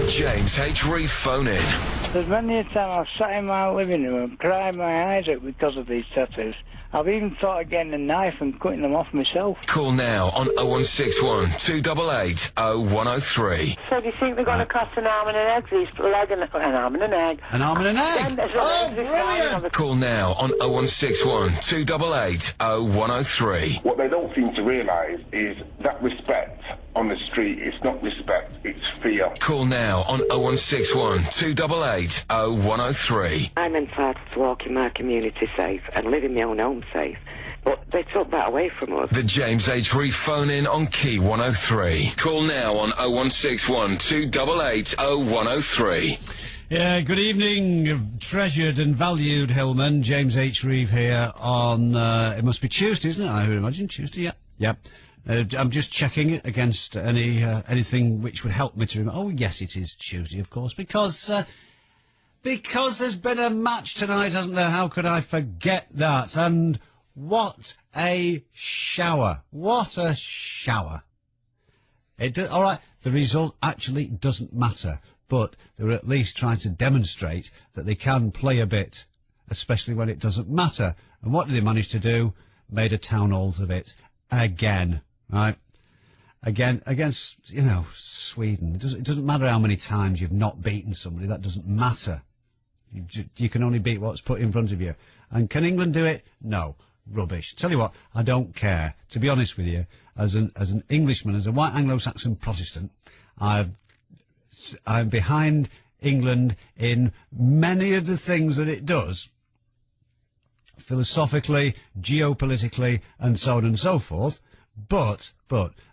James H. Reeve phone in. There's many a time I've sat in my living room and cried my eyes out because of these tattoos. I've even thought of getting a knife and cutting them off myself. Call now on 0161 288 0103. So do you think they're going to cost an arm and an egg? These leg and an arm and an egg. An arm and an egg? Oh, brilliant! Call now on 0161 288 0103. What they don't seem to realise is that respect on the street, it's not respect, it's fear. Call now on 0161 288 0103. I'm entitled to walk in my community safe and live in my own home safe, but they took that away from us. The James H. Reeve phone in on Key 103. Call now on 0161 288 0103. Yeah, good evening, treasured and valued Hillman. James H. Reeve here on, it must be Tuesday, isn't it? I would imagine Tuesday, yeah. Yep. I'm just checking it against anything which would help me to remember. Oh, yes, it is Tuesday, of course, because there's been a match tonight, hasn't there? How could I forget that? And what a shower. What a shower. All right, the result actually doesn't matter, but they were at least trying to demonstrate that they can play a bit, especially when it doesn't matter. And what did they manage to do? Made a town hall of it. Again, right? Again, against, Sweden. It doesn't matter how many times you've not beaten somebody. That doesn't matter. You can only beat what's put in front of you. And can England do it? No. Rubbish. Tell you what, I don't care. To be honest with you, as an Englishman, as a white Anglo-Saxon Protestant, I'm behind England in many of the things that it does, philosophically, geopolitically, and so on and so forth. But,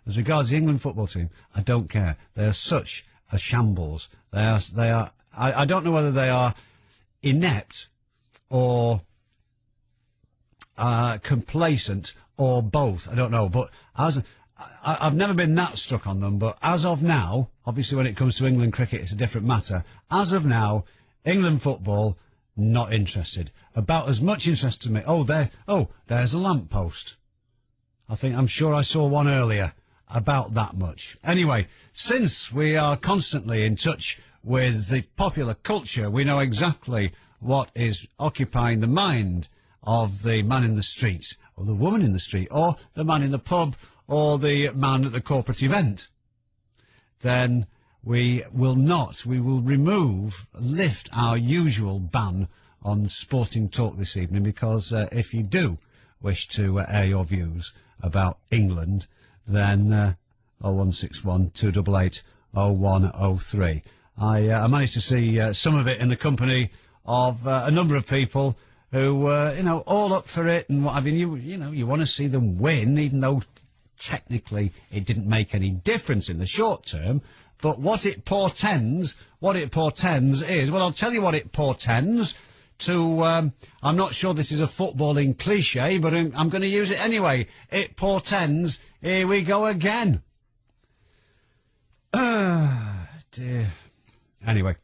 as regards the England football team, I don't care. They are such a shambles. They are, I don't know whether they are inept or complacent or both. I don't know. But I've never been that struck on them. But as of now, obviously when it comes to England cricket, it's a different matter. As of now, England football, not interested. About as much interest to me. There's a lamppost. I'm sure I saw one earlier. About that much. Anyway, since we are constantly in touch with the popular culture, we know exactly what is occupying the mind of the man in the street, or the woman in the street, or the man in the pub, or the man at the corporate event. Then we will lift our usual ban on sporting talk this evening, because if you do wish to air your views about England, then 0161 288 0103. I managed to see some of it in the company of a number of people who were, all up for it and what have you. You want to see them win, even though technically it didn't make any difference in the short term. But what it portends is, well, I'll tell you what it portends to, I'm not sure this is a footballing cliche, but I'm going to use it anyway. It portends, here we go again. Dear. Anyway,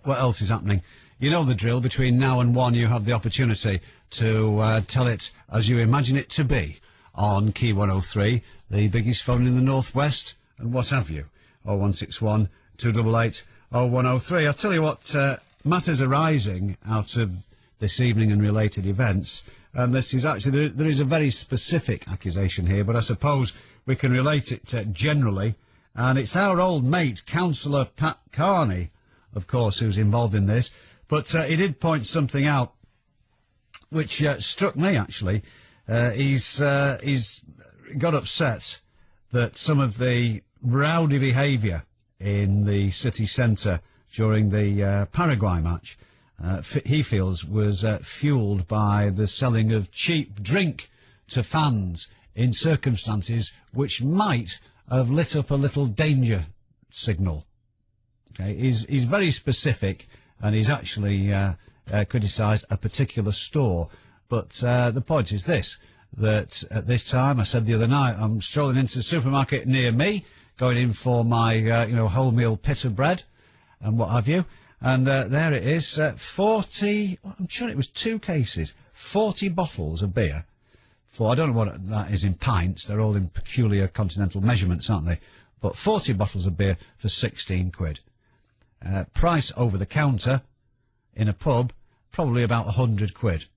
what else is happening? You know the drill. Between now and 1, you have the opportunity to tell it as you imagine it to be on Key 103, the biggest phone in the Northwest, and what have you. 0161 288 0103. I'll tell you what matters arising out of this evening and related events. This is actually, there is a very specific accusation here, but I suppose we can relate it generally. And it's our old mate, Councillor Pat Carney, of course, who's involved in this. But he did point something out which struck me, actually. He's got upset that some of the rowdy behaviour in the city centre during the Paraguay match, he feels was fuelled by the selling of cheap drink to fans in circumstances which might have lit up a little danger signal. Okay, he's very specific, and he's actually criticised a particular store. But the point is this, that at this time, I said the other night, I'm strolling into the supermarket near me, going in for my, wholemeal pita bread and what have you. And there it is, 40, I'm sure it was 2 cases, 40 bottles of beer. I don't know what that is in pints, they're all in peculiar continental measurements, aren't they? But 40 bottles of beer for 16 quid. Price over the counter in a pub, probably about £100,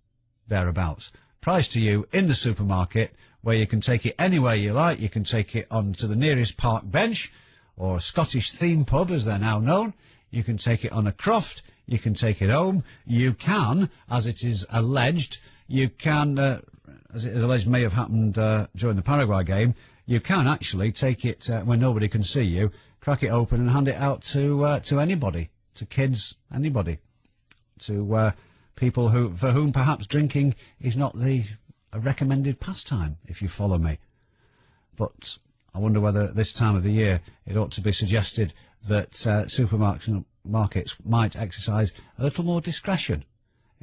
thereabouts. Price to you in the supermarket, where you can take it anywhere you like. You can take it on to the nearest park bench, or a Scottish theme pub, as they're now known. You can take it on a croft. You can take it home. You can, as it is alleged, you can, as it is alleged may have happened during the Paraguay game, you can actually take it when nobody can see you, crack it open and hand it out to anybody, to kids, anybody, to people for whom perhaps drinking is not a recommended pastime, if you follow me. But I wonder whether at this time of the year it ought to be suggested that supermarkets might exercise a little more discretion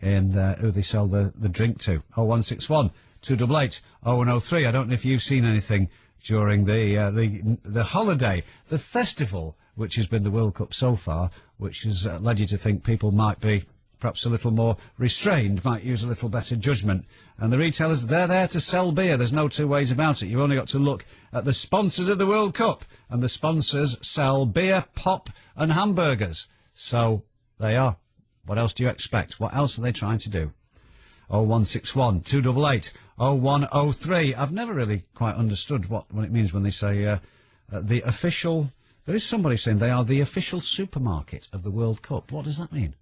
in who they sell the drink to. 0161 288 0103. I don't know if you've seen anything during the holiday, the festival, which has been the World Cup so far, which has led you to think people might be perhaps a little more restrained, might use a little better judgment. And the retailers, they're there to sell beer. There's no two ways about it. You've only got to look at the sponsors of the World Cup, and the sponsors sell beer, pop and hamburgers. So they are. What else do you expect? What else are they trying to do? 0161 288 0103. I've never really quite understood what it means when they say the official... There is somebody saying they are the official supermarket of the World Cup. What does that mean?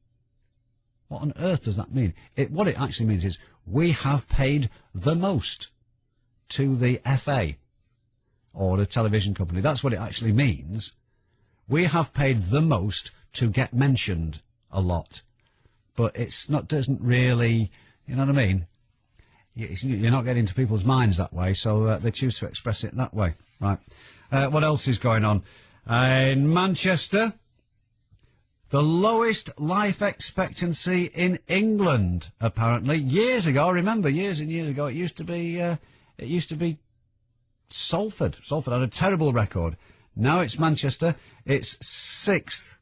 What on earth does that mean? What it actually means is we have paid the most to the FA or the television company. That's what it actually means. We have paid the most to get mentioned a lot. But doesn't really, you know what I mean? You're not getting into people's minds that way, so they choose to express it that way. Right. What else is going on? In Manchester, the lowest life expectancy in England, apparently. Years ago, remember, years and years ago, it used to be Salford. Salford had a terrible record. Now it's Manchester. It's 6th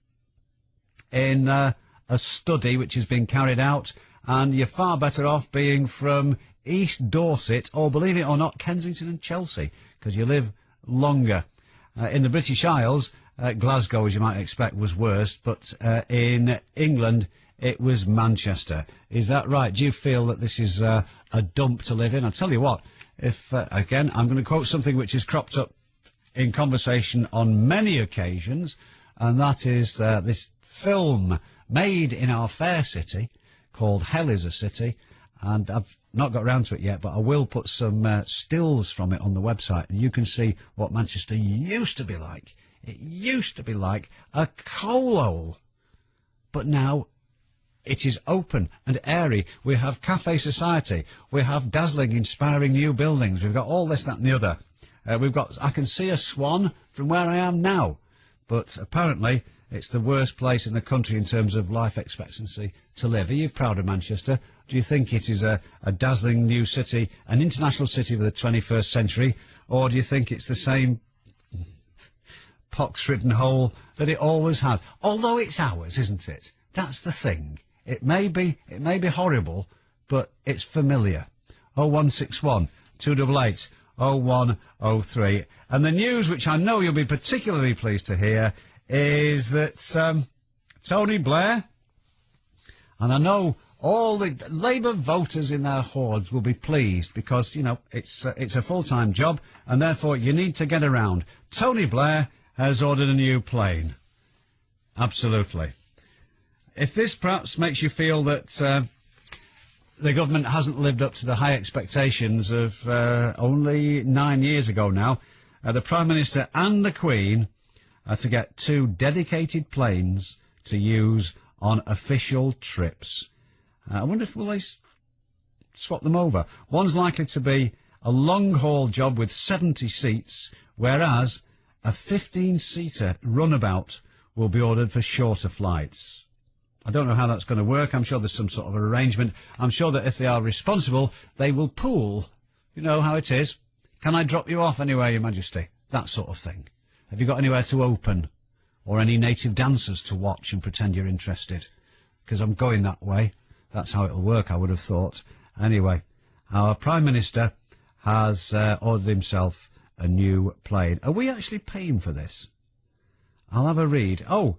in a study which has been carried out, and you're far better off being from East Dorset, or believe it or not, Kensington and Chelsea, because you live longer. In the British Isles, Glasgow, as you might expect, was worse, but in England, it was Manchester. Is that right? Do you feel that this is a dump to live in? I'll tell you what, if, again, I'm going to quote something which has cropped up in conversation on many occasions, and that is this film made in our fair city called Hell is a City, and I've not got round to it yet, but I will put some stills from it on the website, and you can see what Manchester used to be like. It used to be like a coal hole, but now it is open and airy. We have cafe society. We have dazzling, inspiring new buildings. We've got all this, that and the other. I can see a swan from where I am now, but apparently it's the worst place in the country in terms of life expectancy to live. Are you proud of Manchester? Do you think it is a dazzling new city, an international city of the 21st century, or do you think it's the same pox-ridden hole that it always has? Although it's ours, isn't it? That's the thing. It may be horrible, but it's familiar. 0161 288 0103. And the news, which I know you'll be particularly pleased to hear, is that Tony Blair, and I know all the Labour voters in their hordes will be pleased because, you know, it's a full-time job and therefore you need to get around. Tony Blair has ordered a new plane. Absolutely. If this perhaps makes you feel that the government hasn't lived up to the high expectations of only 9 years ago now, the Prime Minister and the Queen are to get 2 dedicated planes to use on official trips. I wonder if will they swap them over. One's likely to be a long-haul job with 70 seats, whereas a 15-seater runabout will be ordered for shorter flights. I don't know how that's going to work. I'm sure there's some sort of arrangement. I'm sure that if they are responsible, they will pool. You know how it is. Can I drop you off anywhere, Your Majesty? That sort of thing. Have you got anywhere to open? Or any native dancers to watch and pretend you're interested? Because I'm going that way. That's how it'll work, I would have thought. Anyway, our Prime Minister has ordered himself a new plane. Are we actually paying for this? I'll have a read. Oh,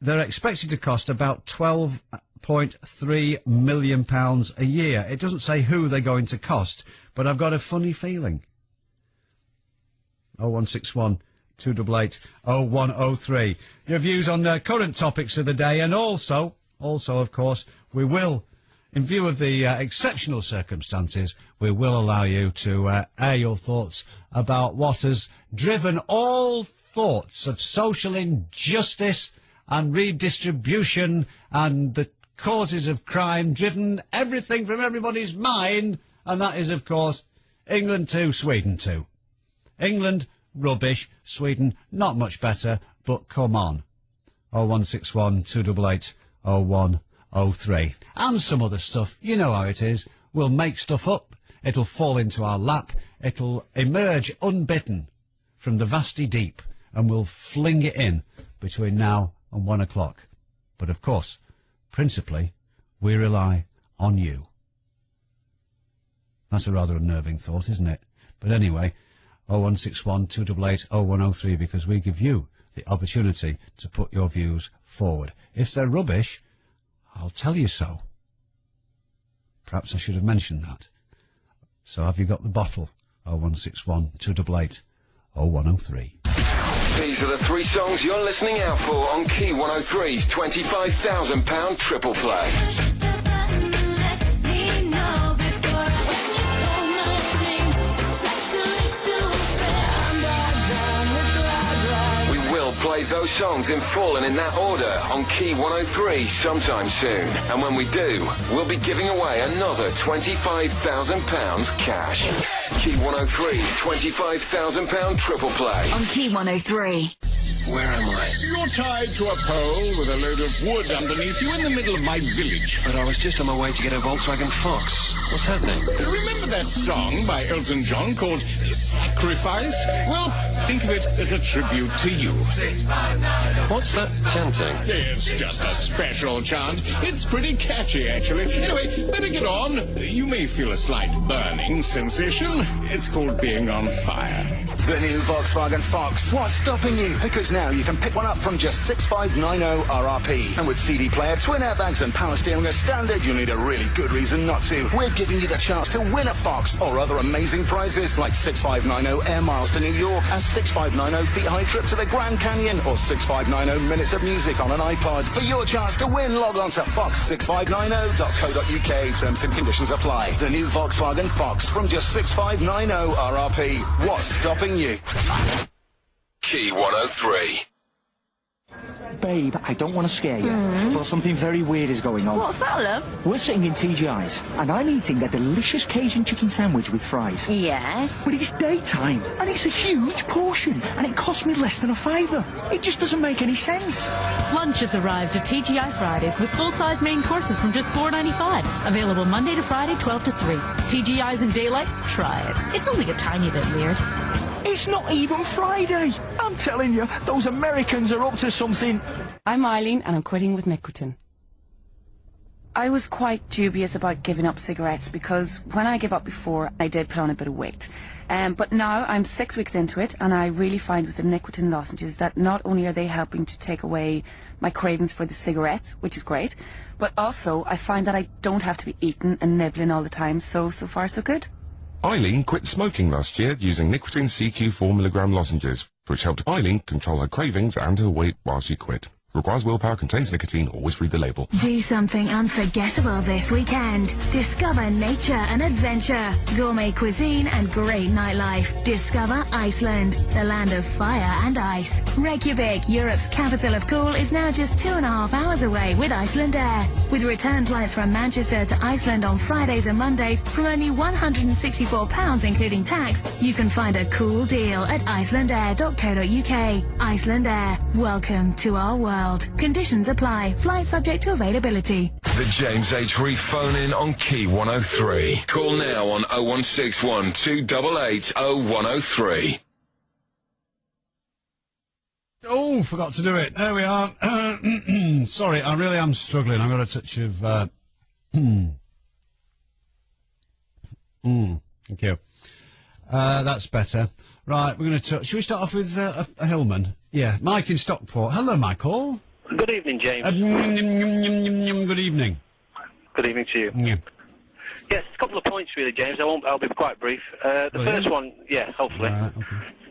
they're expected to cost about £12.3 million a year. It doesn't say who they're going to cost, but I've got a funny feeling. 0161 288 0103. Your views on current topics of the day, and also, of course, we will, in view of the exceptional circumstances, we will allow you to air your thoughts about what has driven all thoughts of social injustice and redistribution and the causes of crime, driven everything from everybody's mind, and that is, of course, England 2, Sweden 2. England, rubbish. Sweden, not much better, but come on. 0161 288 0103. And some other stuff. You know how it is. We'll make stuff up. It'll fall into our lap. It'll emerge unbidden from the vasty deep, and we'll fling it in between now and 1 o'clock. But of course, principally, we rely on you. That's a rather unnerving thought, isn't it? But anyway, 0161 288 0103, because we give you the opportunity to put your views forward. If they're rubbish, I'll tell you so. Perhaps I should have mentioned that. So have you got the bottle? 0161 288 0103. These are the 3 songs you're listening out for on Key 103's £25,000 triple play. Play those songs in full and in that order on Key 103 sometime soon. And when we do, we'll be giving away another £25,000 cash. Key 103's £25,000 triple play. On Key 103. Where am I? You're tied to a pole with a load of wood underneath you in the middle of my village. But I was just on my way to get a Volkswagen Fox. What's happening? Remember that song by Elton John called Sacrifice? Well, think of it as a tribute to you. 659. What's that chanting? It's just a special chant. It's pretty catchy, actually. Anyway, better get on. You may feel a slight burning sensation. It's called being on fire. The new Volkswagen Fox. What's stopping you? Because now you can pick one up from just $6,590 RRP. And with CD player, twin airbags and power steering as standard, you need a really good reason not to. We're giving you the chance to win a Fox or other amazing prizes like 6,590 air miles to New York and 6,590 feet high trip to the Grand Canyon or 6,590 minutes of music on an iPod. For your chance to win, log on to fox6590.co.uk. Terms and conditions apply. The new Volkswagen Fox from just $6,590 RRP. What's stopping you? Key 103. Babe, I don't want to scare you, but something very weird is going on. What's that, love? We're sitting in TGI's, and I'm eating a delicious Cajun chicken sandwich with fries. Yes? But it's daytime, and it's a huge portion, and it cost me less than $5. It just doesn't make any sense. Lunch has arrived at TGI Fridays with full-size main courses from just $4.95. Available Monday to Friday, 12 to 3. TGI's in daylight? Try it. It's only a tiny bit weird. It's not even Friday. I'm telling you, those Americans are up to something. I'm Eileen, and I'm quitting with nicotine. I was quite dubious about giving up cigarettes because when I gave up before, I did put on a bit of weight. But now I'm 6 weeks into it, and I really find with the nicotine lozenges that not only are they helping to take away my cravings for the cigarettes, which is great, but also I find that I don't have to be eating and nibbling all the time, so far so good. Eileen quit smoking last year using nicotine CQ 4mg lozenges, which helped Eileen control her cravings and her weight while she quit. Requires willpower, contains nicotine, always read the label. Do something unforgettable this weekend. Discover nature and adventure, gourmet cuisine and great nightlife. Discover Iceland, the land of fire and ice. Reykjavik, Europe's capital of cool, is now just 2.5 hours away with Iceland Air. With return flights from Manchester to Iceland on Fridays and Mondays from only £164 including tax, you can find a cool deal at icelandair.co.uk. Iceland Air, welcome to our world. Conditions apply. Flight subject to availability. The James H. Reeve phone in on Key 103. Call now on 0161 288 0103. Oh, forgot to do it. There we are. Sorry, I really am struggling. I've got a touch of... Thank you. That's better. Right, we're going to touch... Should we start off with a Hillman? Yeah, Mike in Stockport. Hello, Michael. Good evening, James. Good evening. Good evening to you. Yeah. Yes, a couple of points really, James. I'll be quite brief. The first one, hopefully. Okay.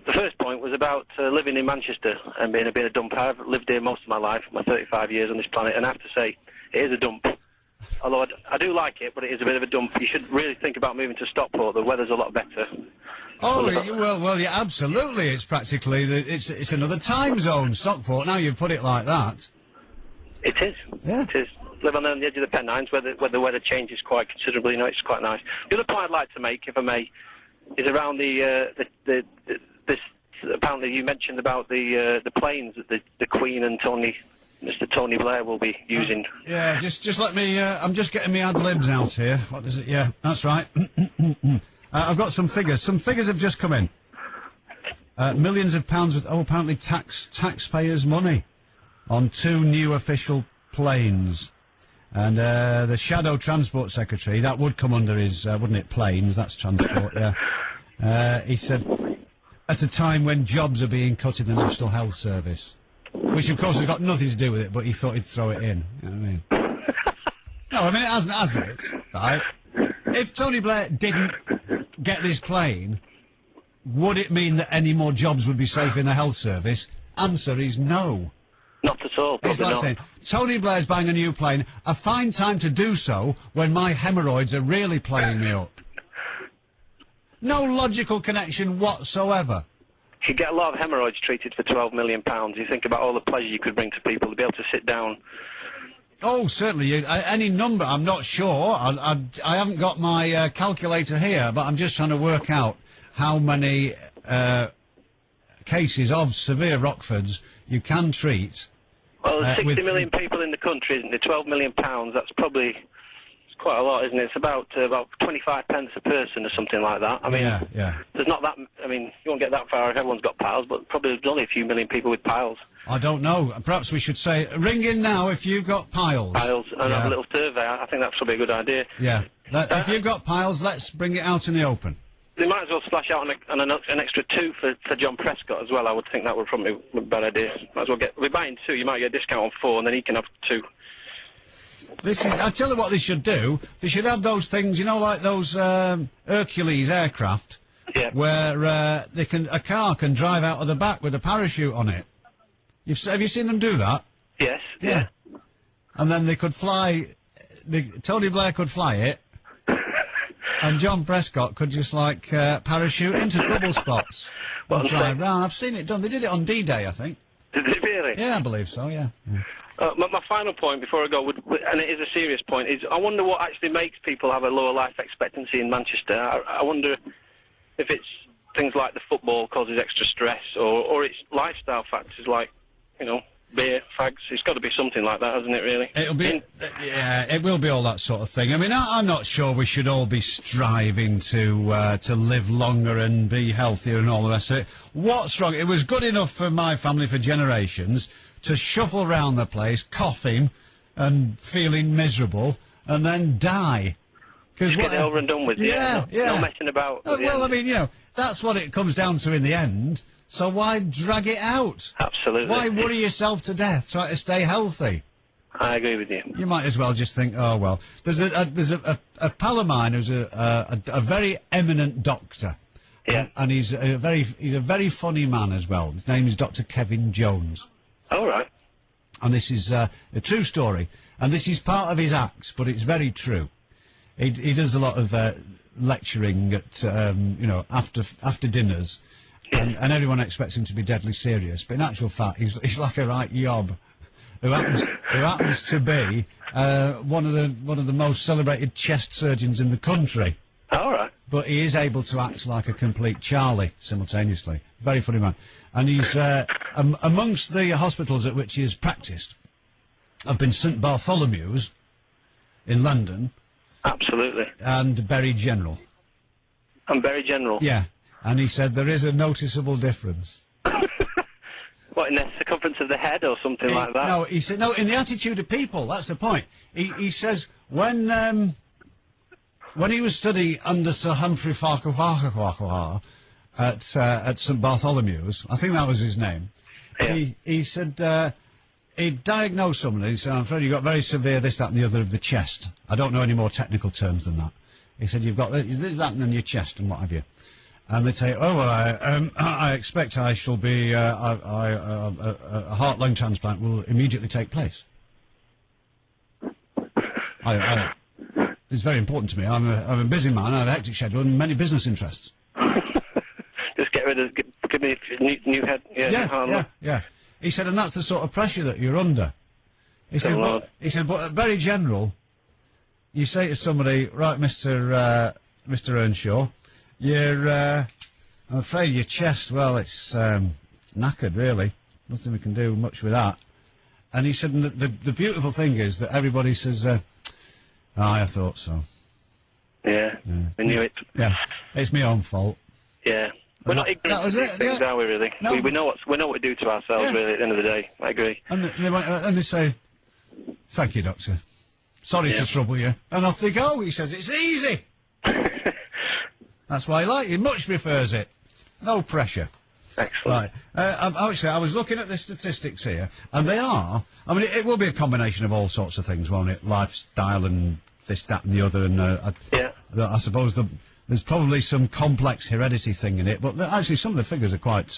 The first point was about living in Manchester and being a bit of a dump. I've lived here most of my life, my 35 years on this planet, and I have to say, it is a dump. Although I do like it, but it is a bit of a dump. You should really think about moving to Stockport. The weather's a lot better. Oh, well, yeah, absolutely. It's practically, it's another time zone, Stockport. Now you've put it like that. It is. Yeah. It is. Live on the edge of the Pennines, where the weather changes quite considerably. You know, it's quite nice. The other point I'd like to make, if I may, is around this. Apparently, you mentioned about the planes that the Queen and Mr. Tony Blair will be using. Yeah, just let me. I'm just getting my ad libs out here. What is it? Yeah, that's right. I've got some figures. Some figures have just come in. Millions of pounds with apparently taxpayers' money on 2 new official planes. And the Shadow Transport Secretary, that would come under his, wouldn't it, planes, that's transport, yeah. He said, at a time when jobs are being cut in the National Health Service, which of course has got nothing to do with it, but he thought he'd throw it in, you know what I mean? No, I mean, it hasn't, has it, right? If Tony Blair didn't get this plane, would it mean that any more jobs would be safe in the health service? Answer is no. Not at all. It's like saying, Tony Blair's buying a new plane, a fine time to do so when my hemorrhoids are really playing me up. No logical connection whatsoever. You could get a lot of hemorrhoids treated for £12 million. You think about all the pleasure you could bring to people to be able to sit down. Oh, certainly. Any number, I'm not sure. I haven't got my calculator here, but I'm just trying to work out how many cases of severe Rockfords you can treat. Well, there's 60 million people in the country, isn't there? £12 million, that's probably quite a lot, isn't it? It's about 25 pence a person or something like that. I mean, yeah. There's not that, I mean, you won't get that far if everyone's got piles, but probably there's only a few million people with piles. I don't know. Perhaps we should say, ring in now if you've got piles. Piles, and have a little survey. I think that's probably a good idea. Yeah. If you've got piles, let's bring it out in the open. They might as well splash out on an extra 2 for John Prescott as well. I would think that would probably be a bad idea. Might as well we're buying 2, you might get a discount on 4, and then he can have 2. I tell you what they should do. They should have those things, you know, like those Hercules aircraft, where a car can drive out of the back with a parachute on it. Have you seen them do that? Yes. Yeah. And then they could fly. Tony Blair could fly it. And John Prescott could just, like, parachute into trouble spots and drive round. I've seen it done. They did it on D-Day, I think. Did they really? Yeah, I believe so, yeah. My final point before I go, and it is a serious point, is I wonder what actually makes people have a lower life expectancy in Manchester. I wonder if it's things like the football causes extra stress, or it's lifestyle factors like, you know, beer, fags. It's got to be something like that, hasn't it, really? It'll be, yeah, it will be all that sort of thing. I mean, I'm not sure we should all be striving to live longer and be healthier and all the rest of it. What's wrong? It was good enough for my family for generations to shuffle round the place, coughing and feeling miserable, and then die. Just get it over and done with, yeah. No messing about. Well, I mean, you know, that's what it comes down to in the end. So why drag it out? Absolutely. Why worry yourself to death? Try to stay healthy. I agree with you. You might as well just think, oh well. There's a pal of mine who's a very eminent doctor. Yeah. And he's a very funny man as well. His name is Dr. Kevin Jones. All right. And this is a true story. And this is part of his acts, but it's very true. He does a lot of lecturing at you know, after dinners. And everyone expects him to be deadly serious, but in actual fact, he's like a right yob, who happens to be one of the most celebrated chest surgeons in the country. All right. But he is able to act like a complete Charlie simultaneously. Very funny man, and he's amongst the hospitals at which he has practised have been St Bartholomew's in London. Absolutely. And Bury General. And Bury General. Yeah. And he said there is a noticeable difference. What, in the circumference of the head or something like that? No, he said, no, in the attitude of people, that's the point. He says, when he was studying under Sir Humphrey Farquhar at St Bartholomew's, I think that was his name, he said, he diagnosed somebody. He said, I'm afraid you've got very severe this, that and the other of the chest. I don't know any more technical terms than that. He said, you've got this, that and then your chest and what have you. And they'd say, oh, well, I expect I shall be, a heart-lung transplant will immediately take place. It's very important to me. I'm a busy man, I have a hectic schedule and many business interests. Just get rid of, give me a new head. Yeah. He said, and that's the sort of pressure that you're under. He said, but very general, you say to somebody, right, Mr. Earnshaw, I'm afraid your chest, well, it's knackered, really. Nothing we can do much with that. And he said, the beautiful thing is that everybody says, I thought so. Yeah, I knew it. Yeah, it's my own fault. Yeah. We're not ignorant of these things, are we, really? No. We know what we do to ourselves, really, at the end of the day. I agree. And they say, thank you, Doctor. Sorry to trouble you. And off they go. He says, it's easy. That's why he much prefers it. No pressure. Excellent. Right. Actually, I was looking at the statistics here, and they are... I mean, it will be a combination of all sorts of things, won't it? Lifestyle and this, that and the other, and I suppose there's probably some complex heredity thing in it, but actually some of the figures are quite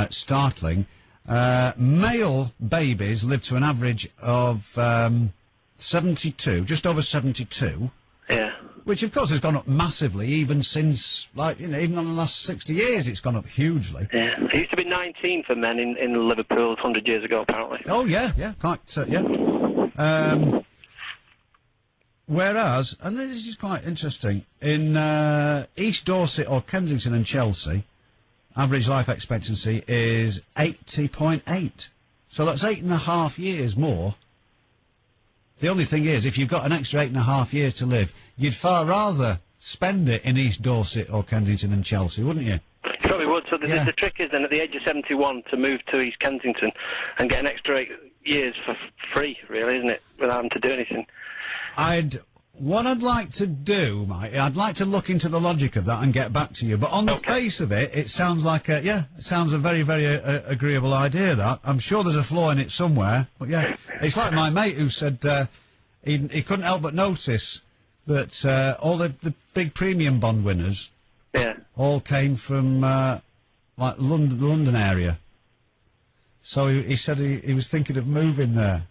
startling. Male babies live to an average of 72, just over 72. Yeah. Which, of course, has gone up massively, even since, even on the last 60 years, it's gone up hugely. Yeah. It used to be 19 for men in Liverpool 100 years ago, apparently. Oh, yeah, quite, yeah. Whereas, and this is quite interesting, in East Dorset or Kensington and Chelsea, average life expectancy is 80.8. So that's 8.5 years more. The only thing is, if you've got an extra 8.5 years to live, you'd far rather spend it in East Dorset or Kensington and Chelsea, wouldn't you? You probably would. So the trick is then, at the age of 71, to move to East Kensington and get an extra 8 years for free, really, isn't it? Without having to do anything. What I'd like to do, Mike, I'd like to look into the logic of that and get back to you. But on the face of it, it sounds like it sounds a very, very agreeable idea, that. I'm sure there's a flaw in it somewhere. But yeah, it's like my mate who said he couldn't help but notice that all the big premium bond winners all came from, like, the London area. So he said he was thinking of moving there.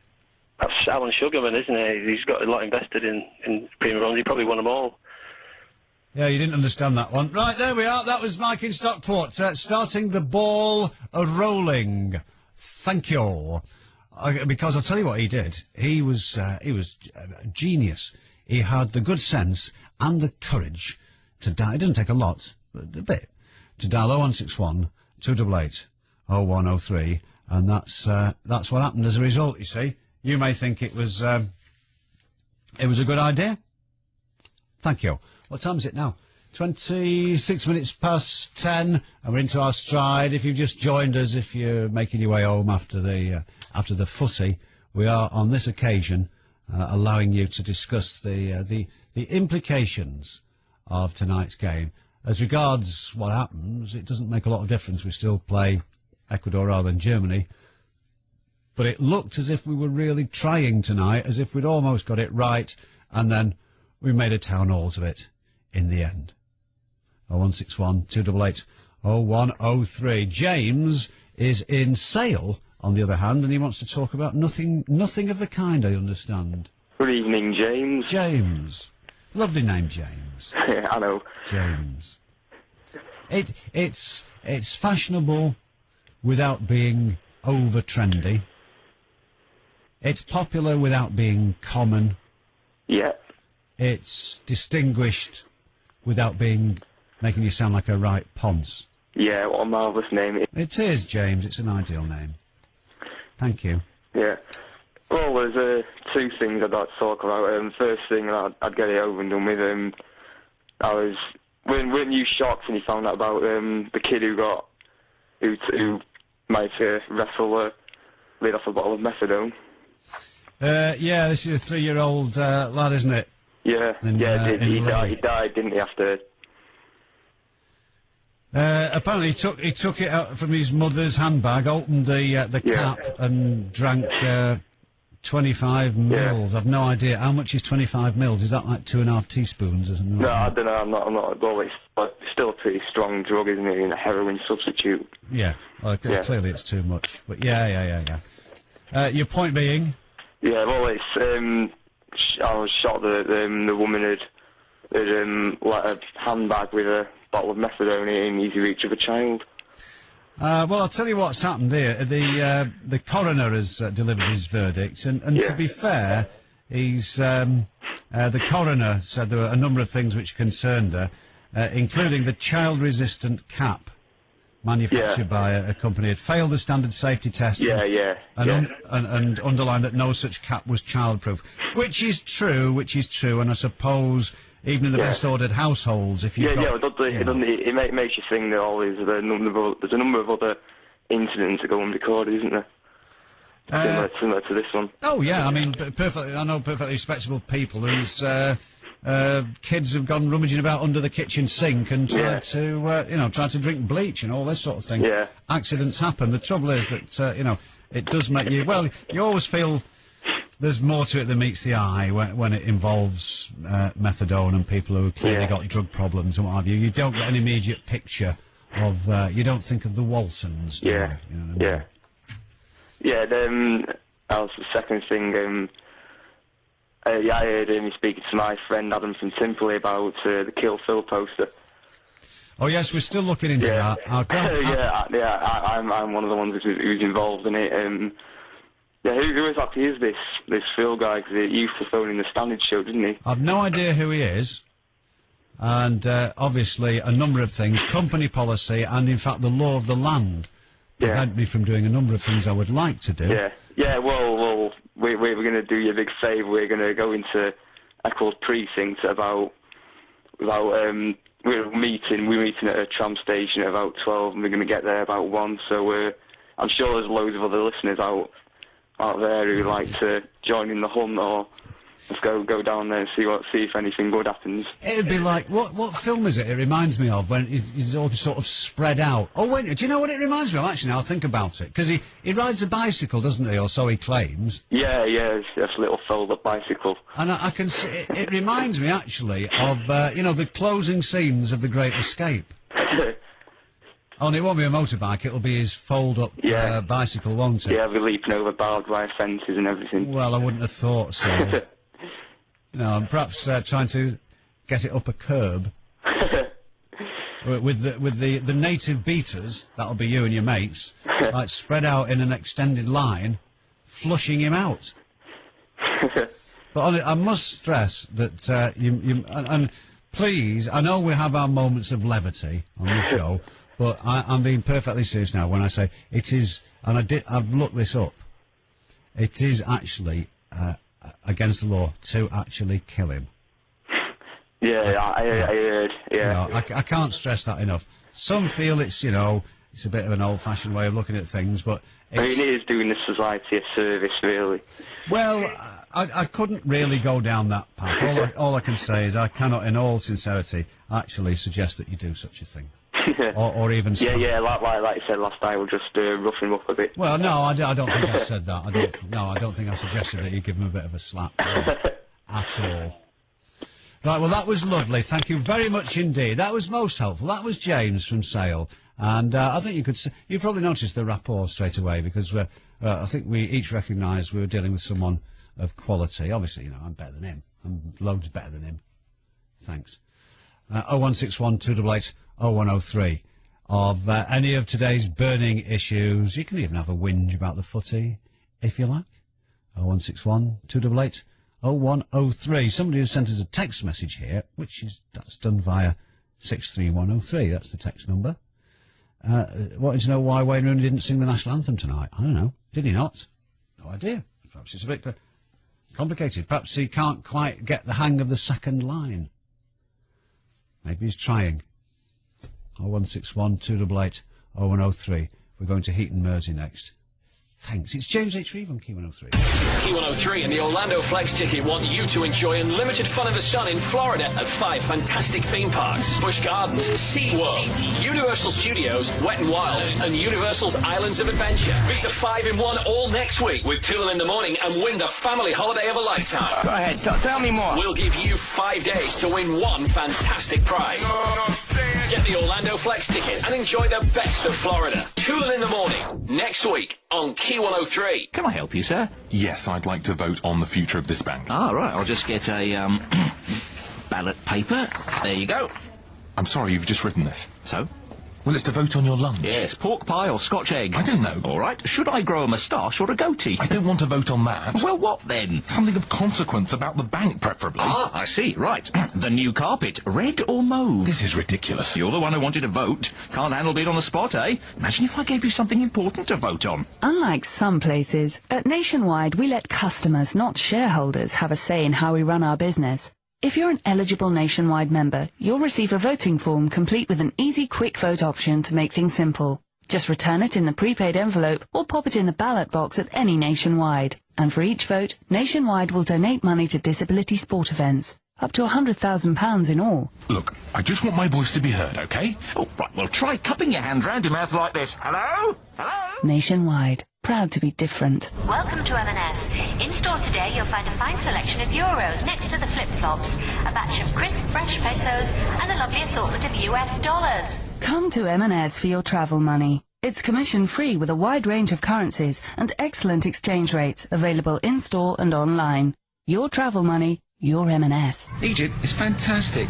That's Alan Sugarman, isn't he? He's got a lot invested in premium bonds. He probably won them all. Yeah, you didn't understand that one. Right, there we are. That was Mike in Stockport, starting the ball rolling. Thank you. Because I'll tell you what he did. He was a genius. He had the good sense and the courage to dial. It doesn't take a lot, but a bit. To dial 0161 288 0103, and that's what happened as a result. You see. You may think it was a good idea. Thank you. What time is it now? 26 minutes past 10, and we're into our stride. If you've just joined us, if you're making your way home after the footy, we are on this occasion allowing you to discuss the implications of tonight's game. As regards what happens, it doesn't make a lot of difference. We still play Ecuador rather than Germany. But it looked as if we were really trying tonight, as if we'd almost got it right, and then we made a town halls of it in the end. 0161 288 0103. James is in Sale, on the other hand, and he wants to talk about nothing of the kind, I understand. Good evening, James. James. Lovely name, James. I know. James. It's fashionable without being over trendy. It's popular without being common. Yeah. It's distinguished without making you sound like a right ponce. Yeah, what a marvellous name. It is, James. It's an ideal name. Thank you. Yeah. Well, there's two things I'd like to talk about. First thing, I'd get it over and done with. Weren't you shocked when you found out about the kid who might wrestle lid off a bottle of methadone? Yeah, this is a 3-year-old lad, isn't it? Yeah, he died, didn't he, after... Apparently he took it out from his mother's handbag, opened the cap, and drank 25 mils. I've no idea how much is 25 mils. Is that like 2.5 teaspoons or something? No, I don't know. I'm not. Well, it's still a pretty strong drug, isn't it? In a heroin substitute. Yeah. Well, clearly it's too much. But yeah. Your point being? Yeah. Well, it's I was shocked that the woman had let a handbag with a bottle of methadone in easy reach of a child. Well, I'll tell you what's happened here. The coroner has delivered his verdict, and to be fair, the coroner said there were a number of things which concerned her, including the child-resistant cap manufactured by a company had failed the standard safety test. And underlined that no such cap was childproof, which is true, and I suppose even in the best ordered households, if you it makes you think that there's a number of other incidents that go unrecorded, isn't there? Similar to this one. Oh yeah, I mean, I know perfectly respectable people whose kids have gone rummaging about under the kitchen sink and tried to drink bleach and all this sort of thing. Yeah. Accidents happen. The trouble is that it does make you always feel there's more to it than meets the eye when it involves methadone and people who clearly got drug problems and what have you. You don't get an immediate picture of. You don't think of the Waltons. Do you? You know what I mean? Yeah. That was the second thing. I heard him speaking to my friend Adam from Simply about the Kill Phil poster. Oh yes, we're still looking into that. I'm one of the ones who's involved in it. Who exactly is this Phil guy? Because he used to phone in the Standard Show, didn't he? I've no idea who he is. And obviously a number of things, company policy, and in fact the law of the land prevent me from doing a number of things I would like to do. Well, we're going to do you a big favour. We're going to go into Eccles precinct we're meeting at a tram station at about 12, and we're going to get there about 1. So I'm sure there's loads of other listeners out there who like to join in the hunt, or let's go down there and see if anything good happens. It'd be like what film is it? It reminds me of when it's all sort of spread out. Oh wait, do you know what it reminds me of? Actually, now I'll think about it, because he rides a bicycle, doesn't he, or so he claims. Yeah, it's a little fold-up bicycle. And I can see it reminds me actually of the closing scenes of The Great Escape. Only it won't be a motorbike, it'll be his fold-up bicycle, won't it? Yeah, we're leaping over barbed wire fences and everything. Well, I wouldn't have thought so. And perhaps trying to get it up a curb. with the native beaters, that'll be you and your mates, like spread out in an extended line, flushing him out. But I must stress that and please, I know we have our moments of levity on the show, but I'm being perfectly serious now when I say it is, and I've looked this up. It is actually against the law to actually kill him. Yeah, I heard. Yeah, I can't stress that enough. Some feel it's a bit of an old-fashioned way of looking at things, but it's... it is doing the society a service, really. Well, I couldn't really go down that path. All I can say is I cannot, in all sincerity, actually suggest that you do such a thing. or even... like you said last night, we'll just rough him up a bit. Well, no, I don't think I said that. I don't think I suggested that you give him a bit of a slap. At all. Right, well, that was lovely. Thank you very much indeed. That was most helpful. That was James from Sale. And I think you probably noticed the rapport straight away, because I think we each recognised we were dealing with someone of quality. Obviously, I'm better than him. I'm loads better than him. Thanks. 0161 288 0103. Of any of today's burning issues. You can even have a whinge about the footy, if you like. 0161 288 0103. Somebody has sent us a text message here, that's done via 63103. That's the text number. Wanting to know why Wayne Rooney didn't sing the national anthem tonight. I don't know. Did he not? No idea. Perhaps it's a bit complicated. Perhaps he can't quite get the hang of the second line. Maybe he's trying. 0161 288 0103. We're going to Heaton Mersey next. Thanks. It's James H. Reeve on Key 103. Key 103 and the Orlando Flex Ticket want you to enjoy unlimited fun in the sun in Florida at 5 fantastic theme parks: Busch Gardens, SeaWorld, Universal Studios, Wet n Wild, and Universal's Islands of Adventure. Beat the 5 in 1 all next week with Tool in the Morning and win the family holiday of a lifetime. Go ahead, tell me more. We'll give you 5 days to win one fantastic prize. You know what I'm saying? Get the Orlando Flex Ticket and enjoy the best of Florida. Tool in the Morning, next week on Key 103. Can I help you, sir? Yes, I'd like to vote on the future of this bank. Ah, right. I'll just get a, ballot paper. There you go. I'm sorry, you've just written this. So? Well, it's to vote on your lunch. Yes, pork pie or Scotch egg. I don't know. All right. Should I grow a moustache or a goatee? I don't want to vote on that. Well, what then? Something of consequence about the bank, preferably. Ah, I see. Right. The new carpet, red or mauve? This is ridiculous. You're the one who wanted to vote. Can't handle being on the spot, eh? Imagine if I gave you something important to vote on. Unlike some places, at Nationwide we let customers, not shareholders, have a say in how we run our business. If you're an eligible Nationwide member, you'll receive a voting form complete with an easy quick vote option to make things simple. Just return it in the prepaid envelope or pop it in the ballot box at any Nationwide. And for each vote, Nationwide will donate money to disability sport events. Up to £100,000 in all. Look, I just want my voice to be heard, OK? Oh, right, well, try cupping your hand round your mouth like this. Hello? Hello? Nationwide. Proud to be different. Welcome to M&S. In store today, you'll find a fine selection of euros next to the flip-flops, a batch of crisp fresh pesos, and a lovely assortment of US dollars. Come to M&S for your travel money. It's commission-free with a wide range of currencies and excellent exchange rates available in-store and online. Your travel money, your M&S. Egypt is fantastic.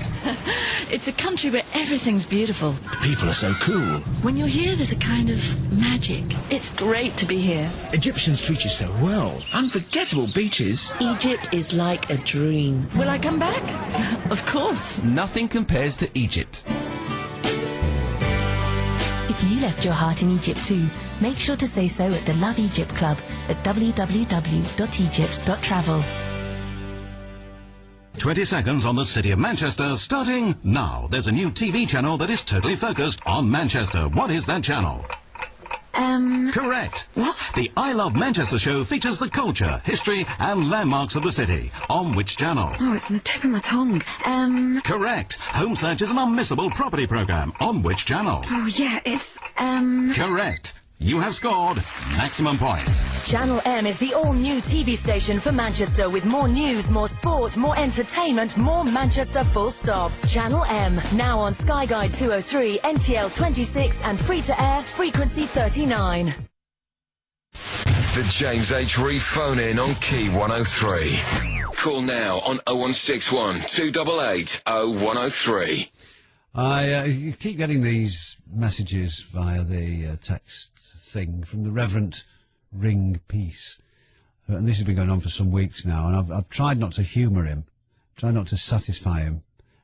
It's a country where everything's beautiful. The people are so cool. When you're here, there's a kind of magic. It's great to be here. Egyptians treat you so well. Unforgettable beaches. Egypt is like a dream. Will I come back? Of course. Nothing compares to Egypt. If you left your heart in Egypt too, make sure to say so at the Love Egypt Club at www.egypt.travel. 20 seconds on the City of Manchester, starting now. There's a new TV channel that is totally focused on Manchester. What is that channel? Correct. What? The I Love Manchester show features the culture, history and landmarks of the city. On which channel? Oh, it's on the tip of my tongue. Correct. Home Search is an unmissable property programme. On which channel? Oh, yeah, it's, Correct. You have scored maximum points. Channel M is the all-new TV station for Manchester with more news, more sport, more entertainment, more Manchester full stop. Channel M, now on Sky Guide 203, NTL 26 and free-to-air frequency 39. The James H. Reeve phone-in on Key 103. Call now on 0161 288 0103. I keep getting these messages via the text thing from the Reverend Ring Peace. And this has been going on for some weeks now, and I've tried not to humour him, tried not to satisfy him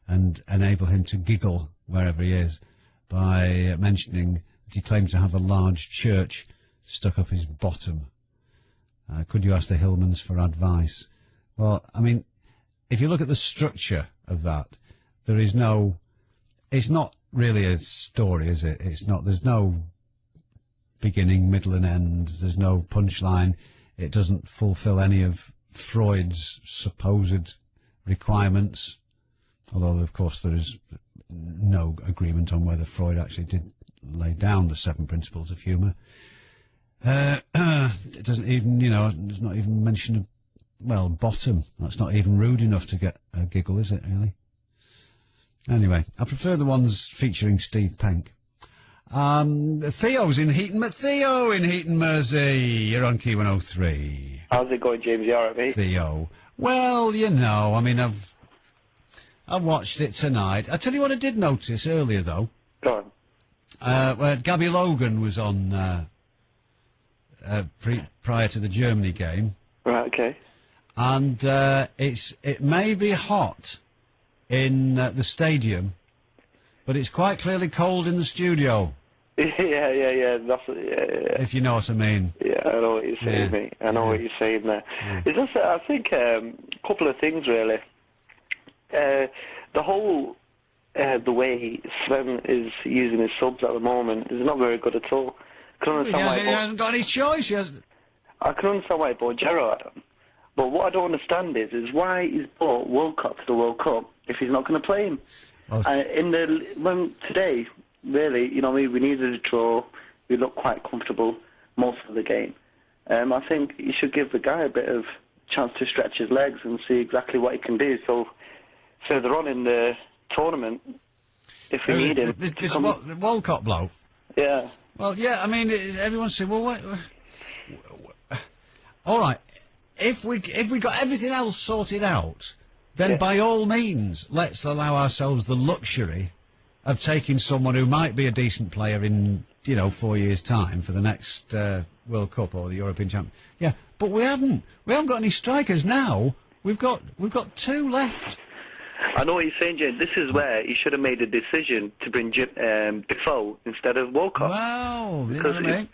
and enable him to giggle wherever he is by mentioning that he claims to have a large church stuck up his bottom. Could you ask the Hillmans for advice? Well, I mean, if you look at the structure of that, there is no... It's not really a story, is it? It's not. There's no beginning, middle and end. There's no punchline. It doesn't fulfill any of Freud's supposed requirements. Although, of course, there is no agreement on whether Freud actually did lay down the 7 principles of humour. It doesn't even, there's not even mention of, bottom. That's not even rude enough to get a giggle, is it, really? Anyway, I prefer the ones featuring Steve Penk. Theo's in Heaton. Theo in Heaton, Mersey. You're on Key 103. How's it going, James? You alright, mate? Theo. Well, I mean, I've watched it tonight. I tell you what I did notice earlier, though. Go on. Where Gabby Logan was on prior to the Germany game. Right, okay. And it may be hot in the stadium, but it's quite clearly cold in the studio. Yeah. That's If you know what I mean. Yeah, I know what you're saying, mate. I know what you're saying there. Yeah. It's just, I think, a couple of things, really. The whole, the way Sven is using his subs at the moment is not very good at all. He hasn't got any choice. I can understand why he bought Gerrard. But what I don't understand is why he's bought World Cup to the World Cup if he's not going to play him. Today, really, you know, we needed a draw. We looked quite comfortable most of the game. I think you should give the guy a bit of chance to stretch his legs and see exactly what he can do. So further on in the tournament, if we need him, the World Cup bloke. Yeah. Well, yeah. I mean, everyone's saying, well, what? All right. If we got everything else sorted out, then by all means, let's allow ourselves the luxury of taking someone who might be a decent player in, 4 years' time for the next World Cup or the European Champion. Yeah, but we haven't got any strikers now. We've got 2 left. I know what you're saying, James. This is where he should have made a decision to bring Defoe instead of Walcott. Well, you know what I mean?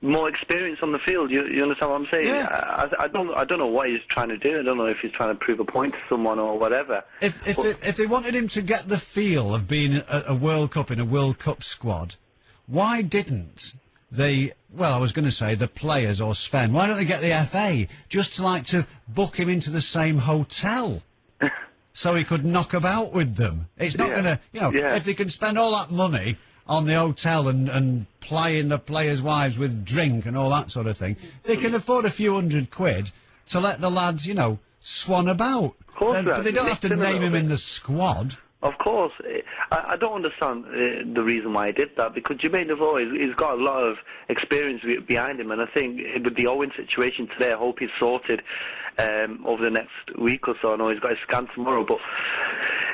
More experience on the field. You understand what I'm saying? Yeah. I don't know what he's trying to do. I don't know if he's trying to prove a point to someone or whatever. If they wanted him to get the feel of being a World Cup in a World Cup squad, why didn't they? Well, I was going to say the players or Sven. Why don't they get the FA just to book him into the same hotel? So he could knock about with them. It's not going to, if they can spend all that money on the hotel and plying the players' wives with drink and all that sort of thing, they can afford a few £100 to let the lads, swan about. Of course, but they don't have to name him in the squad. Of course. I don't understand the reason why he did that, because Jermaine Defoe, he's got a lot of experience behind him, and I think with the Owen situation today, I hope he's sorted over the next week or so. I know he's got his scan tomorrow, but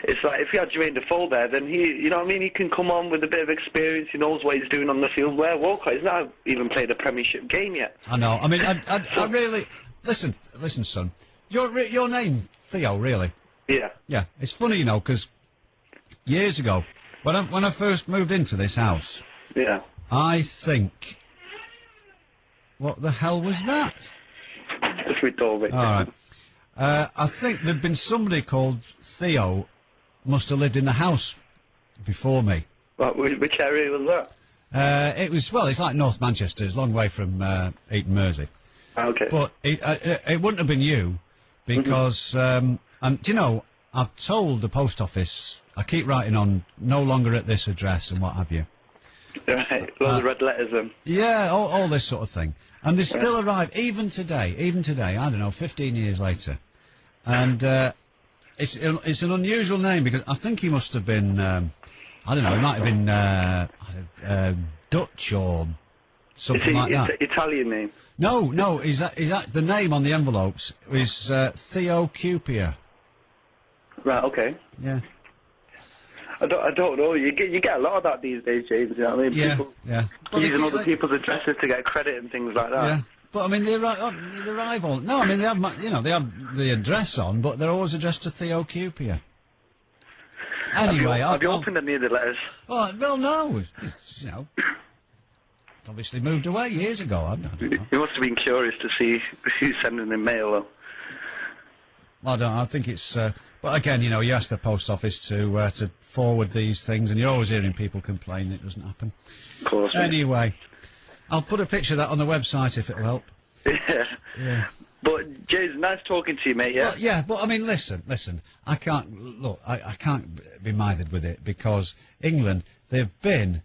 it's like if you had Jermaine Defoe there, then he can come on with a bit of experience. He knows what he's doing on the field. Where Walcott has not even played a Premiership game yet. I know. I mean, I really listen, son. Your name, Theo, really? Yeah. Yeah. It's funny, because years ago, when I first moved into this house, I think, what the hell was that? Just we told me. All right. I think there'd been somebody called Theo, must have lived in the house before me. Which area was that? It's like North Manchester. It's a long way from Eton Mersey. Okay. But it wouldn't have been you, because I've told the post office I keep writing on no longer at this address and what have you. Right, lots of red letters then. Yeah, all this sort of thing. And they still arrive, even today, I don't know, 15 years later. And it's an unusual name, because I think he must have been, I don't know, he might have been Dutch or something like that. It's an Italian name. No, the name on the envelopes is Theo Cupia. Right, okay. Yeah. I don't know. You get a lot of that these days, James. You know what I mean? People using other people's addresses to get credit and things like that. Yeah, but I mean they arrive on. No, I mean they have the address on, but they're always addressed to Theo Cupia. Anyway, have you opened any of the letters? Well, no, it's obviously moved away years ago. I don't know. You must have been curious to see who's sending in mail, though. I think it's. But again, you ask the post office to forward these things, and you're always hearing people complain it doesn't happen. Of course. Anyway, I'll put a picture of that on the website if it'll help. Yeah. But James, nice talking to you, mate. Yeah. Well, yeah, but I mean, listen. I can't be mithered with it, because England they've been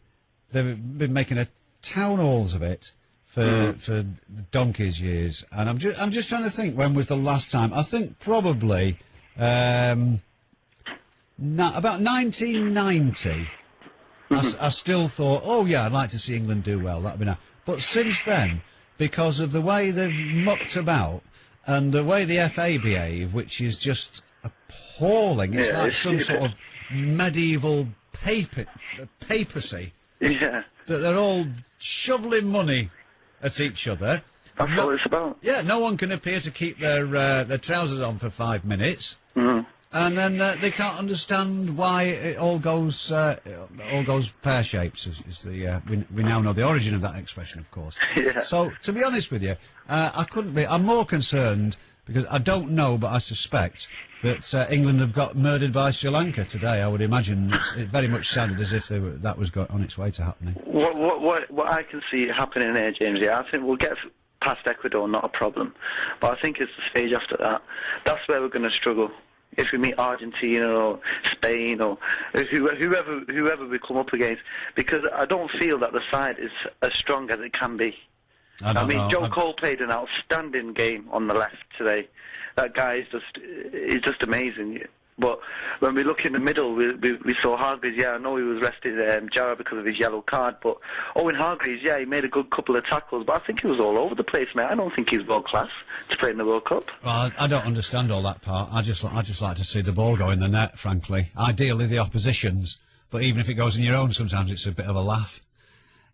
making a town halls of it for donkey's years, and I'm just trying to think when was the last time. I think probably. About 1990, I still thought, oh yeah, I'd like to see England do well, that'd be nice. But since then, because of the way they've mucked about, and the way the FA behave, which is just appalling, it's like some sort of medieval papacy, that they're all shoveling money at each other. That's what it's about. Yeah, no one can appear to keep their trousers on for 5 minutes, and then they can't understand why it all goes pear-shaped. We now know the origin of that expression, of course. Yeah. So, to be honest with you, I couldn't be. I'm more concerned because I don't know, but I suspect that England have got murdered by Sri Lanka today. I would imagine it very much sounded as if that was on its way to happening. What I can see happening here, James, I think we'll get past Ecuador, not a problem. But I think it's the stage after that. That's where we're going to struggle. If we meet Argentina or Spain or whoever we come up against, because I don't feel that the side is as strong as it can be. I mean, Joe Cole played an outstanding game on the left today. That guy is just amazing. But when we look in the middle, we saw Hargreaves. Yeah, I know he was resting Jara because of his yellow card, but Owen Hargreaves, yeah, he made a good couple of tackles, but I think he was all over the place, mate. I don't think he's world class to play in the World Cup. Well, I don't understand all that part. I just like to see the ball go in the net, frankly. Ideally, the opposition's, but even if it goes in your own, sometimes it's a bit of a laugh.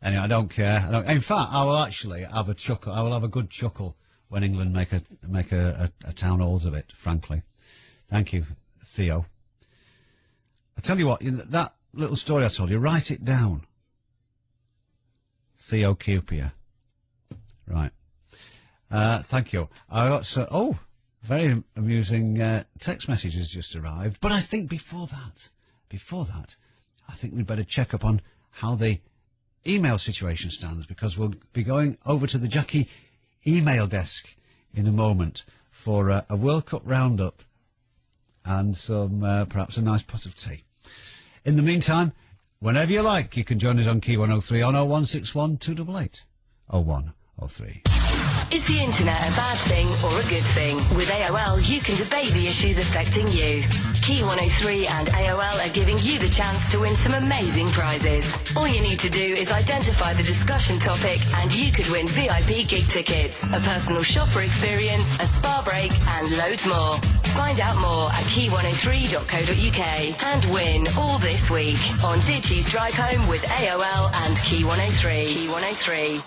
Anyway, I don't care. In fact, I will actually have a chuckle. I will have a good chuckle when England make a town halls of it, frankly. Thank you, Theo. I tell you what, that little story I told you, write it down. Theo Cupia. Right. Thank you. I got very amusing text messages just arrived. But I think before that, I think we'd better check up on how the email situation stands, because we'll be going over to the Jackie email desk in a moment for a World Cup roundup and some perhaps a nice pot of tea. In the meantime, whenever you like, you can join us on Key 103 on 0161 288 0103. Is the internet a bad thing or a good thing? With AOL, you can debate the issues affecting you. Key 103 and AOL are giving you the chance to win some amazing prizes. All you need to do is identify the discussion topic and you could win VIP gig tickets, a personal shopper experience, a spa break and loads more. Find out more at key103.co.uk and win all this week on Digi's Drive Home with AOL and Key 103. Key 103.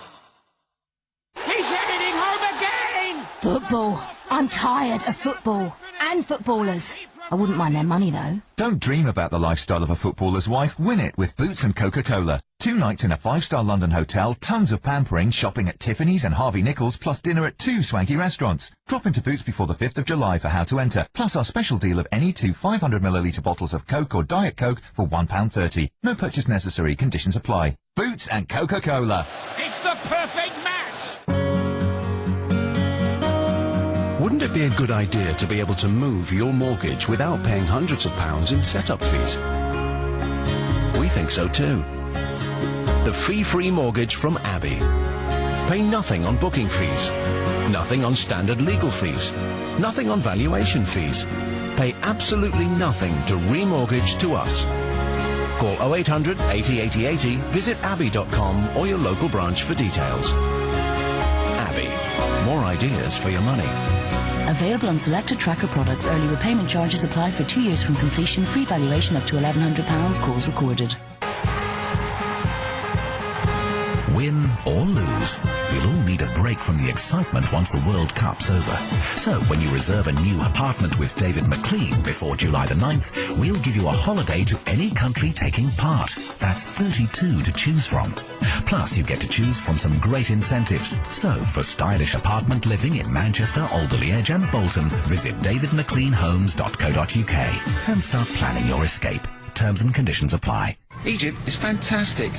He's heading home again! Football. I'm tired of football. And footballers. I wouldn't mind their money, though. Don't dream about the lifestyle of a footballer's wife. Win it with Boots and Coca-Cola. 2 nights in a 5-star London hotel, tons of pampering, shopping at Tiffany's and Harvey Nichols, plus dinner at 2 swanky restaurants. Drop into Boots before the 5th of July for how to enter, plus our special deal of any 2 500ml bottles of Coke or Diet Coke for £1.30. No purchase necessary. Conditions apply. Boots and Coca-Cola. It's the perfect match! Wouldn't it be a good idea to be able to move your mortgage without paying hundreds of pounds in setup fees? We think so too. The fee-free mortgage from Abbey. Pay nothing on booking fees, nothing on standard legal fees, nothing on valuation fees. Pay absolutely nothing to remortgage to us. Call 0800 80 80 80, visit abbey.com or your local branch for details. Abbey. More ideas for your money. Available on selected tracker products. Early repayment charges apply for 2 years from completion. Free valuation up to £1,100. Calls recorded. Win or lose, we'll all need a break from the excitement once the World Cup's over. So when you reserve a new apartment with David McLean before July the 9th, we'll give you a holiday to any country taking part. That's 32 to choose from. Plus, you get to choose from some great incentives. So, for stylish apartment living in Manchester, Alderley Edge and Bolton, visit davidmcleanhomes.co.uk and start planning your escape. Terms and conditions apply. Egypt is fantastic.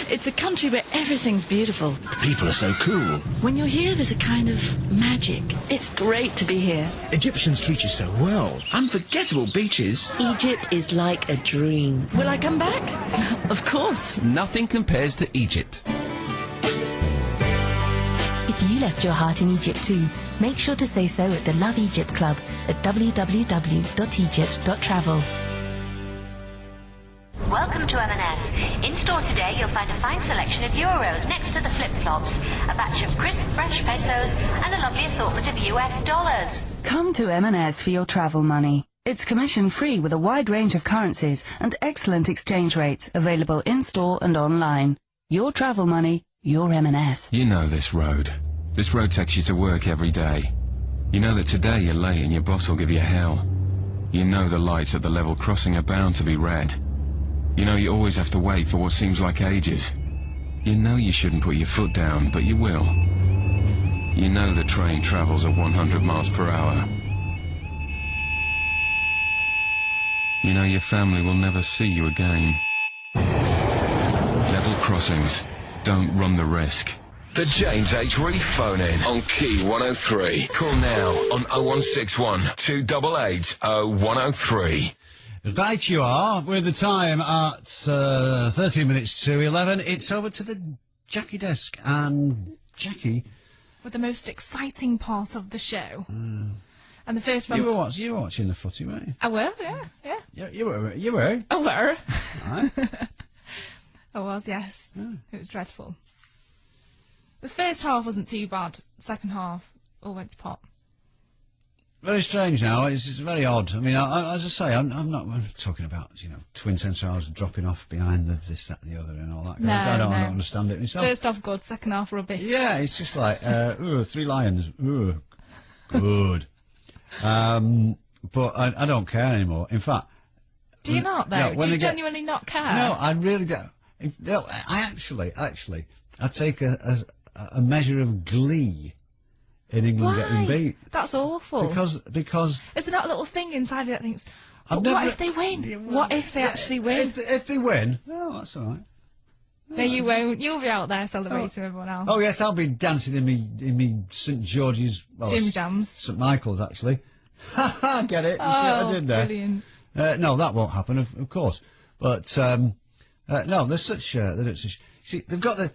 It's a country where everything's beautiful. The people are so cool. When you're here, there's a kind of magic. It's great to be here. Egyptians treat you so well. Unforgettable beaches. Egypt is like a dream. Will I come back? Of course. Nothing compares to Egypt. If you left your heart in Egypt too, make sure to say so at the Love Egypt Club at www.egypt.travel. Welcome to M&S. In store today, you'll find a fine selection of euros next to the flip-flops, a batch of crisp, fresh pesos, and a lovely assortment of US dollars. Come to M&S for your travel money. It's commission-free with a wide range of currencies and excellent exchange rates available in-store and online. Your travel money, your M&S. You know this road. This road takes you to work every day. You know that today you're late and your boss will give you hell. You know the lights at the level crossing are bound to be red. You know you always have to wait for what seems like ages. You know you shouldn't put your foot down, but you will. You know the train travels at 100 miles per hour. You know your family will never see you again. Level crossings. Don't run the risk. The James H. Reeve phone-in on Key 103. Call now on 0161 288 0103. Right you are, with the time at 13 minutes to 11. It's over to the Jackie desk, and Jackie... With the most exciting part of the show. And the first one... You were watching the footy, weren't you? I were, yeah. You were? I were. Right. I was, yes. Yeah. It was dreadful. The first half wasn't too bad. Second half, all went to pot. Very strange now. It's very odd. I mean, as I say, I'm not talking about, twin centrals dropping off behind this, that and the other and all that. No, I don't understand it myself. First half good, second half rubbish. Yeah, it's just like, Three Lions. Ooh, good. But I don't care anymore. In fact... Do you not, though? Do you genuinely not care? No, I really don't. No, I actually, I take a measure of glee in England getting beat. That's awful. Because is there not a little thing inside you that thinks, what if they win? What if they actually win? If they win, that's all right. No, you won't. You'll be out there celebrating with everyone else. Oh yes, I'll be dancing in me St George's Jim Jams. St Michael's actually. Ha get it? You see what I did there? Brilliant. No, that won't happen, of course. But no, there's such. See, they've got the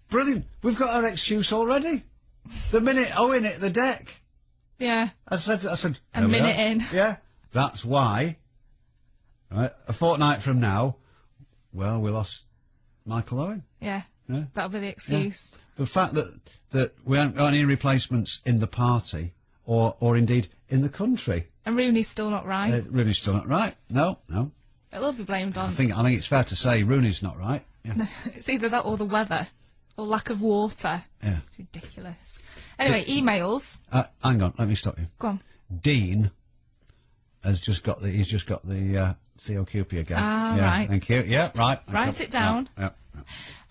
brilliant. We've got our excuse already. The minute Owen hit the deck. Yeah. I said. A minute in. Yeah. That's why. Right. A fortnight from now, well, we lost Michael Owen. Yeah. That'll be the excuse. Yeah. The fact that we haven't got any replacements in the party, or indeed in the country. And Rooney's still not right. Rooney's still not right. No. It'll be blamed on. I think it's fair to say Rooney's not right. Yeah. It's either that or the weather. Or lack of water. Yeah. It's ridiculous. Anyway, emails. Hang on, let me stop you. Go on. Dean has just got the Theo Cupie again. Right. Thank you. Yeah, right. Write it down. Yeah.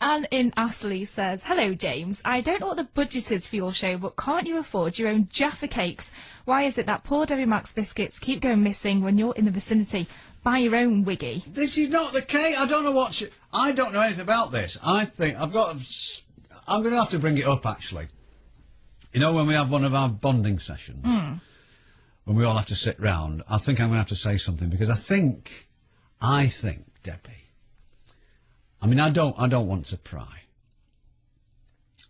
Anne in Astley says, hello James, I don't know what the budget is for your show, but can't you afford your own Jaffa cakes? Why is it that poor Debbie Max biscuits keep going missing when you're in the vicinity? Buy your own, Wiggy. This is not the case. I don't know I don't know anything about this. I think I'm going to have to bring it up, actually. You know, when we have one of our bonding sessions, when we all have to sit round, I think I'm going to have to say something, because I think, Debbie, I mean, I don't want to pry.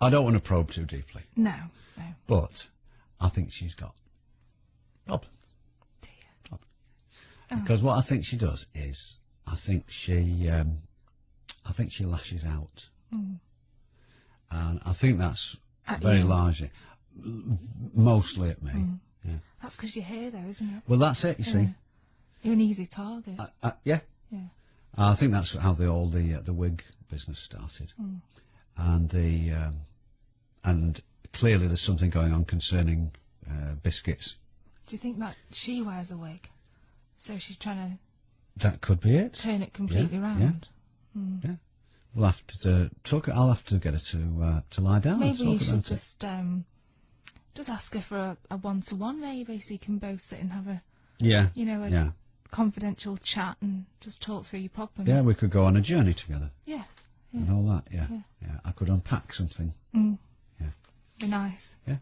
I don't want to probe too deeply. No. But I think she's got problems. Dear. Because what I think she does is, I think she lashes out. And I think that's very largely, mostly at me. Yeah. That's because you're here, though, isn't it? Well, that's it, you see. You're an easy target. Yeah. I think that's how the wig business started, and clearly there's something going on concerning biscuits. Do you think that she wears a wig, so she's trying to? That could be it. Turn it completely round. Yeah. We'll have to talk. I'll have to get her to lie down. Maybe you should just ask her for a one-to-one, maybe, so you can both sit and have a confidential chat and just talk through your problems. Yeah, we could go on a journey together. Yeah. And all that. Yeah. I could unpack something. Yeah. Be nice. Yeah.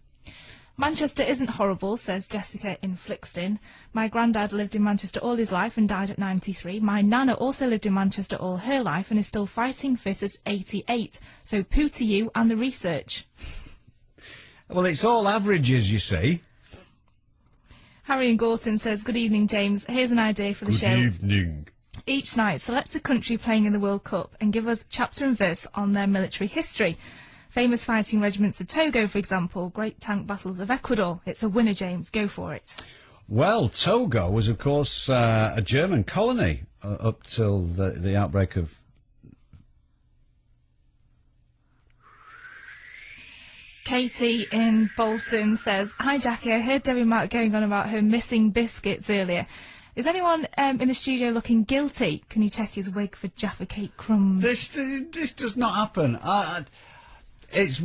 Manchester isn't horrible, says Jessica in Flixton. My granddad lived in Manchester all his life and died at 93. My nana also lived in Manchester all her life and is still fighting fit at 88. So poo to you and the research. Well, it's all averages, you see. Harry in Gorton says, good evening, James. Here's an idea for the show. Good evening. Each night, select a country playing in the World Cup and give us chapter and verse on their military history. Famous fighting regiments of Togo, for example, great tank battles of Ecuador. It's a winner, James. Go for it. Well, Togo was, of course, a German colony up till the outbreak of... Katie in Bolton says, hi, Jackie. I heard Debbie Mark going on about her missing biscuits earlier. Is anyone in the studio looking guilty? Can you check his wig for Jaffa cake crumbs? This does not happen. It's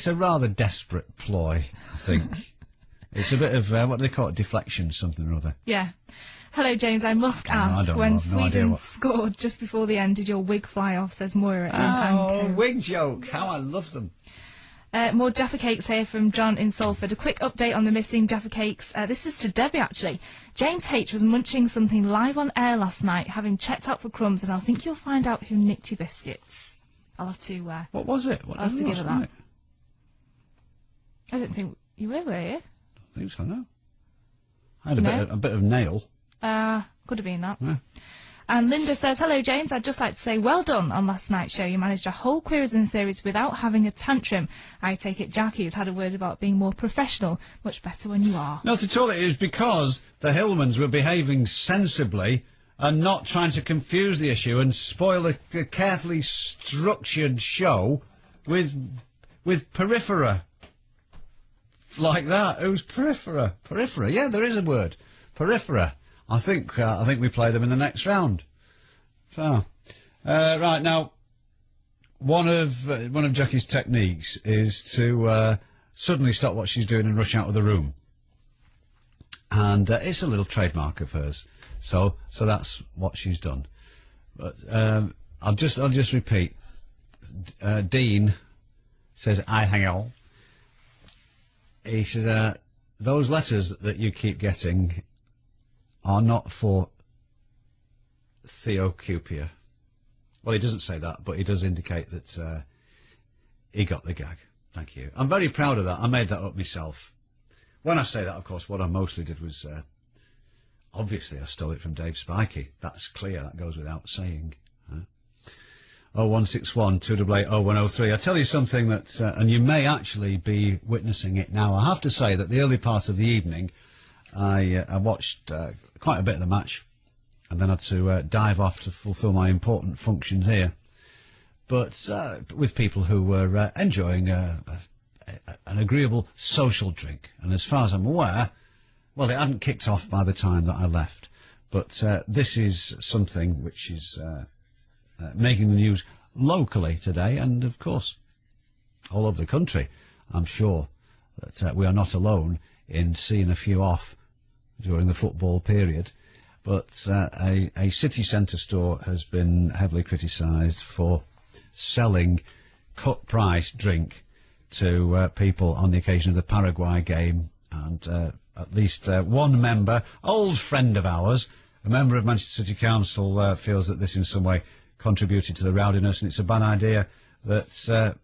a rather desperate ploy, I think. It's a bit of, what do they call it, deflection, something or other. Yeah. Hello, James. I must ask, when Sweden scored just before the end, did your wig fly off, says Moira in Anchorage. Wig joke. How I love them. More Jaffa Cakes here from John in Salford. A quick update on the missing Jaffa Cakes. This is to Debbie, actually. James H. was munching something live on air last night, having checked out for crumbs, and I think you'll find out who nicked your biscuits. I'll have to... what was it? I'll have to give her that. I don't think you were you? I don't think so, no. I had a bit of nail. Could have been that. Yeah. And Linda says, hello James, I'd just like to say well done on last night's show. You managed a whole queries and theories without having a tantrum. I take it Jackie has had a word about being more professional. Much better when you are. Not at all. It is because the Hillmans were behaving sensibly and not trying to confuse the issue and spoil a carefully structured show with periphery. Like that. Who's periphery? Periphery. Yeah, there is a word. Periphery. I think we play them in the next round. So, right now, one of Jackie's techniques is to suddenly stop what she's doing and rush out of the room, and it's a little trademark of hers. So that's what she's done. But I'll just repeat. Dean says, "I hang on." He said, "Those letters that you keep getting are not for Theocupia." Well, he doesn't say that, but he does indicate that he got the gag. Thank you. I'm very proud of that. I made that up myself. When I say that, of course, what I mostly did was, obviously I stole it from Dave Spikey. That's clear. That goes without saying. 0161 288 0103. I tell you something that, and you may actually be witnessing it now. I have to say that the early part of the evening, I watched quite a bit of the match, and then had to dive off to fulfil my important functions here. But with people who were enjoying an agreeable social drink, and as far as I'm aware, well, it hadn't kicked off by the time that I left. But this is something which is making the news locally today, and of course all over the country. I'm sure that we are not alone in seeing a few off during the football period, but a city centre store has been heavily criticised for selling cut-price drink to people on the occasion of the Paraguay game, and at least one member, old friend of ours, a member of Manchester City Council, feels that this in some way contributed to the rowdiness, and it's a bad idea that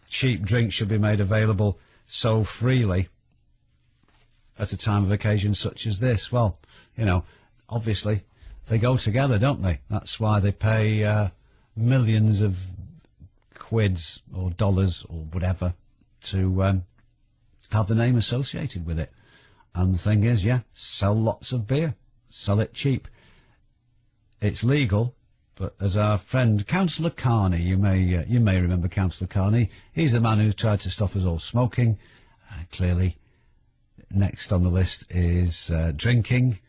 cheap drink should be made available so freely at a time of occasion such as this. Well, you know, obviously they go together, don't they? That's why they pay millions of quids or dollars or whatever to have the name associated with it. And the thing is, yeah, sell lots of beer, sell it cheap. It's legal, but as our friend Councillor Carney, you may remember Councillor Carney. He's the man who tried to stop us all smoking. Clearly, next on the list is drinking.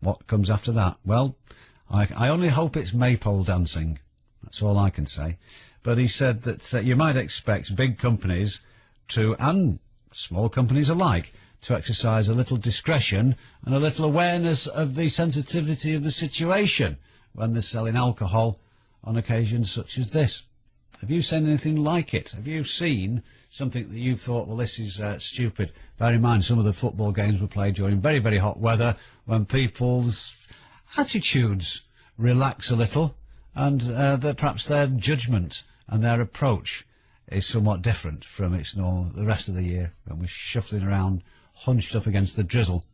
What comes after that? Well, I only hope it's maypole dancing. That's all I can say. But he said that you might expect big companies to, and small companies alike, to exercise a little discretion and a little awareness of the sensitivity of the situation when they're selling alcohol on occasions such as this. Have you seen anything like it? Have you seen something that you've thought, well, this is stupid? Bear in mind, some of the football games were played during very, very hot weather, when people's attitudes relax a little, and perhaps their judgment and their approach is somewhat different from its normal the rest of the year, when we're shuffling around, hunched up against the drizzle.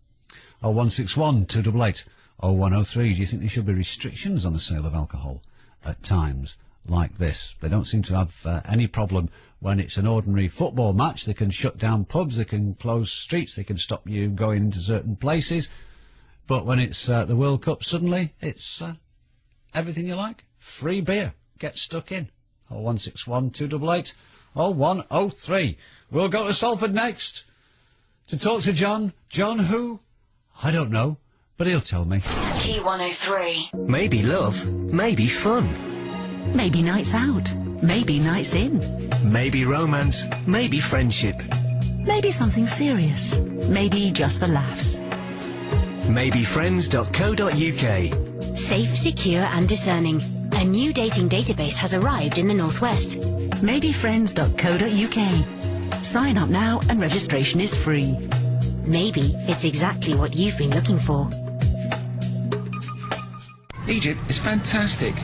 0161 288 0103. Do you think there should be restrictions on the sale of alcohol at times like this? They don't seem to have any problem when it's an ordinary football match. They can shut down pubs, they can close streets, they can stop you going into certain places. But when it's the World Cup, suddenly it's everything you like. Free beer. Get stuck in. 0161 288 0103. We'll go to Salford next to talk to John. John who? I don't know, but he'll tell me. Key 103. Maybe love, maybe fun. Maybe nights out. Maybe nights in. Maybe romance, maybe friendship. Maybe something serious. Maybe just for laughs. Maybe friends.co.uk. Safe, secure and discerning. A new dating database has arrived in the Northwest. Maybefriends.co.uk. Sign up now and registration is free. Maybe it's exactly what you've been looking for. Egypt is fantastic.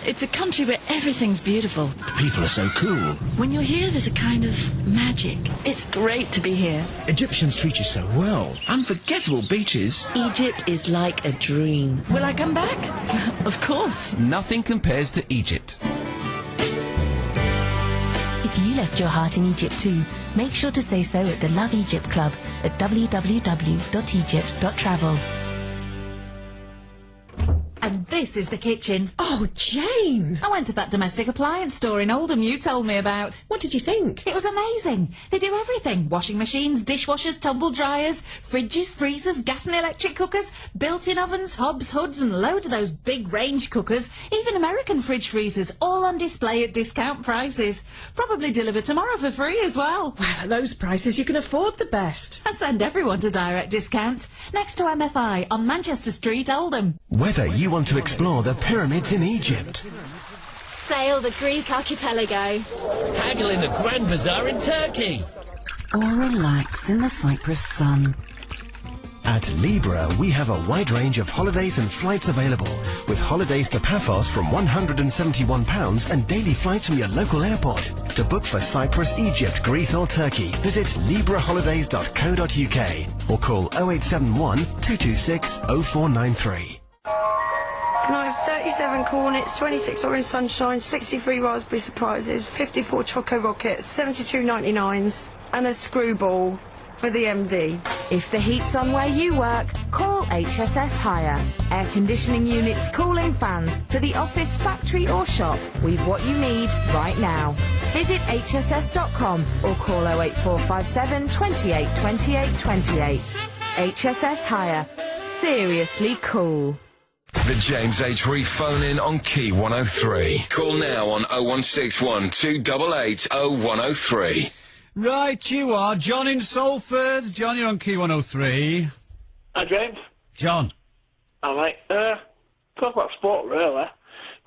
It's a country where everything's beautiful. The people are so cool. When you're here, there's a kind of magic. It's great to be here. Egyptians treat you so well. Unforgettable beaches. Egypt is like a dream. Will I come back? Of course. Nothing compares to Egypt. If you left your heart in Egypt too, make sure to say so at the Love Egypt Club at www.egypt.travel. And this is the kitchen. Oh, Jane! I went to that domestic appliance store in Oldham you told me about. What did you think? It was amazing. They do everything. Washing machines, dishwashers, tumble dryers, fridges, freezers, gas and electric cookers, built-in ovens, hobs, hoods and loads of those big range cookers, even American fridge freezers, all on display at discount prices. Probably delivered tomorrow for free as well. Well, at those prices you can afford the best. I send everyone to direct discounts. Next to MFI on Manchester Street, Oldham. Whether you want to explore the pyramids in Egypt, Sail the Greek archipelago, haggle in the Grand Bazaar in Turkey, Or relax in the Cyprus sun. at Libra we have a wide range of holidays and flights available, with holidays to Paphos from £171 and daily flights from your local airport. To book for Cyprus, Egypt, Greece or Turkey, visit libraholidays.co.uk or call 0871 226 0493. Can I have 37 cornets, 26 orange sunshine, 63 raspberry surprises, 54 choco rockets, 72 99s, and a screwball for the MD? If the heat's on where you work, call HSS Hire. Air conditioning units, cooling fans, for the office, factory or shop, we've what you need right now. Visit hss.com or call 08457 28 28 28. HSS Hire. Seriously cool. The James H. Reeve phone in on Key 103. Call now on 0161 288 0103. Right, you are. John in Salford. John, you're on Key 103. Hi, James. John. Hi, mate. Talk about sport, really.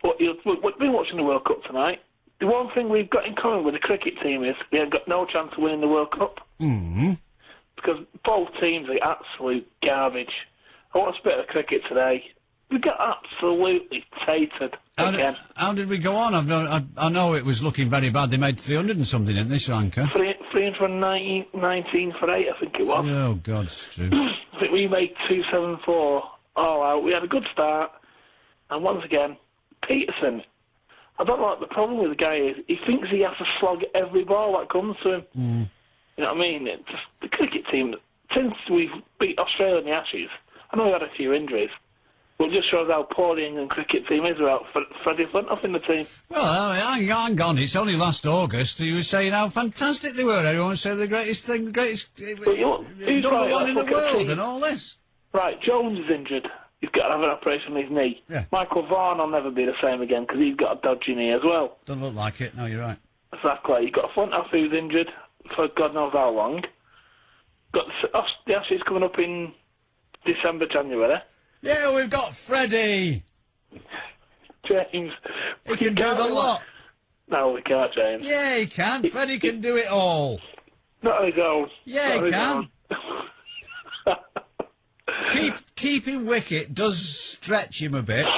But we've been watching the World Cup tonight. The one thing we've got in common with the cricket team is we have got no chance of winning the World Cup. Because both teams are absolute garbage. I watched a bit of cricket today. We got absolutely tatered again. How did we go on? I know it was looking very bad. They made 300 and something, didn't they, Sri Lanka? 3 for 19 for 8, I think it was. Oh, God, Stu. I think we made 274 all out. We had a good start. And once again, Peterson, I don't know what the problem with the guy is. He thinks he has to slog every ball that comes to him. You know what I mean? It's just, the cricket team, since we've beat Australia in the Ashes, I know we had a few injuries, but it just shows how poor the England cricket team is without Freddie Flintoff in the team. Well, hang on. It's only last August. You were saying how fantastic they were. Everyone said the greatest thing, the greatest... Who's number one in the world and all this. Right, Jones is injured. He's got to have an operation on his knee. Yeah. Michael Vaughan will never be the same again because he's got a dodgy knee as well. Doesn't look like it. No, you're right. Exactly. You've got Flintoff who's injured for God knows how long. Got the Ashes coming up in December, January. Yeah, we've got Freddie. James. He can do the lot. No, we can't, James. Yeah, he can. Freddie can do it all. Not on his own. Yeah, he can. Keeping wicket does stretch him a bit,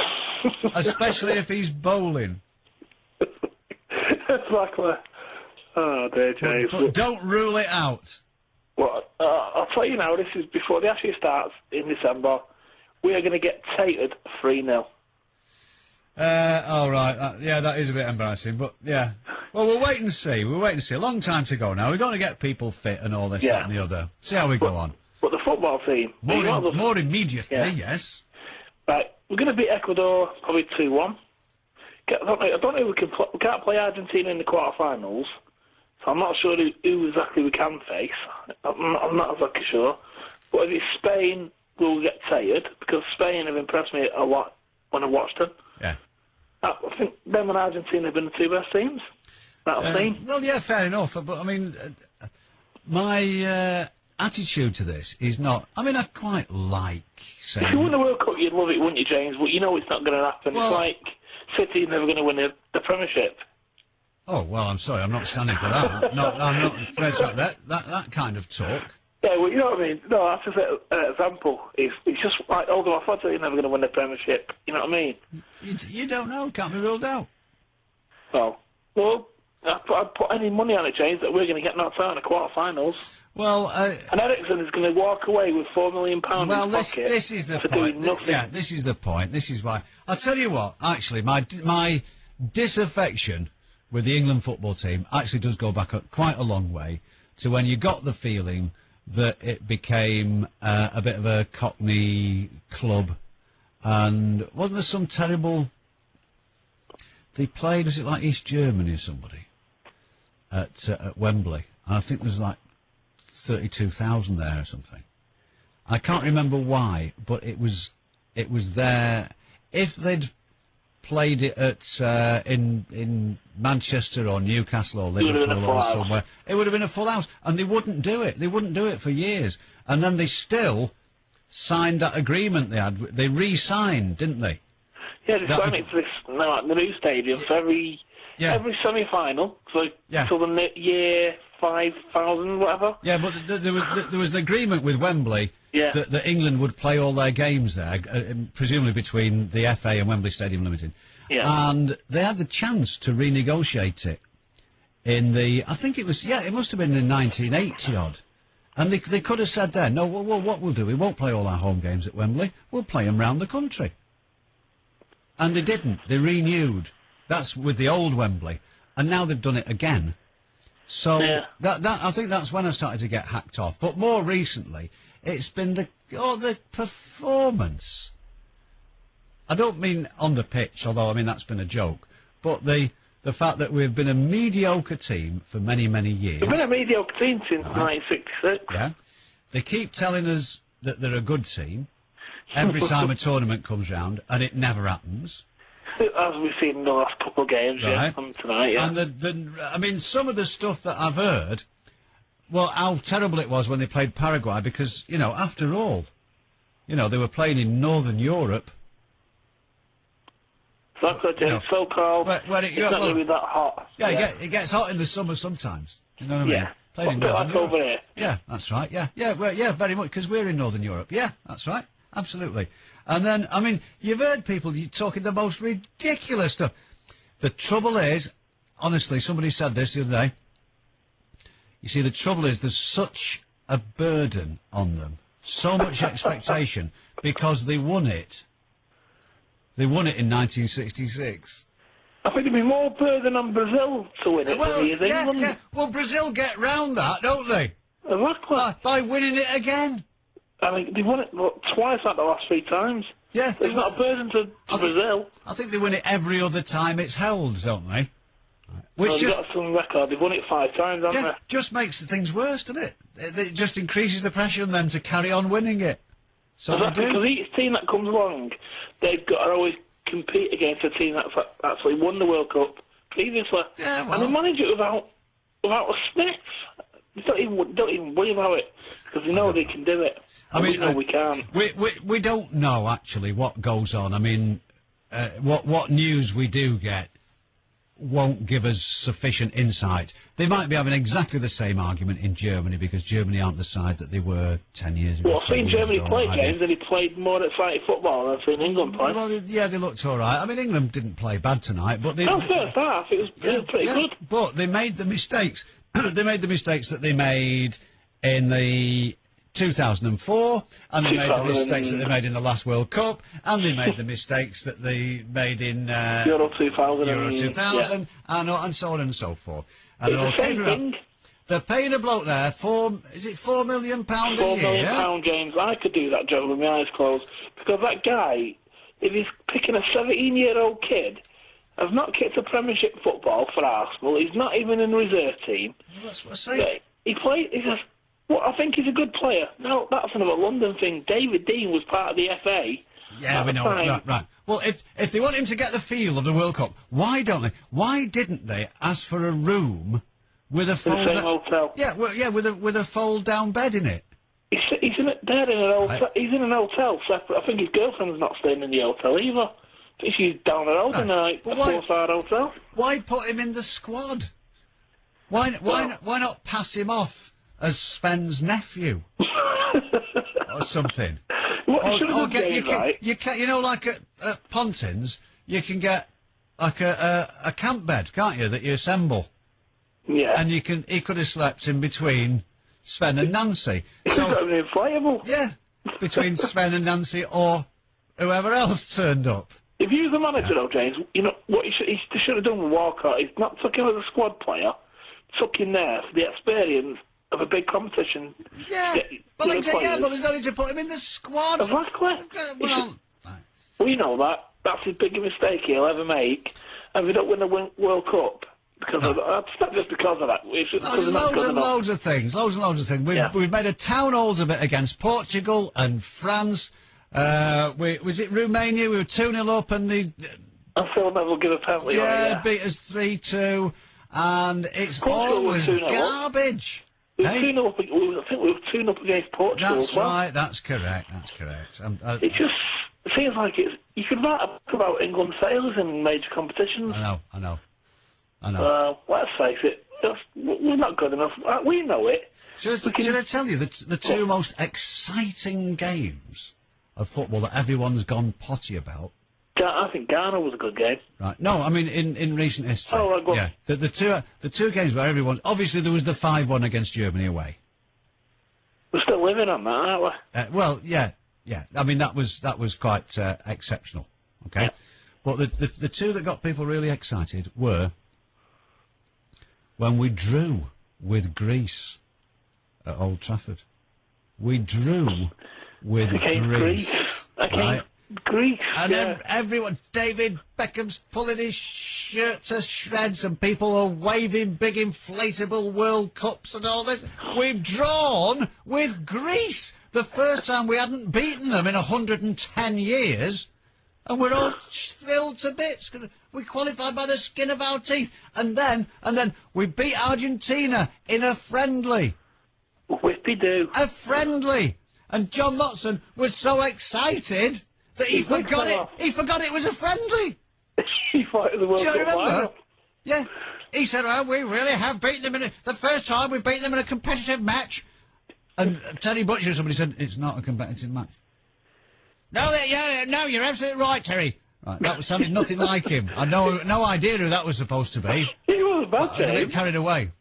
especially if he's bowling. Exactly. Oh, dear, James. But don't rule it out. Well, I'll tell you now, this is before the Ashes starts in December. We are going to get tatered 3-0. All right. Yeah, that is a bit embarrassing, but yeah. Well, we'll wait and see. We'll wait and see. A long time to go now. We've got to get people fit and all this, that and the other. See how we go on. But the football team... More immediately, yes. Right, we're going to beat Ecuador probably 2-1. I don't know if we can't play Argentina in the quarterfinals, so I'm not sure who exactly we can face. I'm not exactly sure. But if it's Spain, we'll get tired, because Spain have impressed me a lot when I watched them. Yeah. I think them and Argentina have been the two best teams that I've seen. Well, yeah, fair enough. But, I mean, my attitude to this is not... I mean, I quite like saying... If you win the World Cup, you'd love it, wouldn't you, James? But you know it's not going to happen. Well, it's like City's never going to win the Premiership. Oh, well, I'm sorry, I'm not standing for that. No, I'm not prepared to have that kind of talk. Yeah, well, you know what I mean? No, that's just an example. It's just like, although I thought you're never going to win the Premiership, you know what I mean? You don't know, can't be ruled out. Well, I'd put any money on it, James, that we're going to get knocked out in the quarter-finals. Well, and Ericsson is going to walk away with £4 million in his pocket. This is the for point. doing nothing. Yeah, this is the point. This is why. I'll tell you what, actually, my disaffection with the England football team actually does go back quite a long way to when you got the feeling that it became a bit of a Cockney club. And wasn't there some terrible... They played, was it like East Germany or somebody, at Wembley? And I think there was like 32,000 there or something. I can't remember why, but it was there. If they'd played it at in Manchester or Newcastle or Liverpool or somewhere, it would have been a full house. And they wouldn't do it. They wouldn't do it for years. And then they still signed that agreement they had. They re-signed, didn't they? Yeah, they signed it for this, the new stadium for every semi-final, till the year 5,000, whatever. Yeah, but there was an agreement with Wembley that England would play all their games there, presumably between the FA and Wembley Stadium Limited. Yeah. And they had the chance to renegotiate it in I think it was, it must have been in 1980 odd. And they could have said there, no, well, what we'll do, we won't play all our home games at Wembley, we'll play them round the country. And they didn't. They renewed. That's with the old Wembley. And now they've done it again. So that I think that's when I started to get hacked off. But more recently, it's been the performance. I don't mean on the pitch, although, I mean, that's been a joke. But the fact that we've been a mediocre team for many, many years. We've been a mediocre team since 1966. Yeah. They keep telling us that they're a good team every time a tournament comes round, and it never happens. As we've seen in the last couple of games, from tonight, And I mean, some of the stuff that I've heard, well, how terrible it was when they played Paraguay, because, you know, after all, you know, they were playing in Northern Europe. It's so cold, where it's not really that hot. Yeah, it gets hot in the summer sometimes. You know what I mean? Played in Northern Europe. Over here. Yeah, that's right, yeah, very much, because we're in Northern Europe. Yeah, that's right. Absolutely. And then, I mean, you've heard people talking the most ridiculous stuff. The trouble is, honestly, somebody said this the other day, you see, the trouble is there's such a burden on them, so much expectation, because they won it. They won it in 1966. I think there'd be more burden on Brazil to win it than England. Yeah. Well, Brazil get round that, don't they? Exactly. By winning it again. I mean, they've won it twice out the last 3 times. Yeah. It's not a burden to Brazil. I think they win it every other time it's held, don't they? Which they've got some record. They've won it 5 times, haven't they? Just makes things worse, doesn't it? It just increases the pressure on them to carry on winning it. So they do. Because each team that comes along, they've got to always compete against a team that's actually won the World Cup previously. Yeah, well. And they manage it without a sniff. They don't even worry about it, because they know they can do it. I mean, we know we can't. We don't know, actually, what goes on. I mean, what news we do get won't give us sufficient insight. They might be having exactly the same argument in Germany, because Germany aren't the side that they were 10 years ago. Well, I've seen Germany play, James, and he played more exciting football than I've seen England play. Well, yeah, they looked all right. I mean, England didn't play bad tonight, but first half, it was pretty good. But they made the mistakes. They made the mistakes that they made in the 2004, and they made the mistakes that they made in the last World Cup, and they made the mistakes that they made in Euro 2000, and so on and so forth. And all came around. They're paying a bloke there £4 million a year? £4 million, James. I could do that job with my eyes closed, because that guy, if he's picking a 17-year-old kid, has not kicked a Premiership football for Arsenal. He's not even in the reserve team. Well, that's what I say. I think he's a good player. No, that's another London thing. David Dean was part of the FA. Yeah, we know. Right. Well, if they want him to get the feel of the World Cup, why don't they? Why didn't they ask for a room with a fold? The same hotel. Yeah, with a fold-down bed in it. He's in an hotel separate. I think his girlfriend's not staying in the hotel either. She's down the road in a four-star hotel. Why put him in the squad? Why not pass him off as Sven's nephew or something? Or get you know, like at Pontins, you can get like a camp bed, can't you? That you assemble. Yeah. And he could have slept in between Sven and Nancy. So inflatable. Yeah. Between Sven and Nancy or whoever else turned up. If you was the manager, though, James, you know what he should have done with Walcott. He's not took him as a squad player, took him there for the experience of a big competition. Yeah, but there's no need to put him in the squad. Exactly. Well, we know that. That's his biggest mistake he'll ever make. And we don't win the World Cup because of that. It's not just because of that. It's just because loads of things. We've made a town halls of it against Portugal and France. Was it Romania? We were 2-0 up and I still never give a penalty on it, yeah. Beat us 3-2 and it's always garbage. We were 2-0 up, I think we were 2-0 up against Portugal That's as well. right, that's correct. It just seems like you could write a book about England sailors in major competitions. I know. Let's face it, we're not good enough. We know it. Should I tell you the two most exciting games of football that everyone's gone potty about? I think Ghana was a good game. Right. No, I mean in recent history. Oh, right, go on. Yeah. The two games where everyone's obviously there was the 5-1 against Germany away. We're still living on that, aren't we? Well, yeah. I mean that was quite exceptional. Okay. Yeah. But the two that got people really excited were when we drew with Greece at Old Trafford. We drew with Greece. Right? Greece, and everyone, David Beckham's pulling his shirt to shreds and people are waving big inflatable World Cups and all this. We've drawn with Greece. The first time we hadn't beaten them in 110 years. And we're all thrilled to bits. We qualified by the skin of our teeth. And then we beat Argentina in a friendly. Whippy-doo. A friendly. And John Motson was so excited that he forgot it. He forgot it was a friendly. He thought it was a World Cup. Do you remember? Lineup. Yeah. He said, "Oh, we really have beaten them the first time we beat them in a competitive match." And Terry Butcher, somebody said, "It's not a competitive match." No, you're absolutely right, Terry. Right, that sounded nothing like him. I no idea who that was supposed to be. He was bad, I was a bit carried away.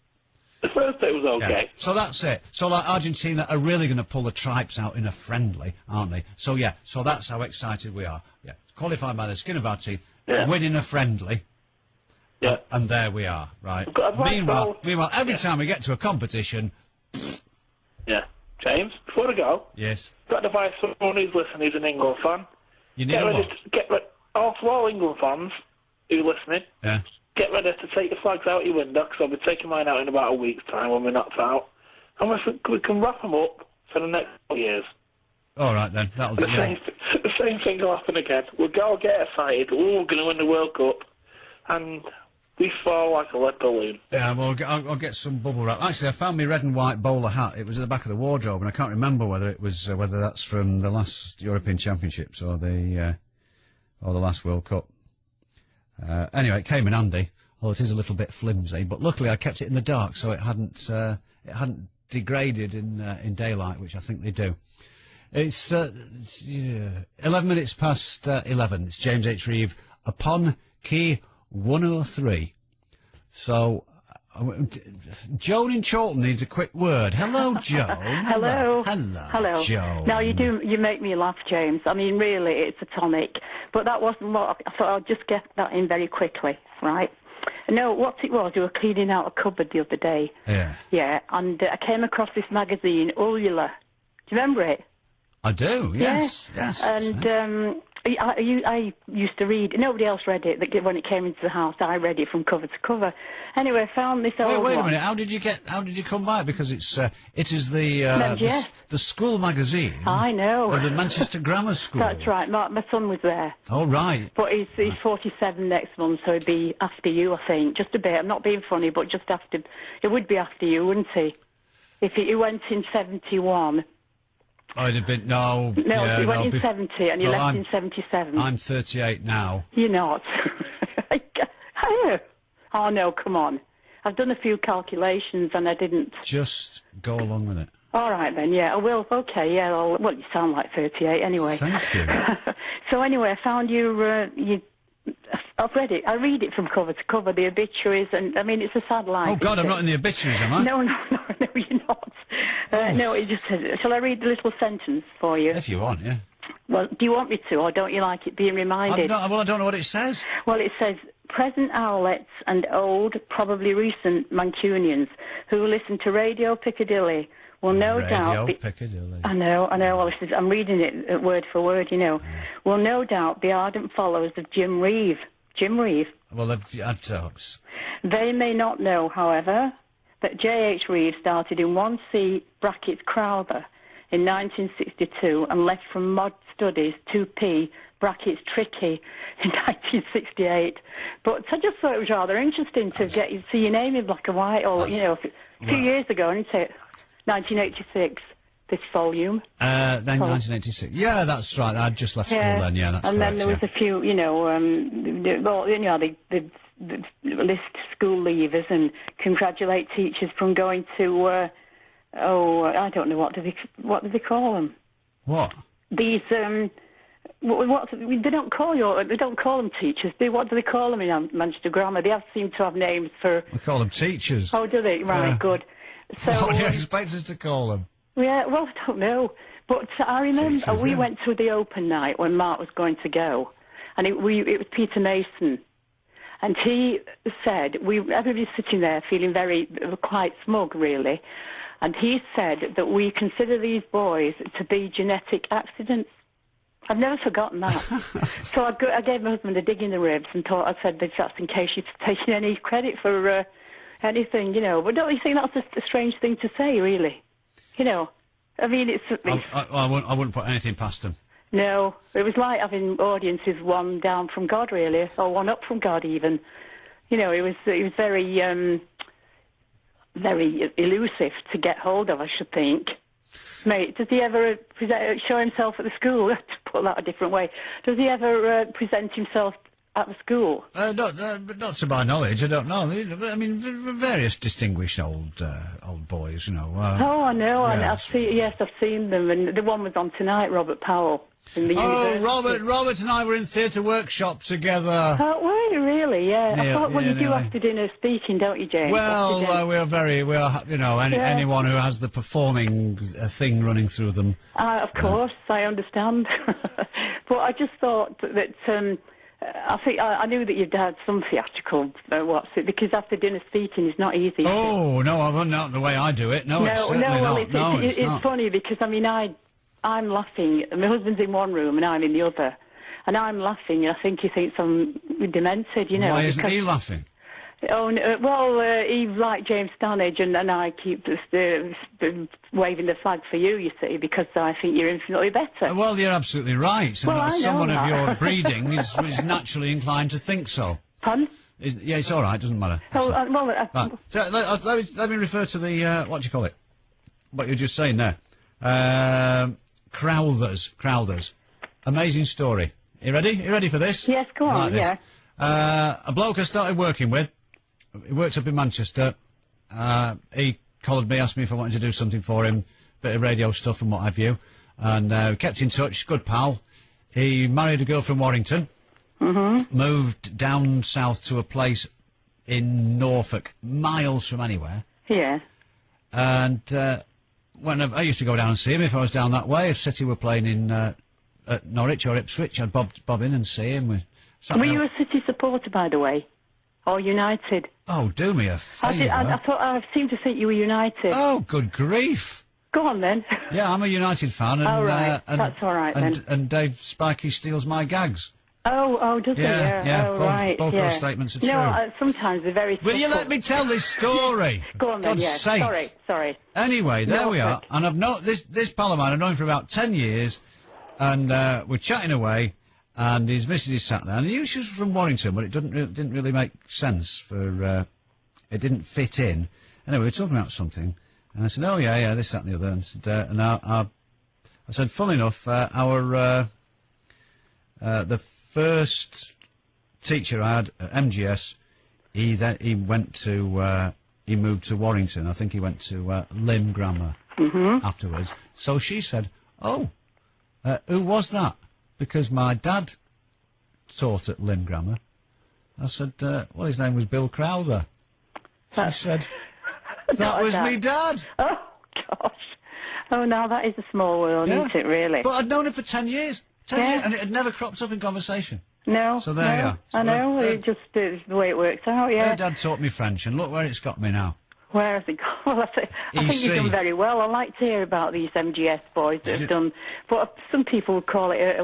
The first bit was okay. Yeah. So that's it. So like Argentina are really going to pull the tripes out in a friendly, aren't they? So so that's how excited we are. Yeah, qualified by the skin of our teeth, winning a friendly. Yeah. And there we are, right? Meanwhile, every time we get to a competition. Yeah. James, before I go. Yes. Got advice for someone who's listening who's an England fan. You need Get ready. All England fans who are listening. Yeah. Get ready to take your flags out your window, because I'll be taking mine out in about a week's time when we're knocked out. And we can wrap them up for the next 4 years. All right, then. That'll do. The same thing will happen again. We'll all get excited. We're going to win the World Cup. And we fall like a lead balloon. Yeah, well, I'll get some bubble wrap. Actually, I found my red and white bowler hat. It was at the back of the wardrobe, and I can't remember whether that's from the last European Championships or the last World Cup. Anyway, it came in handy, although it is a little bit flimsy. But luckily, I kept it in the dark, so it hadn't degraded in daylight, which I think they do. It's 11 minutes past 11. It's James H. Reeve upon key 103. So, Joan in Chorlton needs a quick word. Hello, Joan. Hello, Joan. Now, you make me laugh, James. I mean, really, it's a tonic. But that wasn't what I thought. I'll just get that in very quickly, right? No, what it was, you were cleaning out a cupboard the other day. Yeah. Yeah, and I came across this magazine, Ulula. Do you remember it? I do, yes. And I used to read. Nobody else read it when it came into the house. I read it from cover to cover. Anyway, I found this old Wait a one. minute. How did you come by it? Because it is the school magazine. I know. Of the Manchester Grammar School. That's right. My son was there. Oh right. But he's 47 next month, so he'd be after you, I think. Just a bit. I'm not being funny, but just after. It would be after you, wouldn't he? If he went in 71. I'd have been, no. No, yeah, you went in no, 70 and you well, left in 77. I'm 38 now. You're not. Oh, no, come on. I've done a few calculations and I didn't. Just go along with it. All right, then, yeah, I will. Okay, yeah, well, you sound like 38 anyway. Thank you. So, anyway, I found I've read it. I read it from cover to cover, the obituaries, and, I mean, it's a sad life. Oh, God, I'm not in the obituaries, am I? No, you're not. No, it just says, shall I read the little sentence for you? If you want, yeah. Well, do you want me to, or don't you like it being reminded? Well, I don't know what it says. Well, it says, present Owlets and old, probably recent Mancunians who listen to Radio Piccadilly will no doubt be... Piccadilly. I know, well, I'm reading it word for word, will no doubt be ardent followers of Jim Reeve. Jim Reeve. Well, they've talks. They may not know, however, that J.H. Reeve started in 1C brackets Crowther in 1962 and left from Mod Studies 2P brackets Tricky in 1968. But I just thought it was rather interesting to see your name in black and white, or, a few years ago, isn't it? 1986, this volume. Then 1986. Yeah, that's right. I'd just left school then, yeah, that's right. And then there was a few, the list school leavers and congratulate teachers from going to, I don't know, what do they call them? What? These, they don't call them teachers. What do they call them in Manchester Grammar? They seem to have names for... We call them teachers. Oh, do they? Right, good. So, what do you expect us to call them? Yeah, well, I don't know. But I remember teachers, we went to the open night when Mark was going to go, and it was Peter Mason. And he said, everybody's sitting there feeling quite smug, really. And he said that we consider these boys to be genetic accidents. I've never forgotten that. So I gave my husband a dig in the ribs and I said that's in case you're taking any credit for anything, But don't you think that's a strange thing to say, really? I mean, I wouldn't put anything past them. No, it was like having audiences one down from God, really, or one up from God, even. It was very, very elusive to get hold of, I should think. Mate, does he ever show himself at the school? To put that a different way, does he ever present himself at the school? Not to my knowledge. I don't know. I mean, various distinguished old boys, Oh, I know. Yeah. I've seen them, and the one was on tonight, Robert Powell. Robert and I were in theatre workshop together. Oh, were you really? Yeah. I thought, you do after dinner speaking, don't you, James? Well, anyone who has the performing thing running through them. Of course, I understand. But I just thought that, I knew that you'd had some theatrical, because after dinner speaking is not easy. Oh, no, I wouldn't know the way I do it. No, it's certainly not. It's funny because, I mean, I'm laughing. My husband's in one room and I'm in the other. And I'm laughing and I think he thinks I'm demented, Why isn't he laughing? Oh, no, he's like James Stanage and I keep waving the flag for you see, because I think you're infinitely better. Well, you're absolutely right. Well, and someone of your breeding is naturally inclined to think so. Pardon? Yeah, it's all right, doesn't matter. Right. Let me refer to the, what do you call it? What you were just saying there. Crowthers. Amazing story. You ready for this? Yes, go on, yeah. A bloke I started working with, he worked up in Manchester, he collared me, asked me if I wanted to do something for him, bit of radio stuff and what have you, and we kept in touch, good pal. He married a girl from Warrington, moved down south to a place in Norfolk, miles from anywhere. Yeah. And I used to go down and see him if I was down that way. If City were playing in at Norwich or Ipswich, I'd bob in and see him. Were you a City supporter, by the way? Or United? Oh, do me a favour. I seem to think you were United. Oh, good grief. Go on, then. Yeah, I'm a United fan. And, right. That's all right, then. And Dave Sparky steals my gags. Oh, does he? Yeah. Oh, both those statements are true. No, sometimes they're very... Will you let me tell this story? Go on, then, God's sake. Sorry. Anyway, there we are. And I've known this pal of mine, I've known him for about 10 years, and we're chatting away, and his missus is sat there, and he was from Warrington, but it didn't really make sense for... it didn't fit in. Anyway, we were talking about something, and I said, oh, yeah, this, that, and the other, and I I said, funnily enough, the first teacher I had at MGS, he moved to Warrington. I think he went to Lim Grammar afterwards. So she said, oh, who was that? Because my dad taught at Lim Grammar. I said, well, his name was Bill Crowther. She said, that was me dad. Oh, gosh. Oh, now that is a small world, isn't it, really? But I'd known him for 10 years. 10 years, and it had never cropped up in conversation. No. So there you are. So I know, it's the way it works out, yeah. Her dad taught me French, and look where it's got me now. Where has it gone? Well, I think you've done very well. I like to hear about these MGS boys that have done... But some people would call it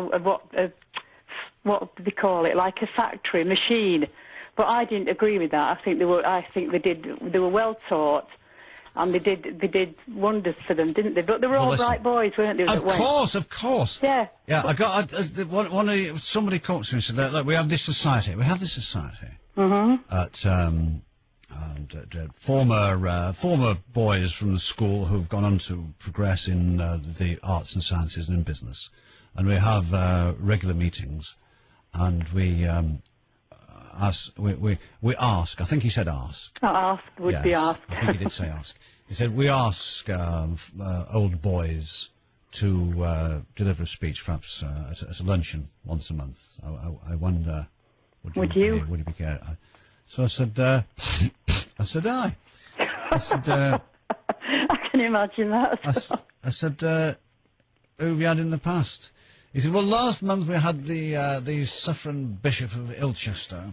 what do they call it? Like a factory, machine. But I didn't agree with that. I think they were well taught. And they did wonders for them, didn't they? But they were all bright boys, weren't they? Of course. Yeah. Yeah, I got somebody came to me and said, look, we have this society. At former boys from the school who've gone on to progress in the arts and sciences and in business, and we have regular meetings, and we ask. I think he said ask. Ask would be asked. I think he did say ask. He said we ask old boys to deliver a speech, perhaps at a luncheon once a month. I wonder, would you be care? So I said, aye. I said, I can imagine that. I said, who have you had in the past? He said, well, last month we had the Suffragan Bishop of Ilchester.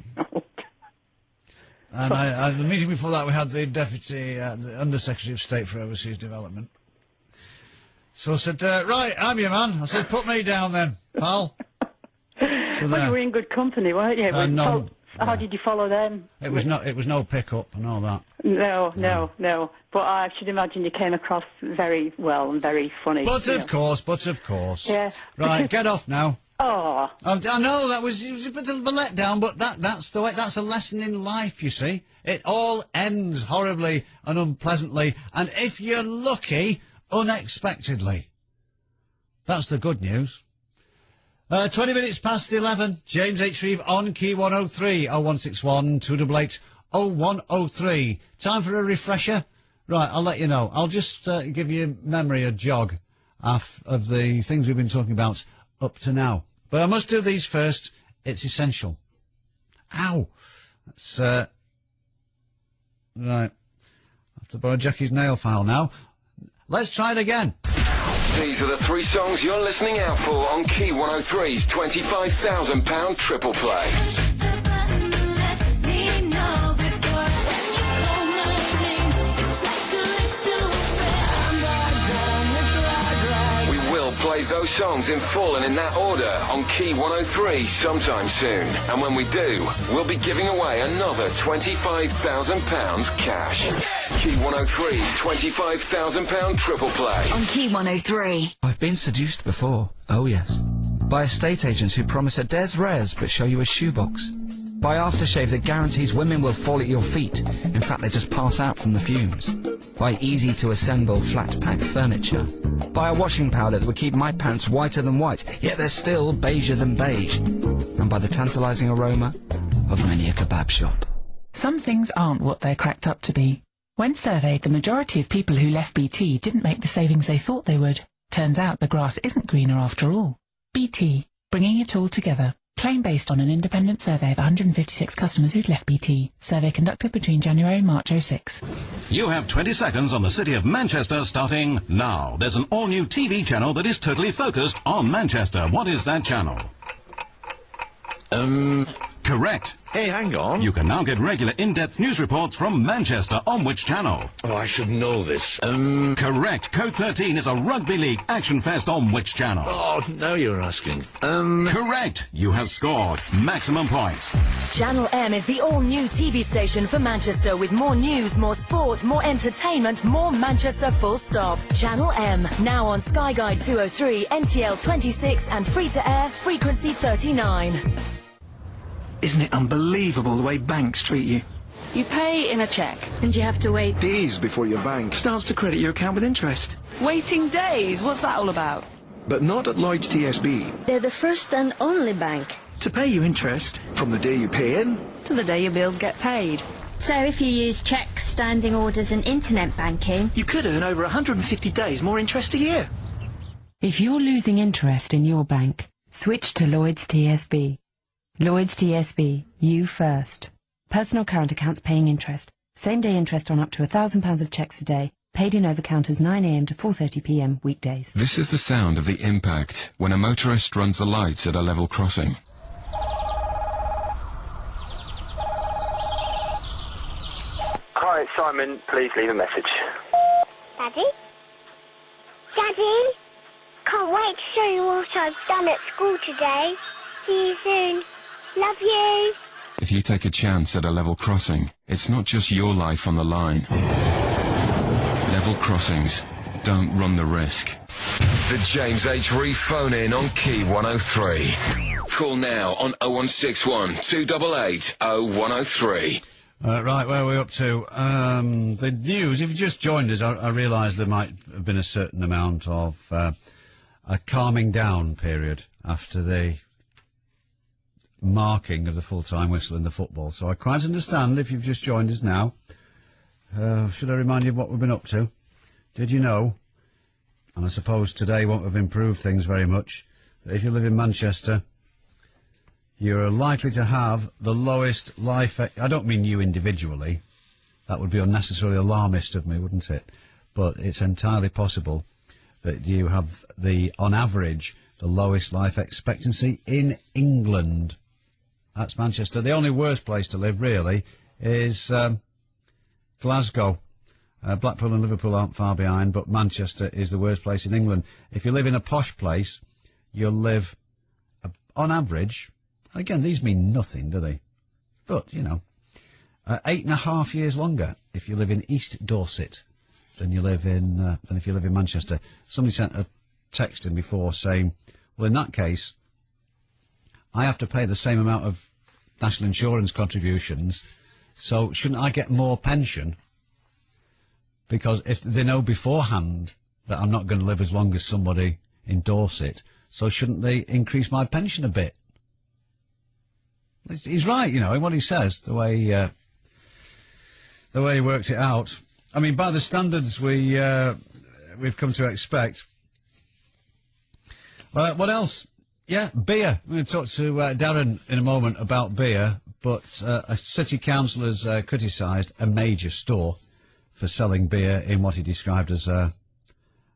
And the meeting before that we had the Deputy, the Under Secretary of State for Overseas Development. So I said, right, I'm your man. I said, put me down then, pal. So well, you were in good company, weren't you? How did you follow them? It was no pick-up and all that. No. But I should imagine you came across very well and very funny. But of course. Yeah. Right, get off now. Oh. I know, it was a bit of a letdown, but that's the way, that's a lesson in life, you see. It all ends horribly and unpleasantly, and if you're lucky, unexpectedly. That's the good news. 20 minutes past 11, James H. Reeve on Key 103, 0161 288 0103. Time for a refresher? Right, I'll let you know. I'll just give your memory a jog of the things we've been talking about up to now. But I must do these first. It's essential. Ow! That's, right. I have to borrow Jackie's nail file now. Let's try it again. These are the three songs you're listening out for on Key 103's £25,000 triple play. We will play those songs in full and in that order on Key 103 sometime soon. And when we do, we'll be giving away another £25,000 cash. Key 103's £25,000 triple play. On Key 103. I've been seduced before, oh yes. By estate agents who promise a des res but show you a shoebox. By aftershave that guarantees women will fall at your feet. In fact, they just pass out from the fumes. By easy-to-assemble flat-pack furniture. By a washing powder that would keep my pants whiter than white, yet they're still beiger than beige. And by the tantalising aroma of many a kebab shop. Some things aren't what they're cracked up to be. When surveyed, the majority of people who left BT didn't make the savings they thought they would. Turns out the grass isn't greener after all. BT, bringing it all together. Claim based on an independent survey of 156 customers who'd left BT. Survey conducted between January and March 06. You have 20 seconds on the city of Manchester starting now. There's an all-new TV channel that is totally focused on Manchester. What is that channel? Correct. Hey, hang on. You can now get regular in-depth news reports from Manchester on which channel? Oh, I should know this. Correct. Code 13 is a rugby league action fest on which channel? Oh, now you're asking. Correct. You have scored maximum points. Channel M is the all-new TV station for Manchester with more news, more sport, more entertainment, more Manchester full stop. Channel M, now on Sky Guide 203, NTL 26 and free-to-air, frequency 39. Isn't it unbelievable the way banks treat you? You pay in a cheque. And you have to wait days before your bank starts to credit your account with interest. Waiting days? What's that all about? But not at Lloyds TSB. They're the first and only bank. To pay you interest. From the day you pay in. To the day your bills get paid. So if you use cheques, standing orders and internet banking... You could earn over 150 days more interest a year. If you're losing interest in your bank, switch to Lloyds TSB. Lloyds TSB, you first. Personal current accounts paying interest. Same-day interest on up to £1,000 of cheques a day. Paid in over counters 9 a.m. to 4:30 p.m. weekdays. This is the sound of the impact when a motorist runs the lights at a level crossing. Hi, it's Simon. Please leave a message. Daddy? Daddy? Can't wait to show you what I've done at school today. See you soon. Love you. If you take a chance at a level crossing, it's not just your life on the line. Level crossings. Don't run the risk. The James H. Reeve phone-in on Key 103. Call now on 0161 288 0103. Right, where are we up to? The news, if you just joined us, I realise there might have been a certain amount of a calming down period after the marking of the full-time whistle in the football. So I quite understand if you've just joined us now. Should I remind you of what we've been up to? Did you know, and I suppose today won't have improved things very much, that if you live in Manchester, you're likely to have the lowest life... I don't mean you individually. That would be unnecessarily alarmist of me, wouldn't it? But it's entirely possible that you have, on average, the lowest life expectancy in England. That's Manchester. The only worst place to live, really, is Glasgow. Blackpool and Liverpool aren't far behind, but Manchester is the worst place in England. If you live in a posh place, you'll live, on average, again, these mean nothing, do they? But, 8.5 years longer if you live in East Dorset than if you live in Manchester. Somebody sent a text in before saying, well, in that case, I have to pay the same amount of national insurance contributions, so shouldn't I get more pension? Because if they know beforehand that I'm not going to live as long as somebody in Dorset, so shouldn't they increase my pension a bit? He's right, in what he says, the way he works it out. I mean, by the standards we've come to expect. What else? Yeah, beer. We're going to talk to Darren in a moment about beer, but a city council has criticised a major store for selling beer in what he described as an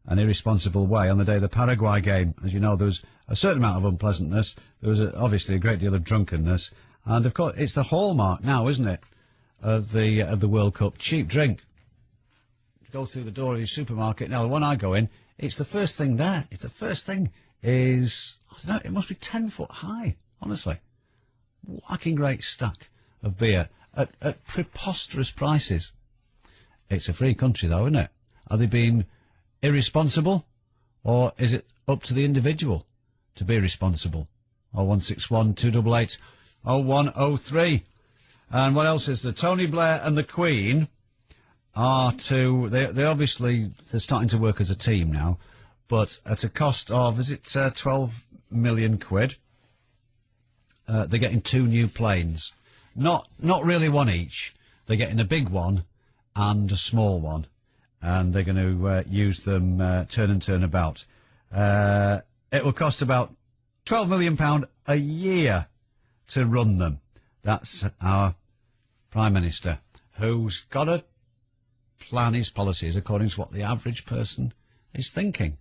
irresponsible way on the day of the Paraguay game. As you know, there was a certain amount of unpleasantness. There was obviously a great deal of drunkenness. And, of course, it's the hallmark now, isn't it, of the World Cup. Cheap drink. You go through the door of your supermarket. Now, the one I go in, it's the first thing there. It's the first thing is, I don't know, it must be 10 foot high, honestly. Whacking great stack of beer at preposterous prices. It's a free country, though, isn't it? Are they being irresponsible, or is it up to the individual to be responsible? 0161 288 0103. And what else is there? Tony Blair and the Queen are they're starting to work as a team now, but at a cost of, is it 12 million quid? They're getting 2 new planes. Not really one each. They're getting a big one and a small one, and they're going to use them turn and turn about. It will cost about £12 million a year to run them. That's our Prime Minister, who's got to plan his policies according to what the average person is thinking.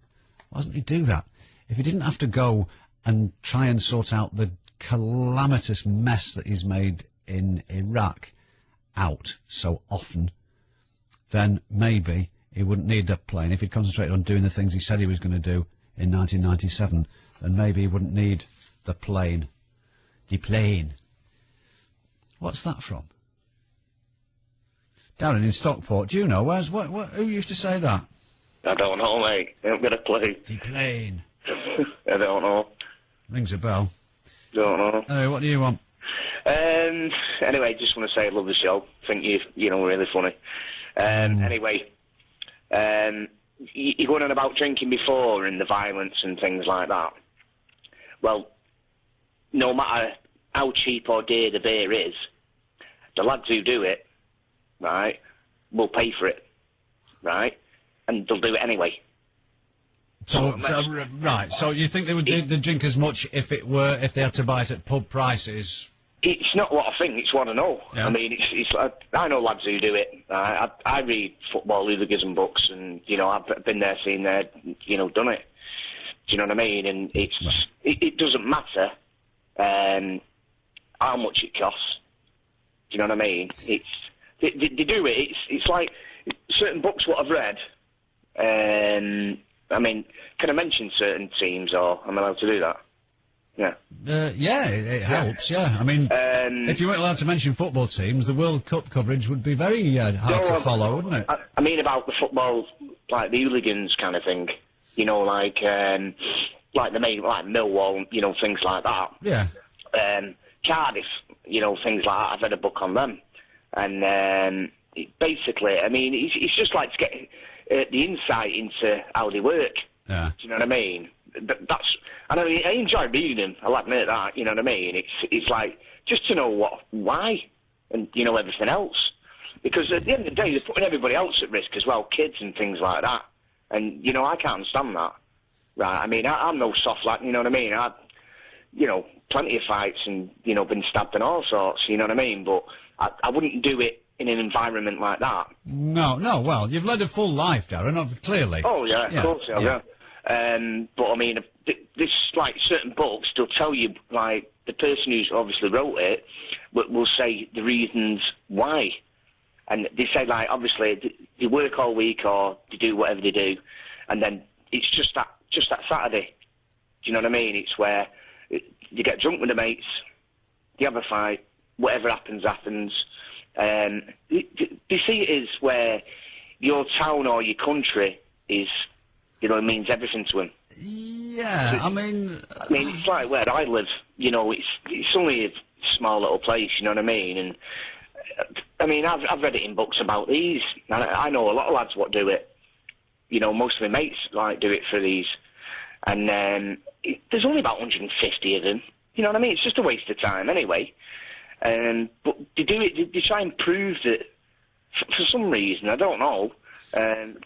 Why doesn't he do that? If he didn't have to go and try and sort out the calamitous mess that he's made in Iraq out so often, then maybe he wouldn't need that plane. If he'd concentrated on doing the things he said he was going to do in 1997, then maybe he wouldn't need the plane. The plane. What's that from? Darren in Stockport. Do you know? Who used to say that? I don't know, mate. I haven't got a clue. The plane. I don't know. Rings a bell. Don't know. Anyway, what do you want? Anyway, just want to say I love the show. Think you're really funny. Anyway, you're going on about drinking before and the violence and things like that. Well, no matter how cheap or dear the beer is, the lads who do it, right, will pay for it, right, and they'll do it anyway. So, right, so you think they'd drink as much if they had to buy it at pub prices? It's not what I think, it's what I know. Yeah. I mean, I know lads who do it. I read football hooliganism books, and, you know, I've been there, seen there, you know, done it. Do you know what I mean? And it doesn't matter how much it costs. Do you know what I mean? They do it. It's like certain books what I've read. I mean, can I mention certain teams, or am I allowed to do that? Yeah. Yeah, it helps, yeah. I mean, if you weren't allowed to mention football teams, the World Cup coverage would be very hard to follow, wouldn't it? I mean about the football, like the hooligans kind of thing. You know, like Millwall, you know, things like that. Yeah. Cardiff, you know, things like that. I've read a book on them. And basically, I mean, it's just like to get the insight into how they work. Yeah. Do you know what I mean? I enjoy reading them, I'll admit that, you know what I mean? It's like, just to know why, and, you know, everything else. Because at the end of the day, they're putting everybody else at risk as well, kids and things like that. And, you know, I can't understand that. Right, I mean, I'm no soft lad, you know what I mean? I've, you know, plenty of fights and, you know, been stabbed and all sorts, you know what I mean? But I wouldn't do it in an environment like that. No, well, you've led a full life, Darren, clearly. Oh, yeah, of course, yeah. But, I mean, this, like, certain books, they'll tell you, like, the person who's obviously wrote it will say the reasons why. And they say, like, obviously, they work all week or they do whatever they do, and then it's just that Saturday. Do you know what I mean? It's where you get drunk with the mates, you have a fight, whatever happens. They see it as where your town or your country is, you know, it means everything to them. Yeah, I mean, it's like where I live. You know, it's only a small little place. You know what I mean? And I mean, I've read it in books about these, and I know a lot of lads what do it. You know, most of my mates like do it for these, and there's only about 150 of them. You know what I mean? It's just a waste of time anyway. But they do it. They try and prove that for some reason. I don't know.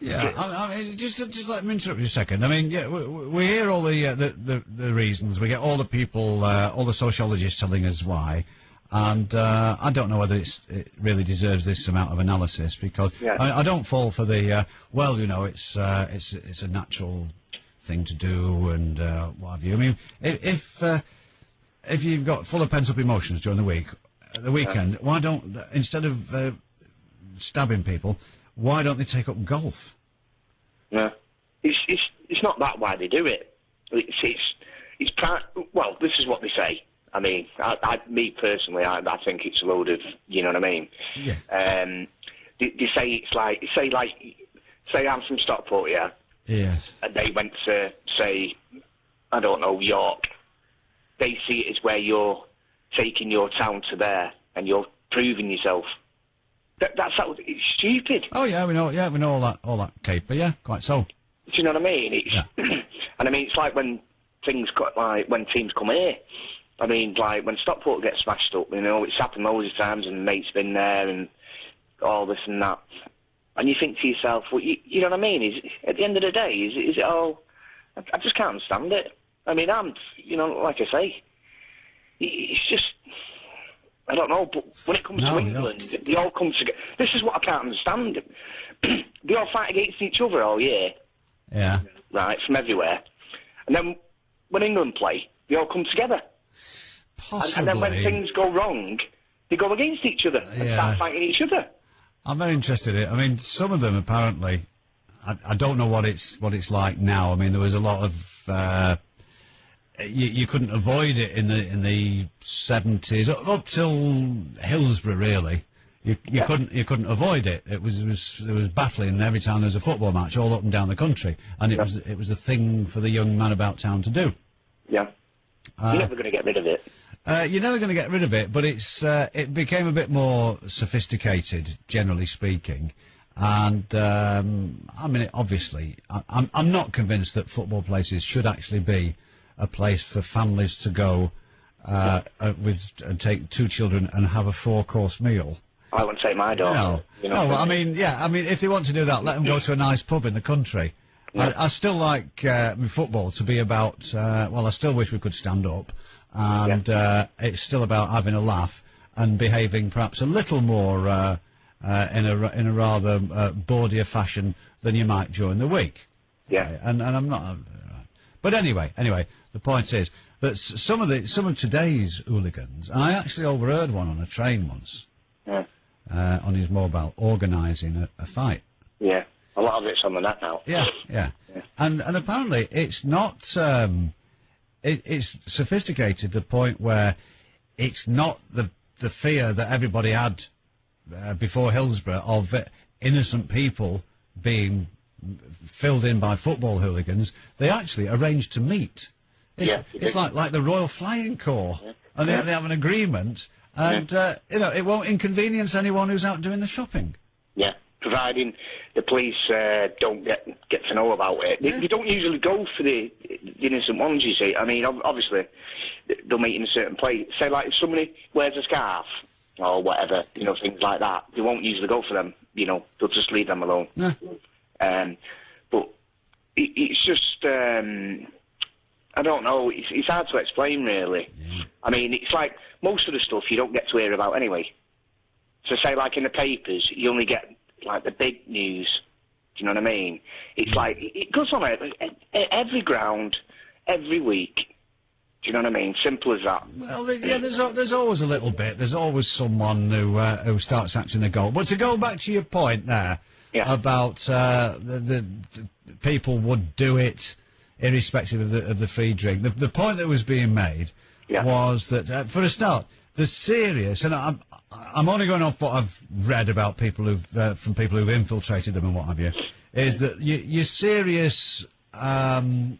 Yeah, I mean, just let me interrupt you a second. I mean, yeah, we hear all the reasons. We get all the people, all the sociologists telling us why, and I don't know whether it really deserves this amount of analysis, because I don't fall for the well, you know, it's a natural thing to do and what have you. I mean, if you've got full of pent up emotions during the week, the weekend, why don't, instead of stabbing people, why don't they take up golf? Yeah, it's not that why they do it. Well, this is what they say. I mean, me personally, I think it's a load of, you know what I mean? Yeah. They say it's like, say I'm from Stockport, yeah? Yes. And they went to, say, I don't know, York. They see it as where you're taking your town to there and you're proving yourself. That's how it's stupid. Oh yeah, we know all that caper. Yeah, quite so. Do you know what I mean? It's and I mean it's like when things when teams come here. I mean, like when Stockport gets smashed up, you know, it's happened loads of times, and mate's been there and all this and that, and you think to yourself, well, you know what I mean? Is at the end of the day, is it all? I just can't understand it. I mean, you know, like I say, it's just. I don't know, but when it comes to England, they all come together. This is what I can't understand. They all fight against each other all year. Yeah. Right, from everywhere. And then when England play, they all come together. Possibly. And then when things go wrong, they go against each other and start fighting each other. I'm very interested in it. I mean, some of them apparently, I don't know what it's like now. I mean, there was a lot of... You couldn't avoid it in the 70s up till Hillsborough, really. You couldn't avoid it. There was battling every time there was a football match all up and down the country, and it was a thing for the young man about town to do. Yeah, you're never going to get rid of it. You're never going to get rid of it, but it became a bit more sophisticated, generally speaking. And, I mean, obviously, I'm not convinced that football places should actually be a place for families to go and take 2 children and have a 4-course meal. I wouldn't take my daughter. No, I mean, if they want to do that, let them go to a nice pub in the country. Yeah. I still like football to be about, I still wish we could stand up, and it's still about having a laugh and behaving perhaps a little more in a rather bawdier fashion than you might during the week. Yeah. And I'm not... But anyway, the point is that some of today's hooligans, and I actually overheard one on a train once, on his mobile, organising a fight. Yeah, a lot of it's on the net now. Yeah. And apparently it's not... it's sophisticated to the point where it's not the fear that everybody had before Hillsborough of innocent people being filled in by football hooligans. They actually arranged to meet. It's like the Royal Flying Corps, and they have an agreement, and it won't inconvenience anyone who's out doing the shopping. Yeah, providing the police don't get to know about it. They don't usually go for the innocent ones, you see. I mean, obviously, they'll meet in a certain place. Say, like, if somebody wears a scarf or whatever, things like that, they won't usually go for them. They'll just leave them alone. Yeah. But it's just, I don't know, it's hard to explain, really. Yeah. I mean, it's like most of the stuff you don't get to hear about anyway. So say, like, in the papers, you only get, like, the big news. Do you know what I mean? It's like, it goes on every ground, every week. Do you know what I mean? Simple as that. Well, there's always a little bit. There's always someone who starts acting the goal. But to go back to your point there about the people would do it irrespective of the free drink. The point that was being made was that for a start, the serious, and I'm only going off what I've read about people from people who've infiltrated them and what have you, is that you're serious. I'm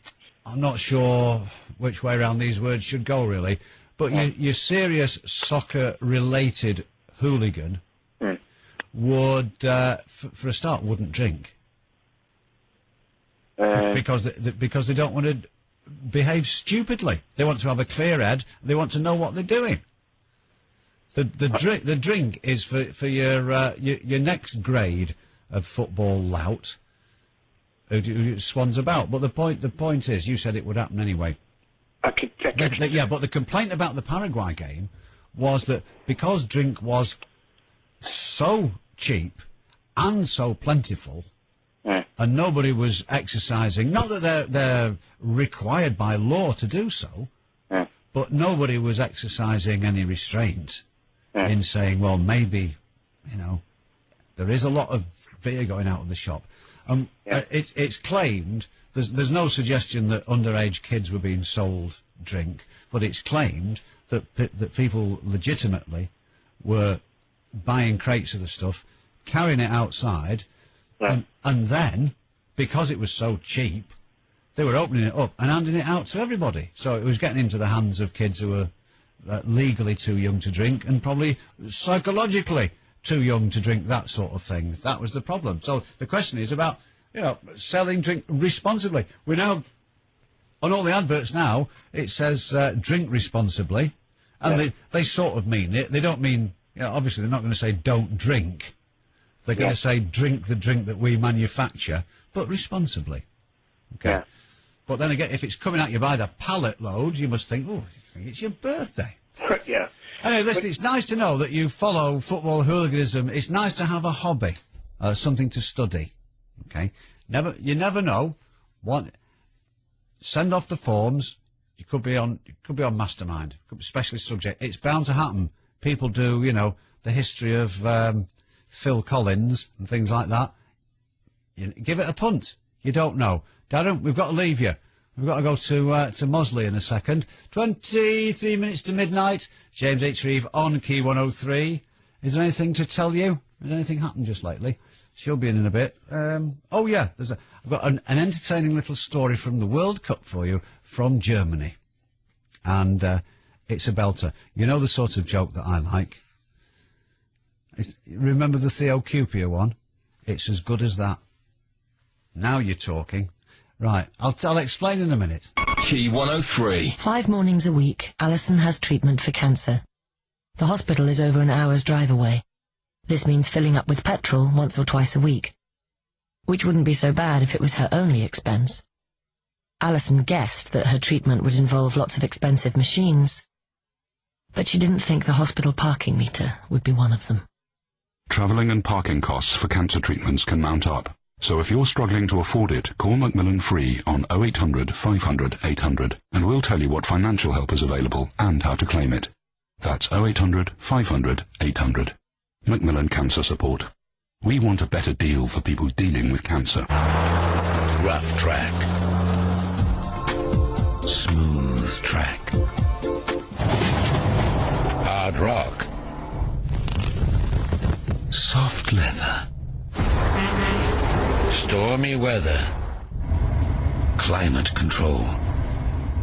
not sure which way around these words should go, really, but your serious soccer-related hooligan would, for a start, wouldn't drink. Because they don't want to behave stupidly. They want to have a clear head. They want to know what they're doing. The drink is for your next grade of football lout who swans about. But the point is, you said it would happen anyway. But the complaint about the Paraguay game was that because drink was so cheap and so plentiful, and nobody was exercising, not that they're required by law to do so, but nobody was exercising any restraint in saying, well, maybe, there is a lot of beer going out of the shop. It's claimed, there's no suggestion that underage kids were being sold drink, but it's claimed that people legitimately were buying crates of the stuff, carrying it outside, and then, because it was so cheap, they were opening it up and handing it out to everybody. So it was getting into the hands of kids who were legally too young to drink and probably psychologically too young to drink that sort of thing. That was the problem. So the question is about, selling drink responsibly. We now, on all the adverts now, it says drink responsibly, and they sort of mean it. They don't mean, obviously they're not going to say don't drink. They're going to say drink the drink that we manufacture, but responsibly. Okay. Yeah. But then again, if it's coming at you by the pallet load, you must think, oh, it's your birthday. Yeah. Anyway, listen, it's nice to know that you follow football hooliganism. It's nice to have a hobby, something to study. Okay. You never know. Send off the forms. You could be on Mastermind. Could be specialist subject. It's bound to happen. People do, the history of Phil Collins and things like that. Give it a punt. You don't know. Darren, we've got to leave you. We've got to go to Mosley in a second. 23 minutes to midnight. James H. Reeve on Key 103. Is there anything to tell you? Has anything happened just lately? She'll be in a bit. Oh yeah, I've got an entertaining little story from the World Cup for you from Germany. And it's a belter. You know the sort of joke that I like. Remember the Theo Cupia one? It's as good as that. Now you're talking. Right, I'll explain in a minute. Key 103. 5 mornings a week, Alison has treatment for cancer. The hospital is over an hour's drive away. This means filling up with petrol once or twice a week, which wouldn't be so bad if it was her only expense. Alison guessed that her treatment would involve lots of expensive machines, but she didn't think the hospital parking meter would be one of them. Travelling and parking costs for cancer treatments can mount up. So if you're struggling to afford it, call Macmillan free on 0800 500 800 and we'll tell you what financial help is available and how to claim it. That's 0800 500 800. Macmillan Cancer Support. We want a better deal for people dealing with cancer. Rough track. Smooth track. Hard rock. Soft leather. Stormy weather. Climate control.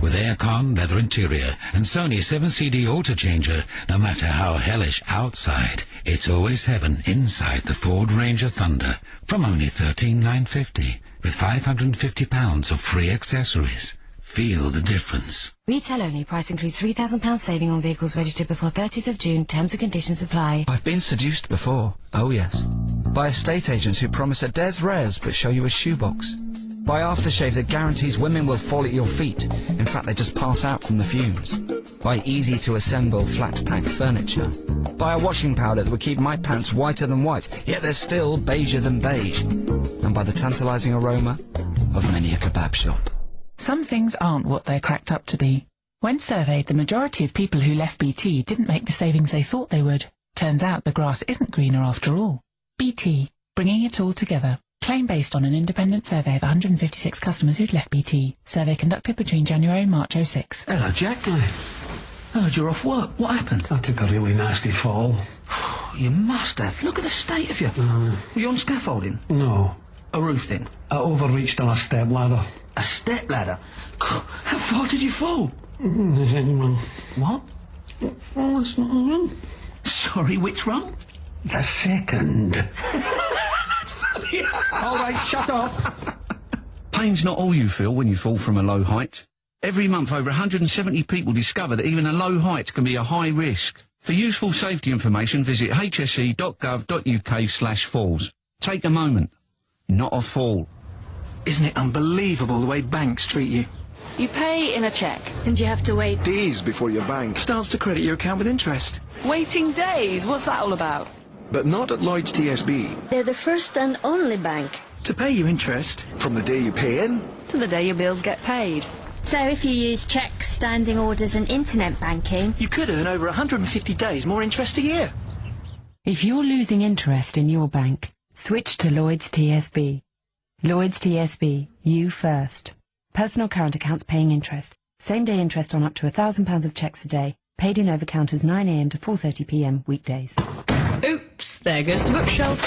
With aircon, leather interior, and Sony 7CD auto-changer, no matter how hellish outside, it's always heaven inside the Ford Ranger Thunder, from only $13,950, with £550 of free accessories. Feel the difference. Retail only. Price includes £3,000 saving on vehicles registered before 30th of June. Terms and conditions apply. I've been seduced before, oh yes. By estate agents who promise a des res but show you a shoebox. By aftershave that guarantees women will fall at your feet. In fact, they just pass out from the fumes. By easy-to-assemble flat-pack furniture. By a washing powder that would keep my pants whiter than white, yet they're still beiger than beige. And by the tantalising aroma of many a kebab shop. Some things aren't what they're cracked up to be. When surveyed, the majority of people who left BT didn't make the savings they thought they would. Turns out the grass isn't greener after all. BT, bringing it all together. Claim based on an independent survey of 156 customers who'd left BT. Survey conducted between January and March 06. Hello, Jack. I heard you're off work. What happened? I took a really nasty fall. You must have. Look at the state of you. Were you on scaffolding? No. A roof thing? I overreached on a step ladder. A step ladder? How far did you fall? The second rung. What? Oh, it's not a rung. Sorry, which rung? The second. All right, shut up. Pain's not all you feel when you fall from a low height. Every month, over 170 people discover that even a low height can be a high risk. For useful safety information, visit hse.gov.uk/falls. Take a moment. Not a fall. Isn't it unbelievable the way banks treat you? You pay in a cheque. And you have to wait days before your bank starts to credit your account with interest. Waiting days? What's that all about? But not at Lloyds TSB. They're the first and only bank to pay you interest. From the day you pay in to the day your bills get paid. So if you use cheques, standing orders and internet banking, you could earn over 150 days more interest a year. If you're losing interest in your bank, switch to Lloyds TSB. Lloyds TSB, you first. Personal current accounts paying interest. Same-day interest on up to £1,000 of cheques a day. Paid in over counters 9 a.m. to 4:30 p.m. weekdays. Oops, there goes the bookshelf.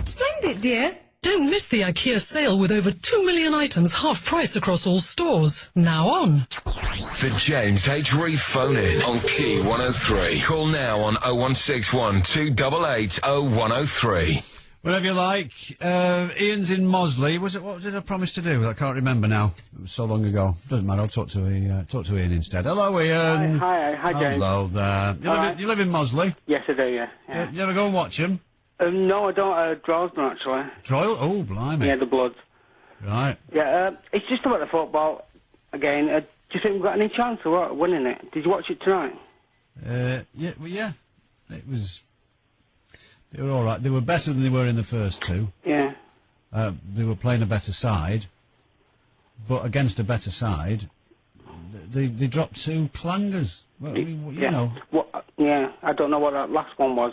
Splendid, dear. Don't miss the IKEA sale with over 2 million items half price across all stores. Now on. The James H. Reeve phone in on Key 103. Call now on 0161 288 0103. Whatever you like. Ian's in Mosley. What did I promise to do? I can't remember now. It was so long ago. Doesn't matter. I'll talk to Ian instead. Hello, Ian. Hi, James. Hello there. You live in Mosley? Yes, I do. Yeah. You ever go and watch him? No, I don't. Droylsden, actually. Droyle? Oh, blimey. Yeah, the Bloods. Right. Yeah. It's just about the football again. Do you think we've got any chance of winning it? Did you watch it tonight? Yeah. Well, yeah. It was. They were all right. They were better than they were in the first two. Yeah. They were playing a better side, but against a better side, they dropped 2 clangers. Well, you know. Yeah, I don't know what that last one was.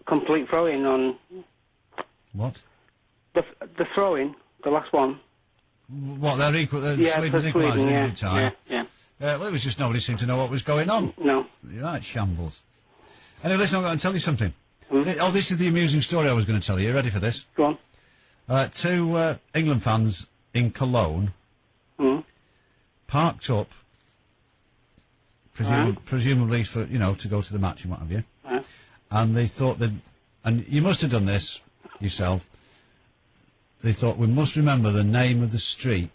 Complete throw-in on... What? The throw-in, the last one. What, they're equal... Sweden's equalised every time. Yeah. Well, it was just nobody seemed to know what was going on. No. You're right, shambles. Anyway, listen, I'm going to tell you something. Mm-hmm. Oh, this is the amusing story I was going to tell you. You ready for this? Go on. 2 England fans in Cologne parked up, presumably for, to go to the match and what have you. And they thought that... And you must have done this yourself. They thought, we must remember the name of the street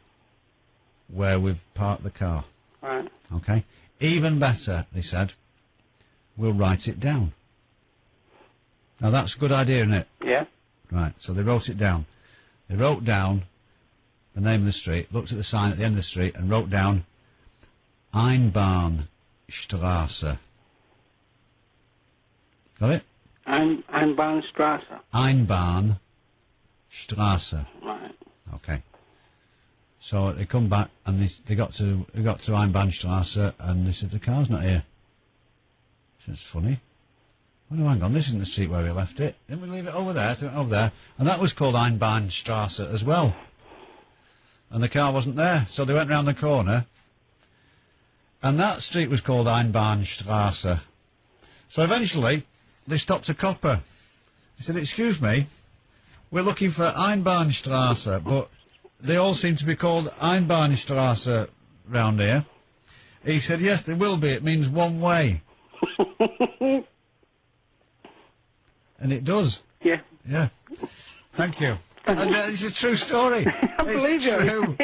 where we've parked the car. Right. Okay? Even better, they said, we'll write it down. Now that's a good idea, isn't it? Yeah. Right, so they wrote it down. They wrote down the name of the street, looked at the sign at the end of the street, and wrote down Einbahnstraße. Got it? Einbahnstraße. Einbahnstraße. Right. Okay. So they come back and they got to Einbahnstraße and they said the car's not here. So it's funny. Oh no, hang on, this isn't the street where we left it. Didn't we leave it over there? So it went over there, and that was called Einbahnstraße as well. And the car wasn't there, so they went round the corner, and that street was called Einbahnstraße. So eventually, they stopped a copper. He said, "Excuse me, we're looking for Einbahnstraße, but they all seem to be called Einbahnstraße round here." He said, "Yes, they will be. It means one way." And it does. Yeah. Yeah. Thank you. And, it's a true story. I believe true.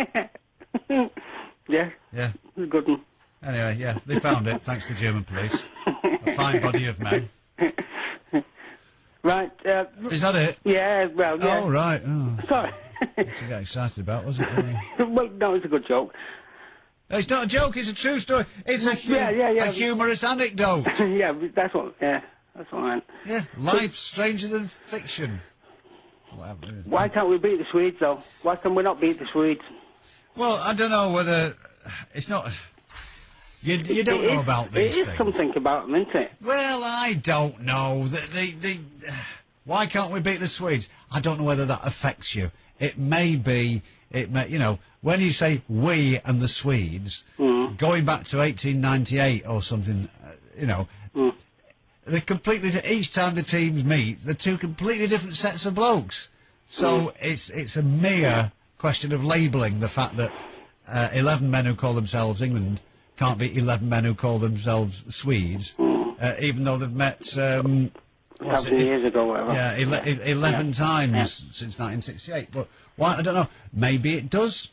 Yeah. Yeah. It's a good one. Anyway, yeah, they found it, thanks to German police. A fine body of men. Right. Is that it? Yeah, well, yeah. Oh, right. Oh. Sorry. What to get excited about, was it? Well, no, it's a good joke. It's not a joke, it's a true story. It's a, yeah. a humorous anecdote. Yeah, that's what I meant. Yeah, life's stranger than fiction. Whatever. Why can't we beat the Swedes, though? Why can we not beat the Swedes? Well, I don't know whether... It's not... You don't know about these things. It is something about them, isn't it? Well, I don't know. Why can't we beat the Swedes? I don't know whether that affects you. It may be... you know, when you say we and the Swedes, going back to 1898 or something, you know... They're completely... Each time the teams meet, they're two completely different sets of blokes. So it's a mere question of labelling the fact that 11 men who call themselves England can't be 11 men who call themselves Swedes, even though they've met... 7 years ago, whatever. Yeah, 11 times since 1968. But why? I don't know. Maybe it does.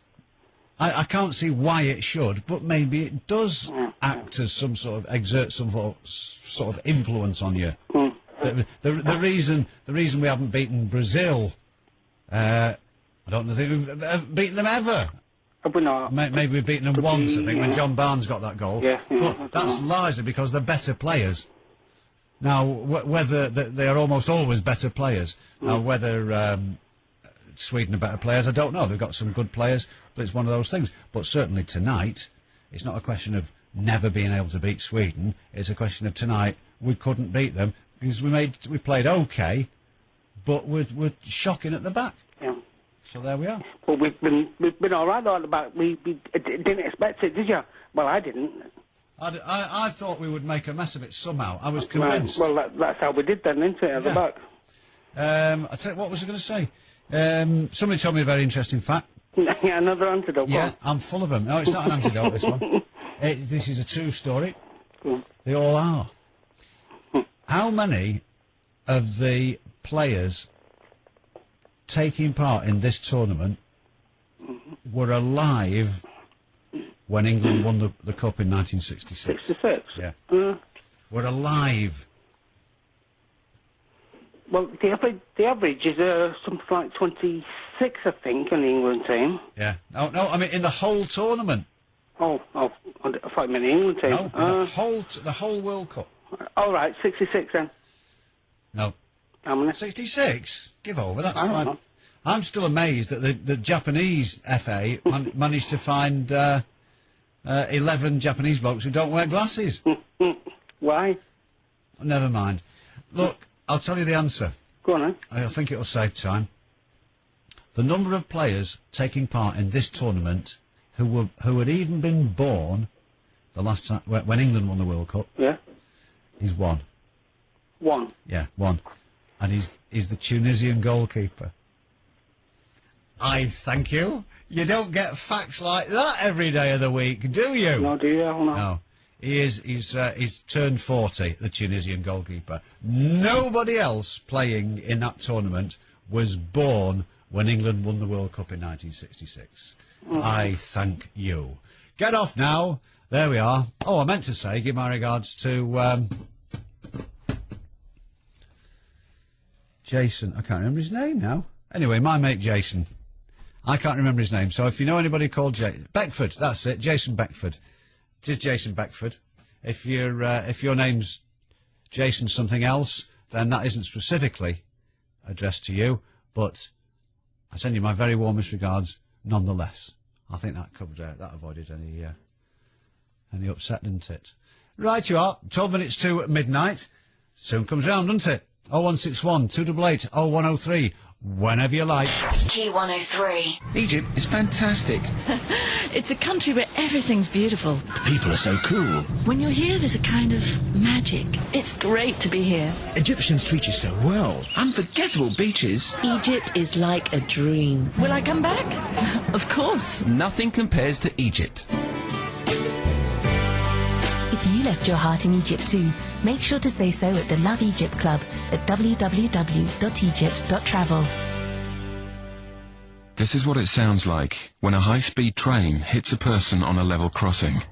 I can't see why it should, but maybe it does act as some sort of... exert some sort of influence on you. The reason we haven't beaten Brazil, I don't think we've beaten them ever. Have we not? Maybe we've beaten them once, I think, when John Barnes got that goal. Yeah. But that's largely because they're better players. Now, whether they are almost always better players. Now, whether Sweden are better players, I don't know. They've got some good players, but it's one of those things. But certainly tonight, it's not a question of never being able to beat Sweden. It's a question of tonight we couldn't beat them because we played okay, but we're shocking at the back. Yeah. So there we are. Well, we've been all right at the back. We didn't expect it, did you? Well, I didn't. I thought we would make a mess of it somehow. I was convinced. Right. Well, that's how we did then, isn't it, at the back? I tell you, what was I going to say? Somebody told me a very interesting fact. Yeah, another antidote. Yeah, I'm full of them. No, it's not an antidote, this one. This is a true story. They all are. How many of the players taking part in this tournament were alive when England won the Cup in 1966? 66? Yeah. Were alive. Well, the average is something like 26, I think, in the England team. Yeah. No, I mean in the whole tournament. Oh, I thought you meant the England team. No, the whole World Cup. All right, 66 then. No. How many? 66. Give over. That's I don't fine. know. I'm still amazed that the Japanese FA managed to find 11 Japanese blokes who don't wear glasses. Why? Never mind. Look, I'll tell you the answer. Go on, then. I think it'll save time. The number of players taking part in this tournament who had even been born the last time when England won the World Cup. Yeah. Is one. One. Yeah, one. And he's the Tunisian goalkeeper. I thank you. You don't get facts like that every day of the week, do you? No, do you? No. He's turned 40, the Tunisian goalkeeper. Nobody else playing in that tournament was born when England won the World Cup in 1966. I thank you. Get off now. There we are. Oh, I meant to say, give my regards to, Jason. I can't remember his name now. Anyway, my mate Jason. I can't remember his name, so if you know anybody called Beckford, that's it, Jason Beckford. It is Jason Beckford. If your name's Jason something else, then that isn't specifically addressed to you, but I send you my very warmest regards nonetheless. I think that covered, that avoided any upset, didn't it? Right you are, 12 minutes to midnight. Soon comes round, doesn't it? 0161 288 0103. Whenever you like. Key 103. Egypt is fantastic. It's a country where everything's beautiful. The people are so cool. When you're here, there's a kind of magic. It's great to be here. Egyptians treat you so well. Unforgettable beaches. Egypt is like a dream. Will I come back? Of course. Nothing compares to Egypt. If you left your heart in Egypt too, make sure to say so at the Love Egypt Club at www.egypt.travel. This is what it sounds like when a high-speed train hits a person on a level crossing.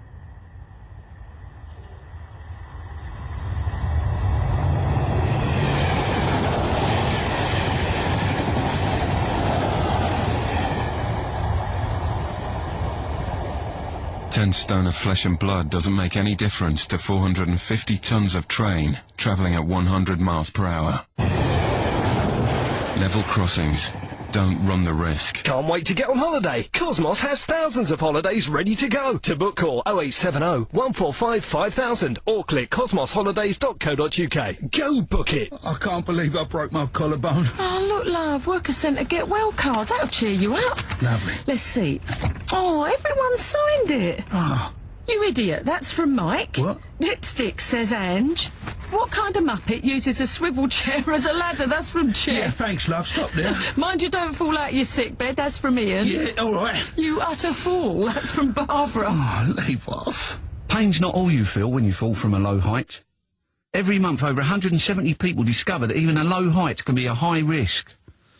Ten stone of flesh and blood doesn't make any difference to 450 tons of train travelling at 100 miles per hour. Level crossings. Don't run the risk. Can't wait to get on holiday. Cosmos has thousands of holidays ready to go. To book, call 0870 145 5000 or click cosmosholidays.co.uk. Go book it. I can't believe I broke my collarbone. Oh, look, love, Worker Centre Get Well card. That'll cheer you up. Lovely. Let's see. Oh, everyone signed it. Ah. You idiot, that's from Mike. What? Lipstick, says Ange. What kind of muppet uses a swivel chair as a ladder? That's from Chip. Yeah, thanks, love. Stop there. Mind you don't fall out your sick bed. That's from Ian. Yeah, all right. You utter fool. That's from Barbara. Oh, leave off. Pain's not all you feel when you fall from a low height. Every month, over 170 people discover that even a low height can be a high risk.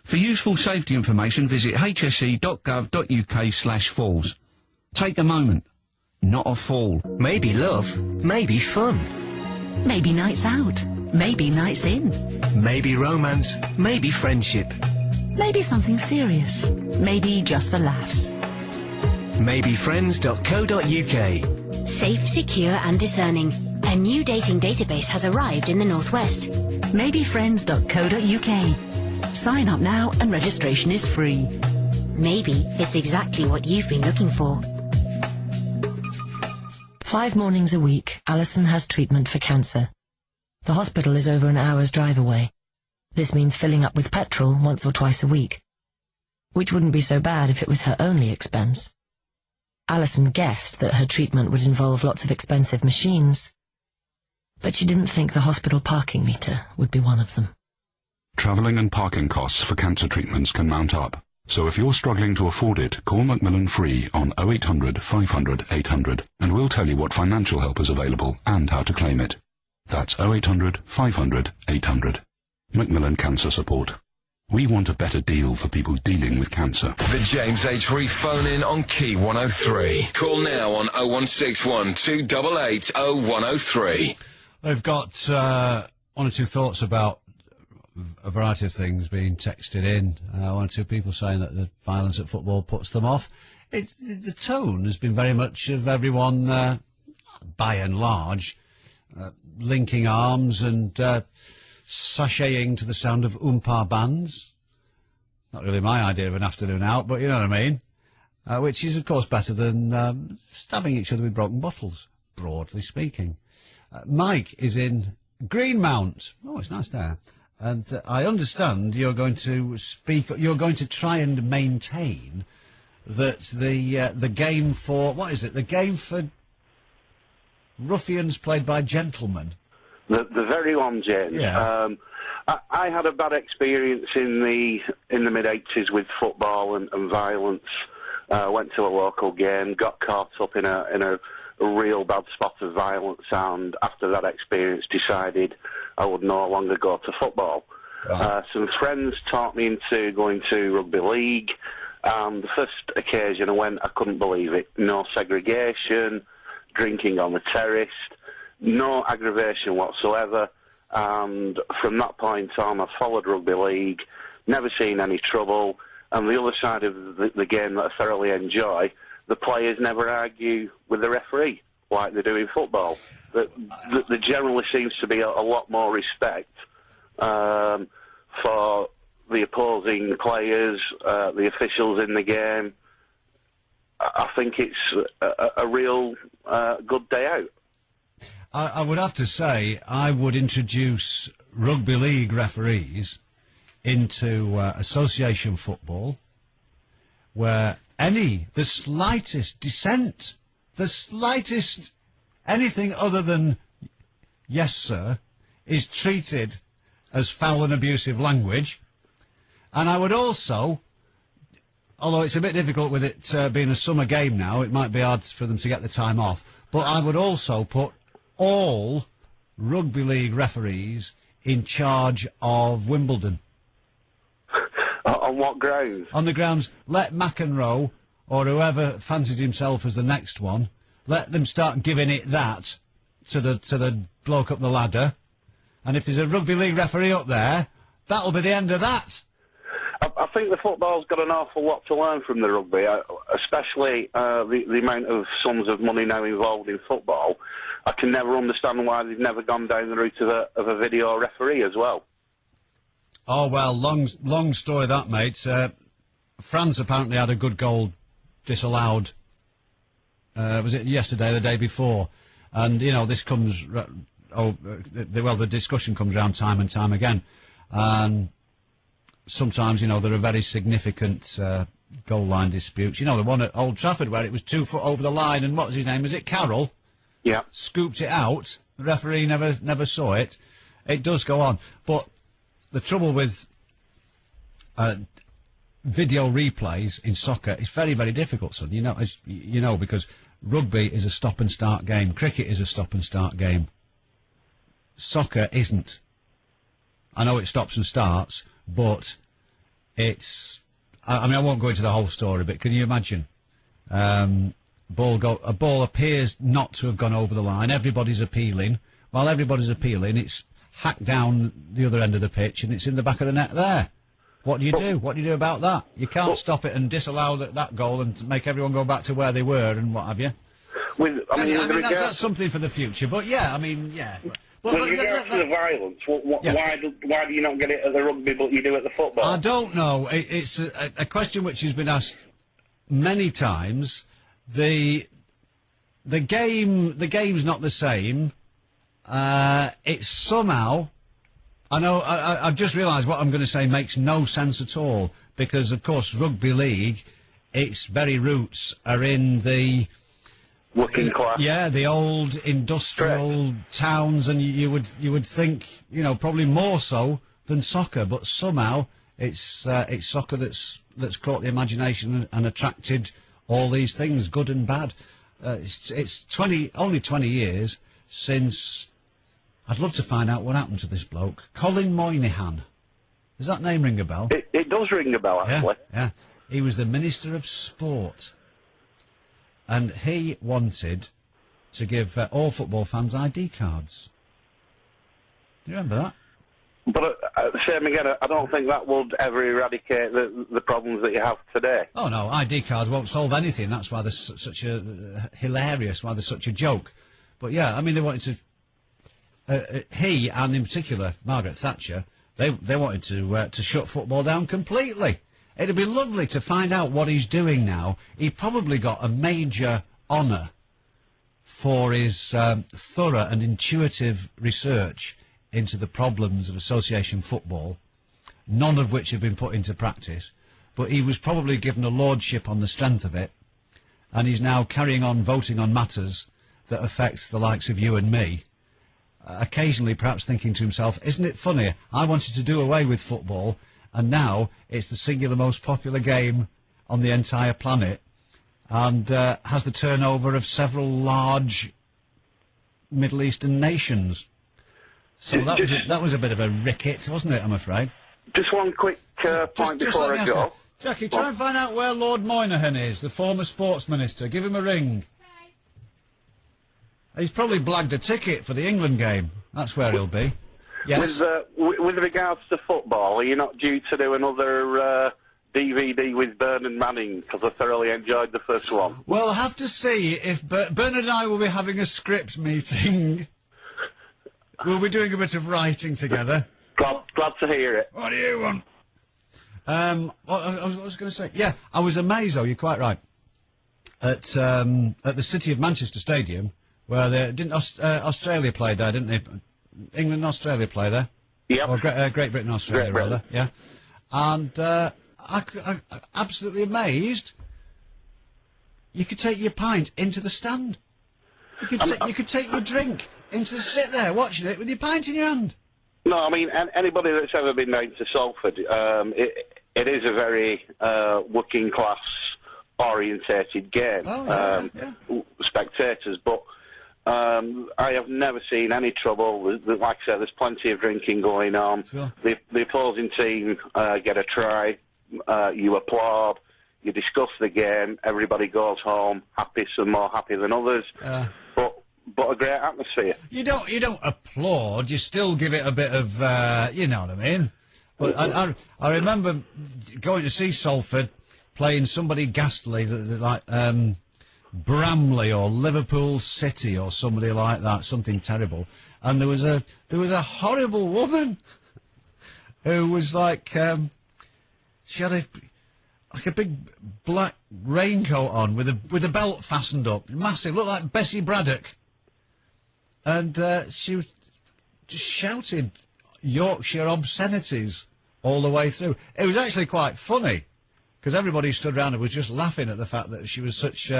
For useful safety information, visit hse.gov.uk/falls. Take a moment. Not a fall. Maybe love, maybe fun. Maybe nights out. Maybe nights in. Maybe romance, maybe friendship. Maybe something serious. Maybe just for laughs. Maybefriends.co.uk. Safe, secure and discerning. A new dating database has arrived in the Northwest. Maybefriends.co.uk. Sign up now and registration is free. Maybe it's exactly what you've been looking for. 5 mornings a week, Alison has treatment for cancer. The hospital is over an hour's drive away. This means filling up with petrol once or twice a week, which wouldn't be so bad if it was her only expense. Alison guessed that her treatment would involve lots of expensive machines, but she didn't think the hospital parking meter would be one of them. Travelling and parking costs for cancer treatments can mount up. So if you're struggling to afford it, call Macmillan free on 0800 500 800 and we'll tell you what financial help is available and how to claim it. That's 0800 500 800. Macmillan Cancer Support. We want a better deal for people dealing with cancer. The James H. Reeve phone in on Key 103. Call now on 0161 288 0103. They've got one or two thoughts about a variety of things being texted in. One or two people saying that the violence at football puts them off. The tone has been very much of everyone, by and large, linking arms and sashaying to the sound of oompa bands. Not really my idea of an afternoon out, but you know what I mean. Which is, of course, better than stabbing each other with broken bottles, broadly speaking. Mike is in Greenmount. Oh, it's nice there. And I understand you're going to try and maintain that the game for, what is it, the game for ruffians played by gentlemen? The very one, James. Yeah. I had a bad experience in the mid-80s with football and violence. Went to a local game, got caught up in a real bad spot of violence, and after that experience decided I would no longer go to football. Some friends taught me into going to rugby league, and the first occasion I went, I couldn't believe it. No segregation, drinking on the terrace, no aggravation whatsoever, and from that point on I followed rugby league, never seen any trouble, and the other side of the game that I thoroughly enjoy, the players never argue with the referee like they do in football. There generally seems to be a lot more respect for the opposing players, the officials in the game. I think it's a real good day out. I would have to say I would introduce rugby league referees into association football, where the slightest dissent, the slightest anything other than yes sir is treated as foul and abusive language. And I would also, although it's a bit difficult with it being a summer game now, it might be hard for them to get the time off, but I would also put all rugby league referees in charge of Wimbledon. On what grounds? On the grounds, let McEnroe, or whoever fancies himself as the next one, let them start giving it that to the bloke up the ladder. And if there's a rugby league referee up there, that'll be the end of that. I think the football's got an awful lot to learn from the rugby, especially the amount of sums of money now involved in football. I can never understand why they've never gone down the route of a video referee as well. Oh, well, long story that, mate. France apparently had a good goal disallowed, was it yesterday or the day before? And, you know, this comes, the discussion comes around time and time again. And sometimes, you know, there are very significant goal line disputes. You know, the one at Old Trafford where it was 2 foot over the line, and what was his name? Was it Carroll? Yeah. Scooped it out. The referee never saw it. It does go on. But the trouble with video replays in soccer is very, very difficult, son. You know, because rugby is a stop-and-start game. Cricket is a stop-and-start game. Soccer isn't. I know it stops and starts, but it's... I mean, I won't go into the whole story, but can you imagine? A ball appears not to have gone over the line. Everybody's appealing. While everybody's appealing, it's hacked down the other end of the pitch, and it's in the back of the net there. What do you do? What do you do about that? You can't stop it and disallow that goal and make everyone go back to where they were and what have you. That's something for the future, but yeah, I mean, yeah. With regards to the violence, why do you not get it at the rugby but you do at the football? I don't know. It's a question which has been asked many times. The game's not the same. It's somehow... I know, I've just realised what I'm going to say makes no sense at all, because, of course, rugby league, its very roots are in the... working class. Yeah, the old industrial towns, and you would think, you know, probably more so than soccer, but somehow it's soccer that's caught the imagination and attracted all these things, good and bad. It's only 20 years since... I'd love to find out what happened to this bloke. Colin Moynihan. Does that name ring a bell? It does ring a bell, actually. Yeah. He was the Minister of Sport. And he wanted to give all football fans ID cards. Do you remember that? But same again, I don't think that would ever eradicate the problems that you have today. Oh, no, ID cards won't solve anything. That's why there's such a why there's such a joke. But yeah, I mean, they wanted to... he, and in particular Margaret Thatcher, they wanted to shut football down completely. It'd be lovely to find out what he's doing now. He probably got a major honour for his thorough and intuitive research into the problems of association football, none of which have been put into practice, but he was probably given a lordship on the strength of it, and he's now carrying on voting on matters that affects the likes of you and me. Occasionally perhaps thinking to himself, isn't it funny, I wanted to do away with football, and now it's the singular most popular game on the entire planet, and has the turnover of several large Middle Eastern nations. So that was a bit of a ricket, wasn't it, I'm afraid? Just one quick point before I go. Jackie, try and find out where Lord Moynihan is, the former sports minister. Give him a ring. He's probably blagged a ticket for the England game. That's where he'll be. Yes? With regards to football, are you not due to do another DVD with Bernard Manning? Because I thoroughly enjoyed the first one. Well, I'll have to see if Bernard and I will be having a script meeting. We'll be doing a bit of writing together. Glad to hear it. What do you want? What was going to say? Yeah, I was amazed, though, you're quite right, at the City of Manchester Stadium, where Australia played there, didn't they? England and Australia play there? Yeah. Or Great Britain and Australia, rather, yeah. And I absolutely amazed. You could take your pint into the stand. You could take your drink sit there watching it with your pint in your hand. No, I mean, anybody that's ever been down to Salford, it is a very working class orientated game. Oh, yeah. Spectators, but I have never seen any trouble. Like I said, there's plenty of drinking going on. Sure. The opposing team get a try, you applaud, you discuss the game, everybody goes home happy, some more happy than others. But a great atmosphere. You don't applaud. You still give it a bit of, you know what I mean. But I remember going to see Salford playing somebody ghastly, like Bramley or Liverpool City or somebody like that, something terrible. And there was a horrible woman who was like, she had a big black raincoat on with a belt fastened up, massive, looked like Bessie Braddock. And she was just shouted Yorkshire obscenities all the way through. It was actually quite funny, because everybody stood around and was just laughing at the fact that she was such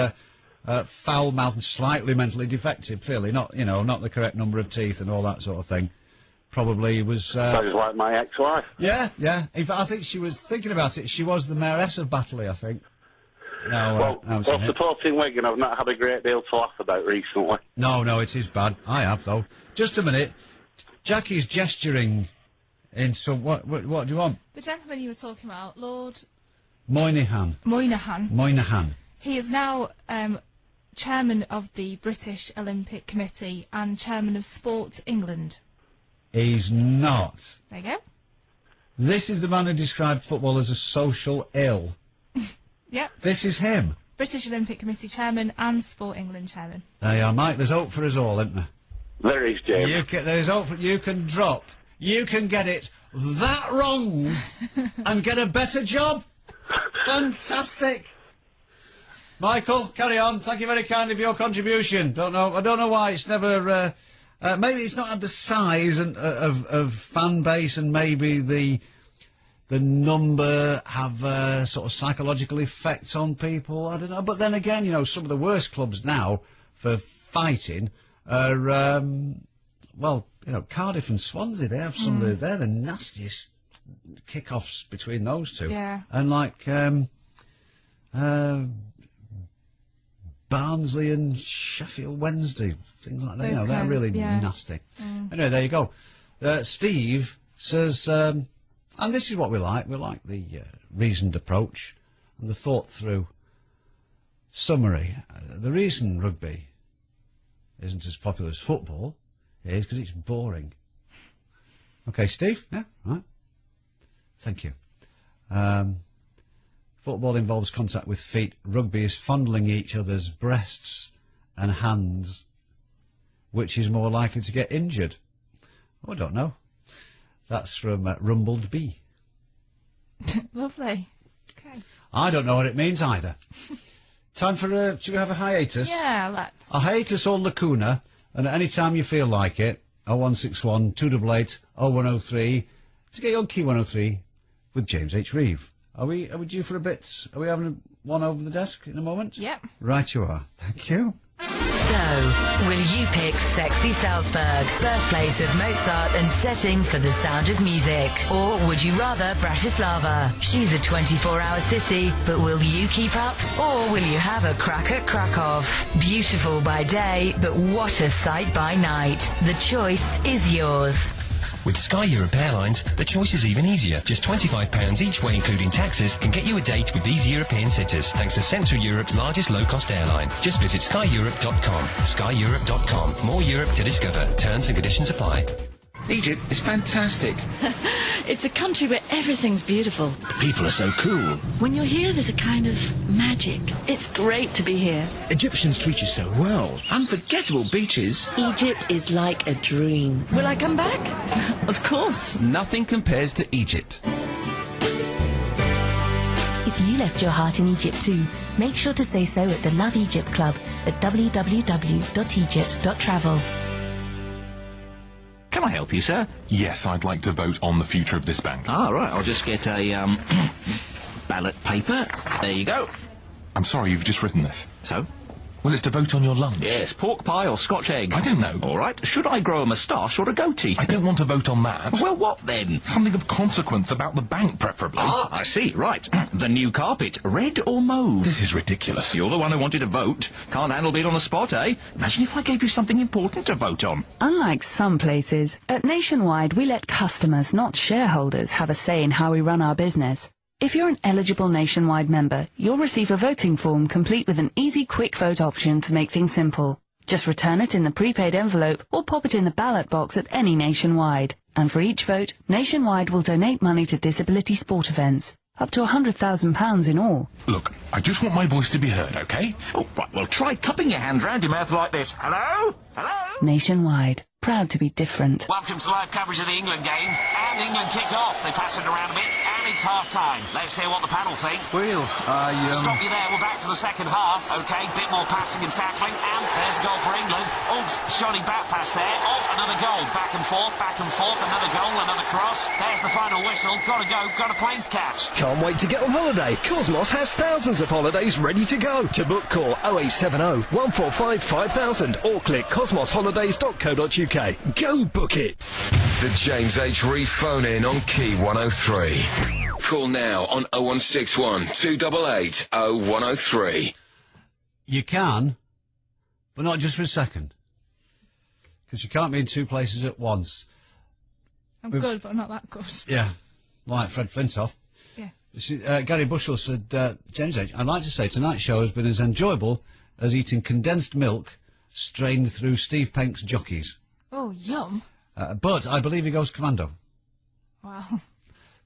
foul-mouthed and slightly mentally defective, clearly. Not the correct number of teeth and all that sort of thing. Probably was... Sounds like my ex-wife. Yeah. In fact, I think she was thinking about it. She was the mayoress of Batley, I think. Well, supporting Wigan, I've not had a great deal to laugh about recently. No, it is bad. I have, though. Just a minute. Jackie's gesturing in some... What do you want? The gentleman you were talking about, Lord... Moynihan. He is now chairman of the British Olympic Committee and chairman of Sport England. He's not. There you go. This is the man who described football as a social ill. Yep. This is him. British Olympic Committee chairman and Sport England chairman. There you are, Mike. There's hope for us all, isn't there? There is, James. There's hope for you. Can drop. You can get it that wrong and get a better job. Fantastic. Michael, carry on. Thank you very kindly for your contribution. I don't know why it's never. Maybe it's not had the size of fan base, and maybe the number have sort of psychological effects on people. I don't know. But then again, some of the worst clubs now for fighting are, Cardiff and Swansea. They have some of they're the nastiest kick-offs between those two. Yeah. And Barnsley and Sheffield Wednesday, things like that. They're really nasty. Anyway, there you go. Steve says, and this is what we like. We like the reasoned approach and the thought-through summary. The reason rugby isn't as popular as football is because it's boring. Okay, Steve? Yeah, right. Thank you. Football involves contact with feet. Rugby is fondling each other's breasts and hands. Which is more likely to get injured? Oh, I don't know. That's from Rumbled Bee. Lovely. Okay. I don't know what it means either. Time for should we have a hiatus? Yeah, let's. A hiatus or lacuna, and at any time you feel like it, 0161 288 0103 to get you on Key 103 with James H. Reeve. Are we due for a bit? Are we having one over the desk in a moment? Yep. Right you are. Thank you. So, will you pick sexy Salzburg, birthplace of Mozart and setting for the sound of music? Or would you rather Bratislava? She's a 24-hour city, but will you keep up? Or will you have a crack at Krakow? Beautiful by day, but what a sight by night. The choice is yours. With Sky Europe Airlines, the choice is even easier. Just £25 each way, including taxes, can get you a date with these European cities, thanks to Central Europe's largest low-cost airline. Just visit skyeurope.com. Skyeurope.com. More Europe to discover. Terms and conditions apply. Egypt is fantastic. It's a country where everything's beautiful. The people are so cool. When you're here, there's a kind of magic. It's great to be here. Egyptians treat you so well. Unforgettable beaches. Egypt is like a dream. Will I come back? Of course. Nothing compares to Egypt. If you left your heart in Egypt too, make sure to say so at the Love Egypt Club at www.egypt.travel. Can I help you, sir? Yes, I'd like to vote on the future of this bank. Ah, right. I'll just get a, ballot paper. There you go. I'm sorry, you've just written this. So? Well, it's to vote on your lunch. Yes, pork pie or Scotch egg. I don't know. All right. Should I grow a moustache or a goatee? I don't want to vote on that. Well, what then? Something of consequence about the bank, preferably. Ah, I see. Right. The new carpet. Red or mauve? This is ridiculous. You're the one who wanted to vote. Can't handle being on the spot, eh? Imagine if I gave you something important to vote on. Unlike some places, at Nationwide we let customers, not shareholders, have a say in how we run our business. If you're an eligible Nationwide member, you'll receive a voting form complete with an easy quick vote option to make things simple. Just return it in the prepaid envelope or pop it in the ballot box at any Nationwide. And for each vote, Nationwide will donate money to disability sport events. Up to £100,000 in all. Look, I just want my voice to be heard, OK? Oh, right, well, try cupping your hand round your mouth like this. Hello? Hello? Nationwide. Proud to be different. Welcome to live coverage of the England game. And England kick off. They pass it around a bit. And it's half-time. Let's hear what the panel think. Well, Stop you there. We're back for the second half. OK, bit more passing and tackling. And there's a goal for England. Oops, shoddy back pass there. Oh, another goal. Back and forth, another goal, another cross. There's the final whistle. Gotta go, got a plane to catch. Can't wait to get on holiday. Cosmos has thousands of holidays ready to go. To book, call 0870 145 5000 or click cosmosholidays.co.uk. Go book it. The James H. Reeve phone-in on Key 103. Call now on 0161 288 0103. You can, but not just for a second. Because you can't be in two places at once. I'm good, but I'm not that good. Yeah, like Fred Flintoff. Yeah. Gary Bushell said, James H., I'd like to say tonight's show has been as enjoyable as eating condensed milk strained through Steve Penk's jockeys. Oh, yum. But I believe he goes commando. Wow.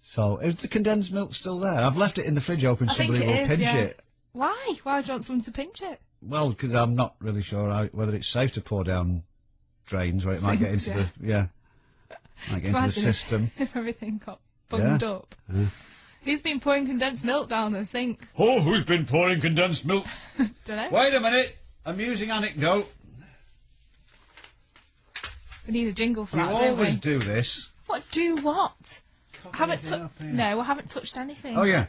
So, is the condensed milk still there? I've left it in the fridge open, somebody will pinch it. Why? Why do you want someone to pinch it? Well, because I'm not really sure whether it's safe to pour down drains where it might get into the... Yeah. Might get into the system. If everything got bunged up. Yeah. Who's been pouring condensed milk down the sink? Oh, who's been pouring condensed milk? Dunno. Wait a minute. Amusing anecdote. We need a jingle for You that, don't we? always do this. What? Do what? I haven't No, I haven't touched anything. Oh, yeah.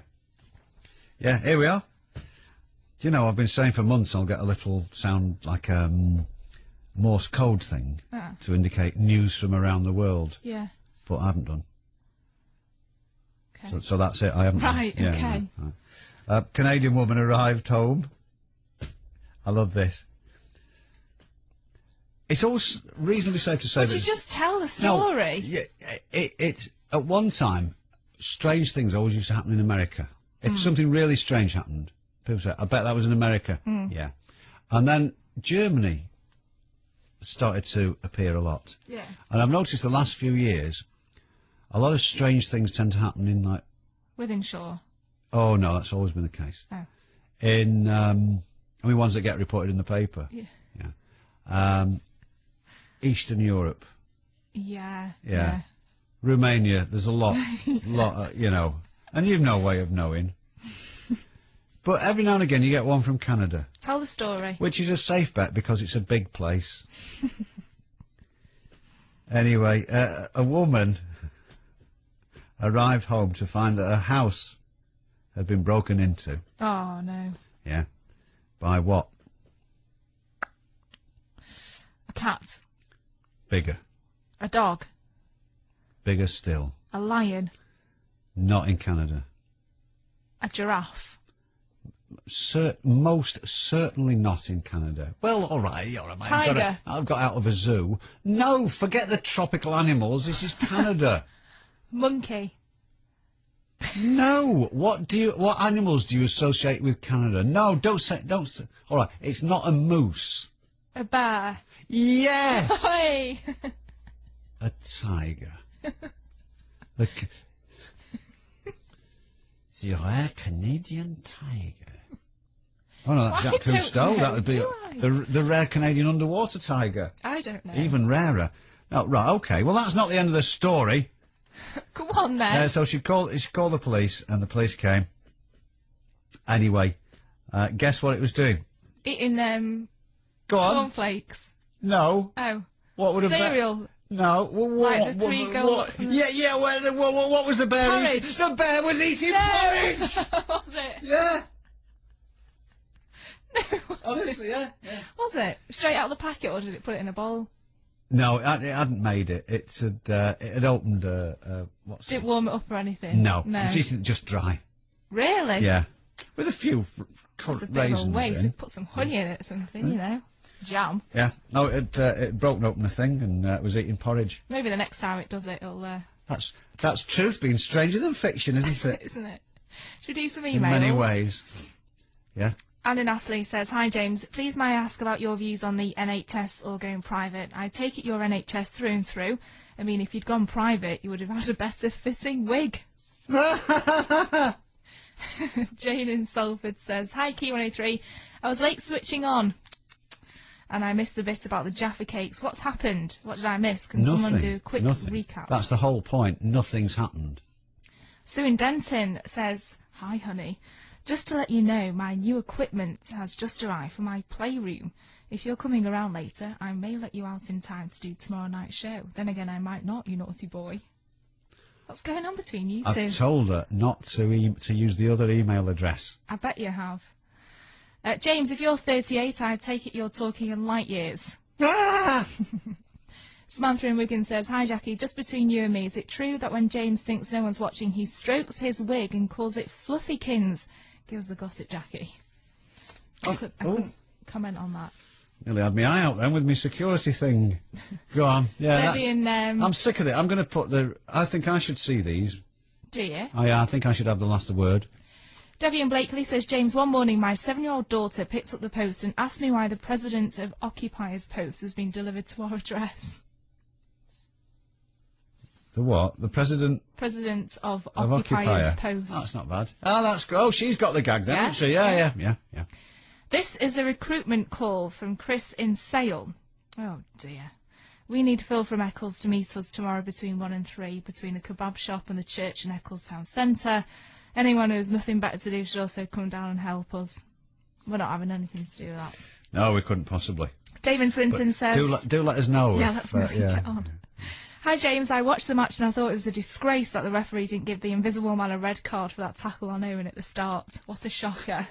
Yeah, here we are. Do you know, I've been saying for months I'll get a little sound like Morse code thing to indicate news from around the world. Yeah. But I haven't done. Okay. So that's it, I haven't done. Right, Yeah, okay. no, right. Canadian woman arrived home. I love this. It's always reasonably safe to say that... Would you just tell the story? No, yeah, it's at one time, strange things always used to happen in America. If something really strange happened, people say, I bet that was in America. Yeah. And then Germany started to appear a lot. Yeah. And I've noticed the last few years, a lot of strange things tend to happen in, like... Within Shore. Oh, no, that's always been the case. Oh. In, ones that get reported in the paper. Yeah. Yeah. Eastern Europe. Yeah. Romania, there's a lot, you know, and you've no way of knowing. But every now and again you get one from Canada. Tell the story. Which is a safe bet because it's a big place. Anyway, a woman arrived home to find that her house had been broken into. Oh, no. Yeah. By what? cat. Bigger. A dog. Bigger still. A lion. Not in Canada. A giraffe. Most certainly not in Canada. Well, all right. Mate. Tiger. I've got out of a zoo. No, forget the tropical animals. This is Canada. Monkey. No. What animals do you associate with Canada? No, don't say. All right. It's not a moose. A bear. Yes. Hey. A tiger. The rare Canadian tiger. Oh no, that's Jacques Cousteau. That would be the rare Canadian underwater tiger. I don't know. Even rarer. Oh, right, okay. Well, that's not the end of the story. Go on then. So she called the police, and the police came. Anyway, guess what it was doing? Eating Go on. cornflakes. No. Oh. What would have cereal? No. Like the three goats. Yeah. What was the bear? Porridge. The bear was eating porridge. Was it? Yeah. No. Honestly, yeah. Was it straight out of the packet, or did it put it in a bowl? No, it hadn't made it. It had opened. What's Didn't warm it up or anything. No. No. It was just dry. Really? Yeah. With a few That's a bit raisins of a waste. in. Put some honey in it or something, you know. Jam. Yeah. No, it broken open a thing and it was eating porridge. Maybe the next time it does it, it'll... That's truth being stranger than fiction, isn't it? Isn't it? Should we do some emails? In many ways. Yeah. Anna Nastley says, "Hi James, please may I ask about your views on the NHS or going private? I take it you're NHS through and through. I mean, if you'd gone private, you would have had a better fitting wig." Jane in Salford says, "Hi Key 103, I was late switching on and I missed the bit about the Jaffa cakes. What's happened? What did I miss? Can someone do a quick recap?" That's the whole point. Nothing's happened. Sue in Denton says, "Hi honey. Just to let you know, my new equipment has just arrived for my playroom. If you're coming around later, I may let you out in time to do tomorrow night's show. Then again, I might not, you naughty boy." What's going on between you two? I've told her not to use the other email address. I bet you have. James, if you're 38, I take it you're talking in light years. Samantha in Wigan says, "Hi Jackie, just between you and me, is it true that when James thinks no one's watching, he strokes his wig and calls it fluffykins? Give us the gossip, Jackie." I couldn't comment on that. Nearly had my eye out then with my security thing. Go on. Yeah, Debbie and... I'm sick of it. I'm going to put I think I should see these. Do you? Oh yeah, I think I should have the last word. Debbie and Blakely says, "James, one morning my 7-year-old daughter picked up the post and asked me why the president of Occupier's post was being delivered to our address." The what? The president of Occupier's post. Oh, that's not bad. Oh, that's good. Oh, she's got the gag then, hasn't she? Yeah. This is a recruitment call from Chris in Sale. Oh dear. "We need Phil from Eccles to meet us tomorrow between 1 and 3, between the kebab shop and the church in Eccles Town Centre. Anyone who has nothing better to do should also come down and help us." We're not having anything to do with that. No, we couldn't possibly. David Swinton says... Do let us know. Yeah, let's get on. "Hi James, I watched the match and I thought it was a disgrace that the referee didn't give the Invisible Man a red card for that tackle on Owen at the start. What a shocker."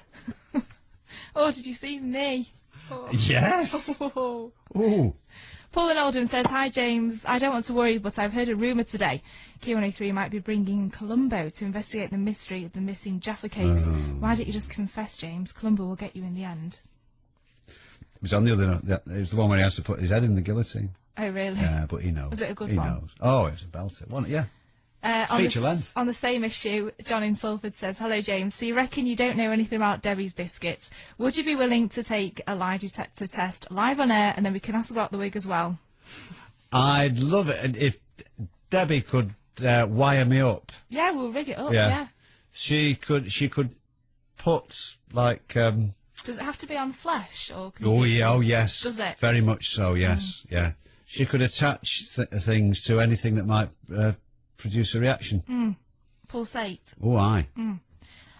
Oh, did you see the knee? Oh. Yes. Oh. Ooh. Paul in Oldham says, "Hi James, I don't want to worry, but I've heard a rumour today. Q103 might be bringing Columbo to investigate the mystery of the missing Jaffa cakes. Why don't you just confess, James? Columbo will get you in the end." It was on the other night. It was the one where he has to put his head in the guillotine. Oh, really? Yeah, but he knows. Was it a good one? He knows. Oh, it was a belter. Yeah. Feature length. On the same issue, John in Salford says, "Hello James, so you reckon you don't know anything about Debbie's biscuits. Would you be willing to take a lie detector test live on air and then we can ask about the wig as well?" I'd love it. And if Debbie could wire me up. Yeah, we'll rig it up, yeah. She could put, like... Does it have to be on flesh? Or oh yes. Does it? Very much so, yes. Yeah. She could attach things to anything that might... produce a reaction. Pulsate. Oh, aye.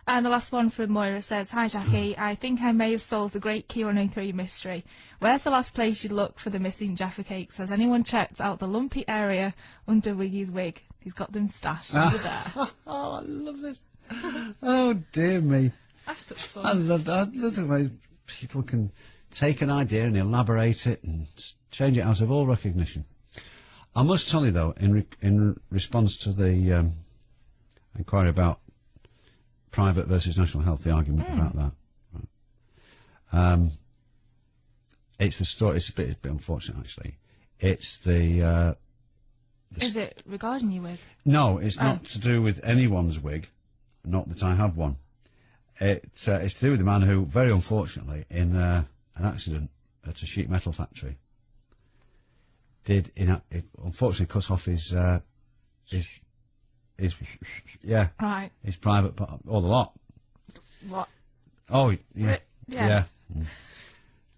And the last one from Moira says, "Hi Jackie, I think I may have solved the great Q103 mystery. Where's the last place you'd look for the missing Jaffa cakes? Has anyone checked out the lumpy area under Wiggy's wig? He's got them stashed under there." Oh, I love this. Oh, dear me. That's such fun. I love that. I love the way people can take an idea and elaborate it and change it out of all recognition. I must tell you, though, in response to the inquiry about private versus national health, the argument about that, right. It's the story. It's a bit unfortunate, actually. It's the Is it regarding your wig? No, it's not to do with anyone's wig. Not that I have one. It's to do with a man who, very unfortunately, in an accident at a sheet metal factory, unfortunately cut off his right. his private part, all the lot. What? Oh, yeah. Yeah.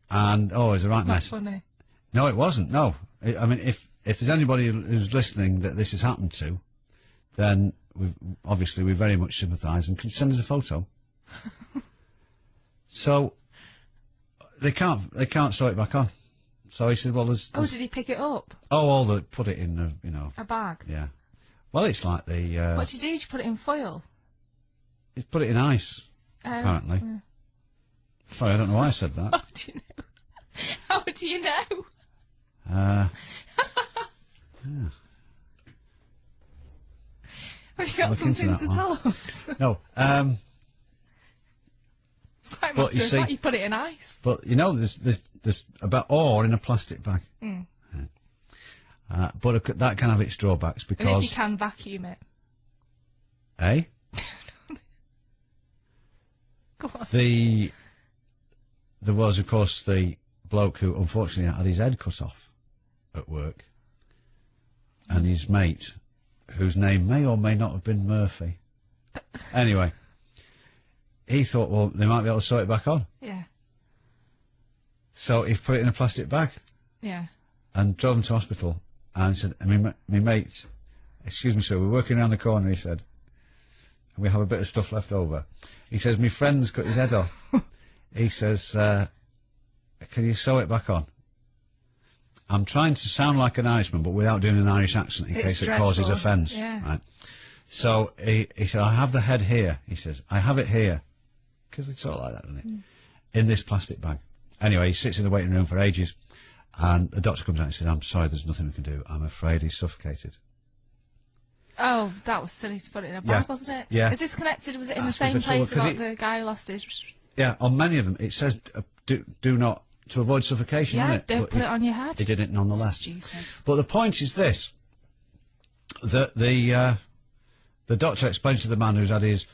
And, it's a right mess. That's not funny. No, it wasn't, no. I mean, if there's anybody who's listening that this has happened to, then we very much sympathise and can send us a photo. So, they can't sew it back on. So he said, well, there's... Oh, did he pick it up? Put it in, A bag? Yeah. Well, it's like the... What did you do? Did you put it in foil? He's put it in ice, apparently. Yeah. Sorry, I don't know why I said that. How do you know? How do you know? Yeah. Have you got something to tell us? No. It's quite matter of fact you put it in ice. But, there's about ore in a plastic bag. Mm. Yeah. But that can have its drawbacks because... And if you can vacuum it. Eh? Go on. There was, of course, the bloke who unfortunately had his head cut off at work. And his mate, whose name may or may not have been Murphy. Anyway, he thought, well, they might be able to sew it back on. Yeah. So he put it in a plastic bag. Yeah. And drove him to hospital. And said, my mate, excuse me, sir, we're working around the corner, he said. And we have a bit of stuff left over. He says, my friend's cut his head off. He says, can you sew it back on? I'm trying to sound like an Irishman, but without doing an Irish accent in case it causes offence. Yeah. Right. So he said, I have the head here. He says, I have it here. Because they talk like that, don't they? In this plastic bag. Anyway, he sits in the waiting room for ages, and the doctor comes out and says, I'm sorry, there's nothing we can do. I'm afraid he's suffocated. Oh, that was silly to put it in a bag, wasn't it? Yeah. Is this connected? Was it in the same place about the guy who lost his... Yeah, on many of them, it says, do not... To avoid suffocation, yeah, isn't it? don't put it on your head. He did it nonetheless. Stupid. But the point is this, that the doctor explained to the man who's had his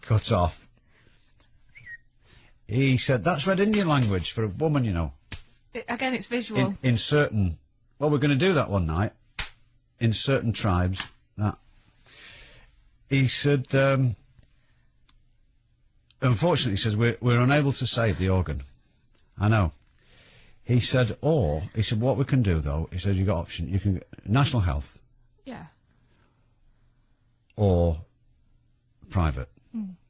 cut off, he said, that's Red Indian language for a woman, you know. Again, it's visual. In certain... Well, we're going to do that one night. In certain tribes, that... He said... unfortunately, he says, we're unable to save the organ. I know. He said, what we can do, though, he said, you've got option. You can... National health. Yeah. Or private.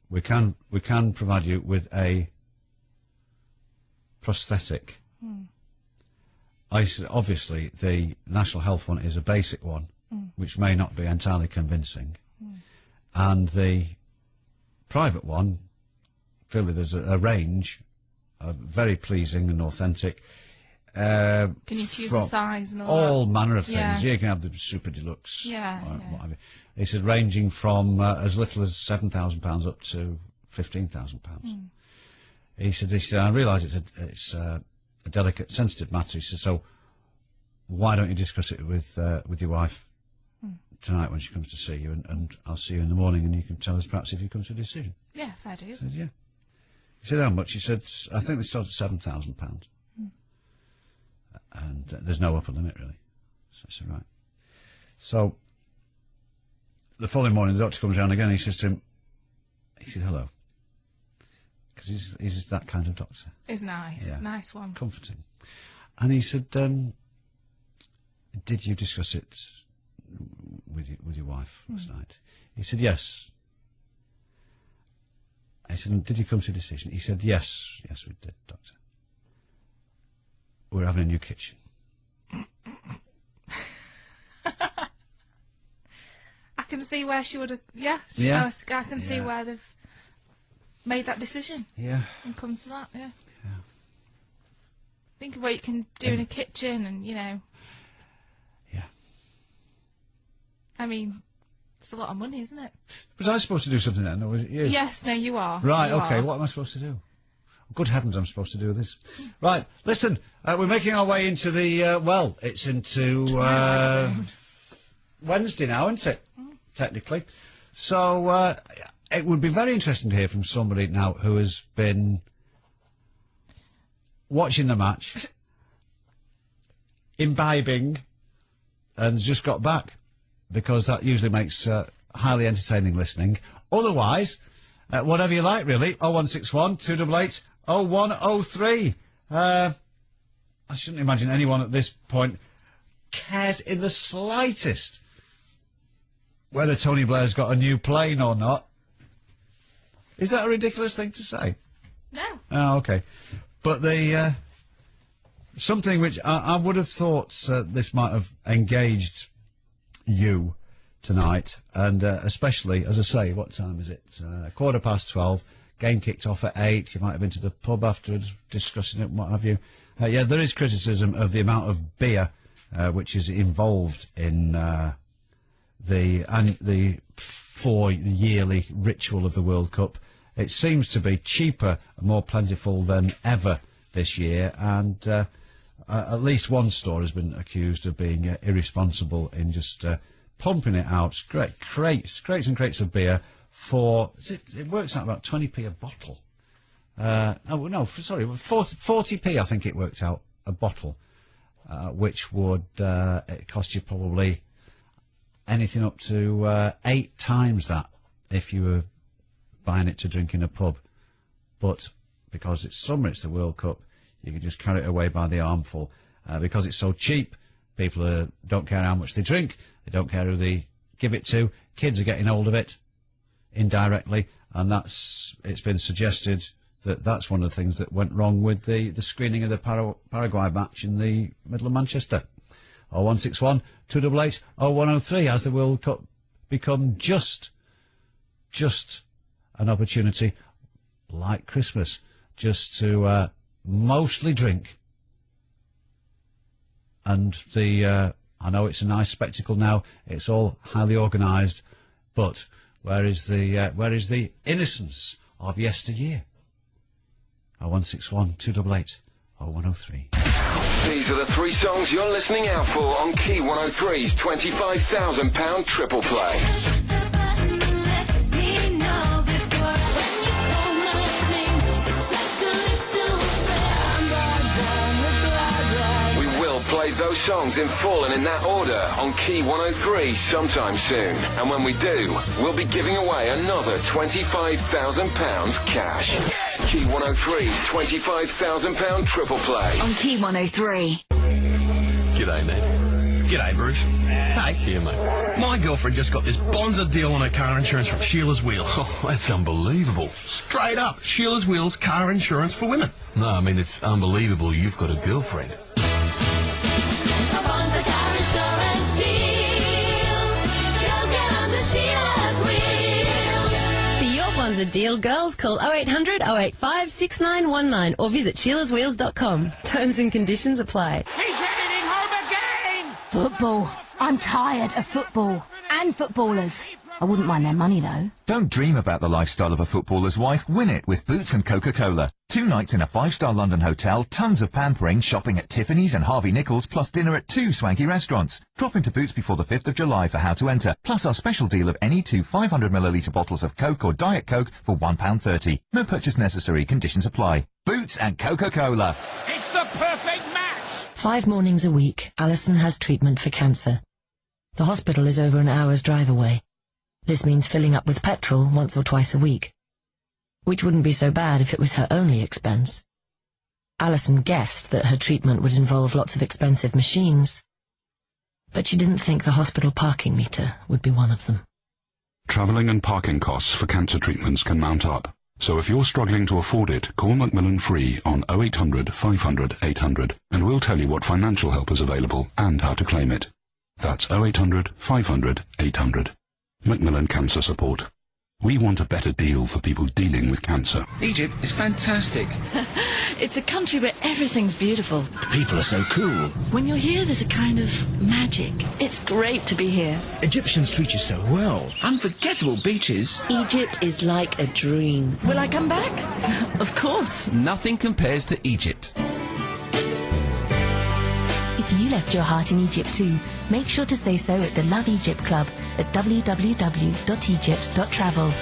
We can provide you with a prosthetic. I said, obviously, the national health one is a basic one, which may not be entirely convincing. And the private one, clearly there's a range, very pleasing and authentic. Can you choose the size and all that? manner of things. Yeah. You can have the super deluxe. Yeah. What have you. He said ranging from as little as £7,000 up to £15,000. He said, I realise it's a delicate, sensitive matter. He said, so why don't you discuss it with your wife tonight when she comes to see you, and I'll see you in the morning, and you can tell us perhaps if you come to a decision. Yeah, fair dues. I said, yeah. He said, how much? He said, I think they start at £7,000. And there's no upper limit, really. So I said, right. So the following morning, the doctor comes round again, and he says to him, he said, hello. Because he's that kind of doctor. It's nice. Yeah. Nice one. Comforting. And he said, did you discuss it with your wife last night? He said, yes. I said, did you come to a decision? He said, yes. Yes, we did, doctor. We're having a new kitchen. I can see where she would have... Yeah. I can see where they've made that decision. Yeah. And come to that, yeah. Think of what you can do in a kitchen and, Yeah. I mean, it's a lot of money, isn't it? Was I supposed to do something then, or was it you? Yes, no, you are. Right, You okay, are. what am I supposed to do? Good heavens, I'm supposed to do this. Right, listen, we're making our way into the, well, it's into, Wednesday now, isn't it? Technically. So, it would be very interesting to hear from somebody now who has been watching the match, imbibing, and just got back, because that usually makes highly entertaining listening. Otherwise, whatever you like, really. 0161 288 0103. I shouldn't imagine anyone at this point cares in the slightest whether Tony Blair's got a new plane or not. Is that a ridiculous thing to say? No. Oh, okay. But the something which I would have thought this might have engaged you tonight, and especially, as I say, what time is it? 12:15. Game kicked off at 8. You might have been to the pub afterwards, discussing it, and what have you. Yeah, there is criticism of the amount of beer which is involved in the yearly ritual of the World Cup. It seems to be cheaper and more plentiful than ever this year, and at least one store has been accused of being irresponsible in just pumping it out. Crates and crates of beer for, it works out about 20p a bottle. 40p I think it worked out a bottle, which would it cost you probably anything up to 8 times that if you were buying it to drink in a pub. But because it's summer, it's the World Cup, you can just carry it away by the armful. Because it's so cheap, people don't care how much they drink, they don't care who they give it to. Kids are getting hold of it indirectly, and it's been suggested that that's one of the things that went wrong with the screening of the Paraguay match in the middle of Manchester. 0161 288 0103. Has the World Cup become just an opportunity like Christmas, just to mostly drink? And I know it's a nice spectacle now, it's all highly organised, but where is the innocence of yesteryear? 0161 288 0103. These are the 3 songs you're listening out for on Key 103's £25,000 triple play. We will play those songs in full and in that order on Key 103 sometime soon. And when we do, we'll be giving away another £25,000 cash. Key 103's £25,000 triple play. On Key 103. G'day, mate. G'day, Bruce. Hey. Yeah, mate. My girlfriend just got this bonza deal on her car insurance from Sheila's Wheels. Oh, that's unbelievable. Straight up, Sheila's Wheels car insurance for women. No, I mean, it's unbelievable you've got a girlfriend. A deal, girls, call 0800 085 6919 or visit SheilasWheels.com. Terms and conditions apply. He's headed in home again! Football. I'm tired of football. And footballers. I wouldn't mind their money, though. Don't dream about the lifestyle of a footballer's wife. Win it with Boots and Coca-Cola. 2 nights in a 5-star London hotel, tons of pampering, shopping at Tiffany's and Harvey Nichols, plus dinner at 2 swanky restaurants. Drop into Boots before the 5th of July for how to enter, plus our special deal of any 2 500ml bottles of Coke or Diet Coke for £1.30. No purchase necessary. Conditions apply. Boots and Coca-Cola. It's the perfect match! 5 mornings a week, Alison has treatment for cancer. The hospital is over an hour's drive away. This means filling up with petrol once or twice a week, which wouldn't be so bad if it was her only expense. Alison guessed that her treatment would involve lots of expensive machines, but she didn't think the hospital parking meter would be one of them. Travelling and parking costs for cancer treatments can mount up. So if you're struggling to afford it, call Macmillan free on 0800 500 800 and we'll tell you what financial help is available and how to claim it. That's 0800 500 800. Macmillan Cancer Support. We want a better deal for people dealing with cancer. Egypt is fantastic. It's a country where everything's beautiful. The people are so cool. When you're here, there's a kind of magic. It's great to be here. Egyptians treat you so well. Unforgettable beaches. Egypt is like a dream. Will I come back? Of course. Nothing compares to Egypt. If you left your heart in Egypt too, make sure to say so at the Love Egypt Club at www.egypt.travel.